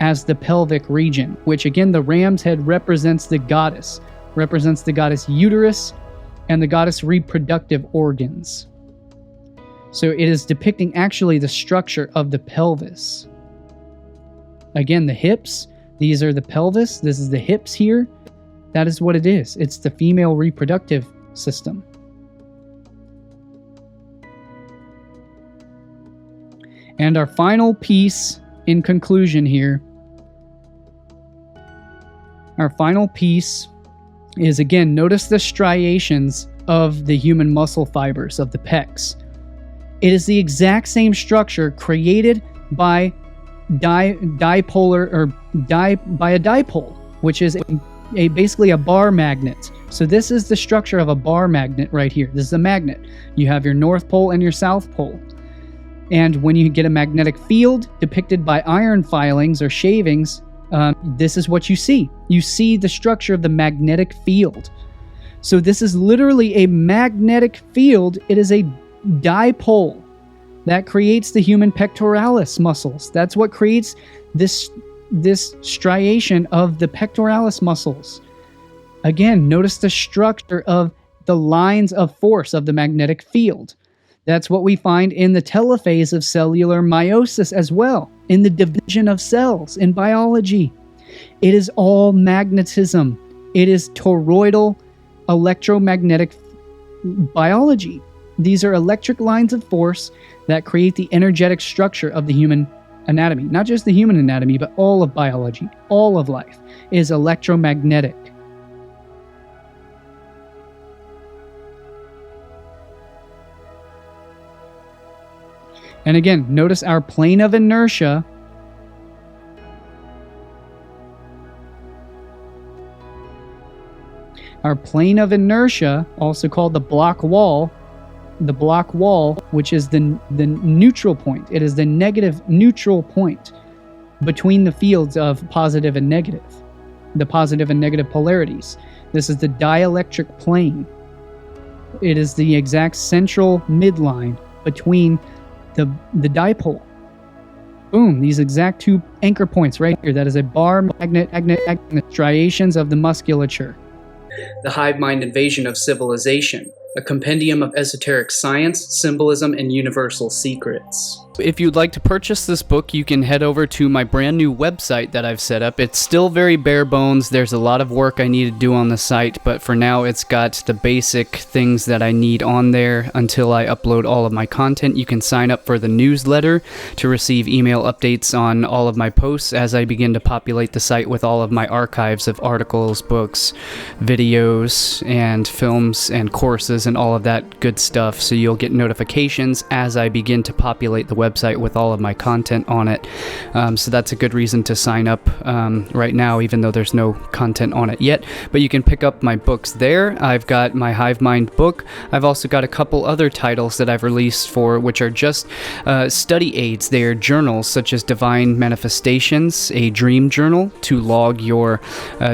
as the pelvic region, which again, the ram's head represents the goddess uterus and the goddess reproductive organs. So it is depicting actually the structure of the pelvis. Again, the hips, these are the pelvis, this is the hips here. That is what it is. It's the female reproductive system. And our final piece in conclusion here, our final piece is, again, notice the striations of the human muscle fibers of the pecs. It is the exact same structure created by by a dipole, which is basically a bar magnet. So this is the structure of a bar magnet right here. This is a magnet. You have your north pole and your south pole. And when you get a magnetic field depicted by iron filings or shavings, this is what you see. You see the structure of the magnetic field. So this is literally a magnetic field. It is a dipole that creates the human pectoralis muscles. That's what creates this striation of the pectoralis muscles. Again, notice the structure of the lines of force of the magnetic field. That's what we find in the telophase of cellular meiosis as well, in the division of cells in biology. It is all magnetism. It is toroidal electromagnetic biology. These are electric lines of force that create the energetic structure of the human anatomy. Not just the human anatomy, but all of biology, all of life is electromagnetic. And again, notice our plane of inertia. Our plane of inertia, also called the block wall, which is the neutral point. It is the negative neutral point between the fields of positive and negative, the positive and negative polarities. This is the dielectric plane. It is the exact central midline between the dipole. Boom, these exact two anchor points right here. That is a bar magnet striations of the musculature. The Hive Mind Invasion of Civilization, a compendium of esoteric science, symbolism, and universal secrets. If you'd like to purchase this book, you can head over to my brand new website that I've set up. It's still very bare bones. There's a lot of work I need to do on the site, but for now it's got the basic things that I need on there until I upload all of my content. You can sign up for the newsletter to receive email updates on all of my posts as I begin to populate the site with all of my archives of articles, books, videos, and films and courses and all of that good stuff. So you'll get notifications as I begin to populate the website with all of my content on it. So that's a good reason to sign up right now, even though there's no content on it yet. But you can pick up my books there. I've got my Hive Mind book. I've also got a couple other titles that I've released which are just study aids. They are journals such as Divine Manifestations, a dream journal to log your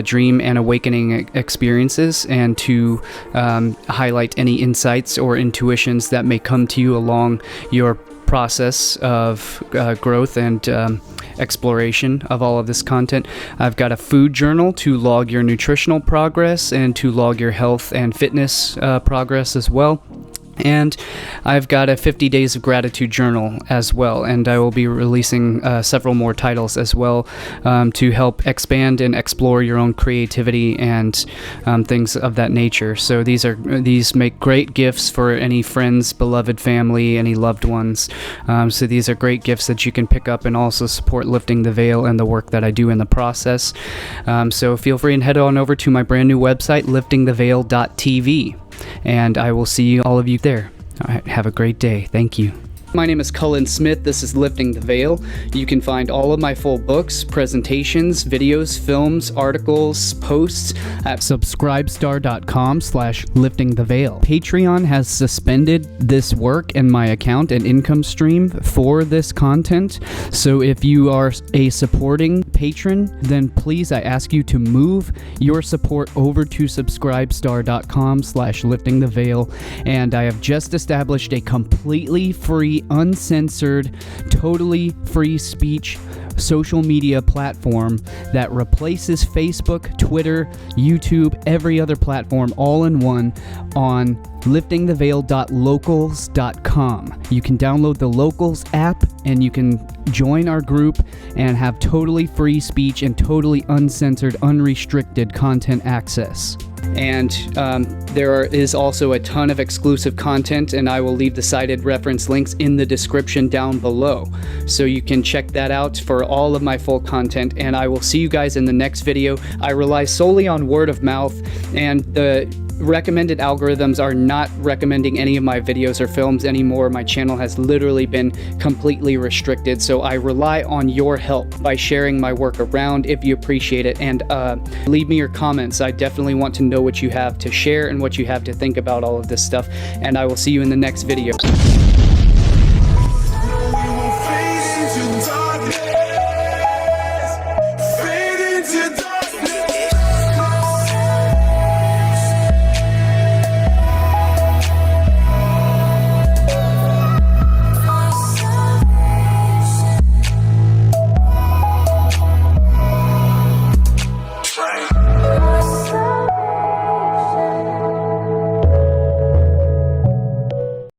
dream and awakening experiences and to highlight any insights or intuitions that may come to you along your process of growth and exploration of all of this content. I've got a food journal to log your nutritional progress and to log your health and fitness progress as well. And I've got a 50 Days of Gratitude journal as well, and I will be releasing several more titles as well to help expand and explore your own creativity and things of that nature. So these make great gifts for any friends, beloved family, any loved ones. So these are great gifts that you can pick up and also support Lifting the Veil and the work that I do in the process. So feel free and head on over to my brand new website, liftingtheveil.tv. And I will see all of you there. All right, have a great day. Thank you. My name is Cullen Smith. This is Lifting the Veil. You can find all of my full books, presentations, videos, films, articles, posts at subscribestar.com/liftingtheveil. Patreon has suspended this work and my account and income stream for this content. So if you are a supporting patron, then please, I ask you to move your support over to subscribestar.com/liftingtheveil. And I have just established a completely free, uncensored, totally free speech social media platform that replaces Facebook, Twitter, YouTube, every other platform all in one on liftingtheveil.locals.com. You can download the Locals app and you can join our group and have totally free speech and totally uncensored, unrestricted content access. And there is also a ton of exclusive content, and I will leave the cited reference links in the description down below. So you can check that out for all of my full content, and I will see you guys in the next video. I rely solely on word of mouth, and the recommended algorithms are not recommending any of my videos or films anymore. My channel has literally been completely restricted, so I rely on your help by sharing my work around if you appreciate it, and leave me your comments. I definitely want to know what you have to share and what you have to think about all of this stuff, and I will see you in the next video.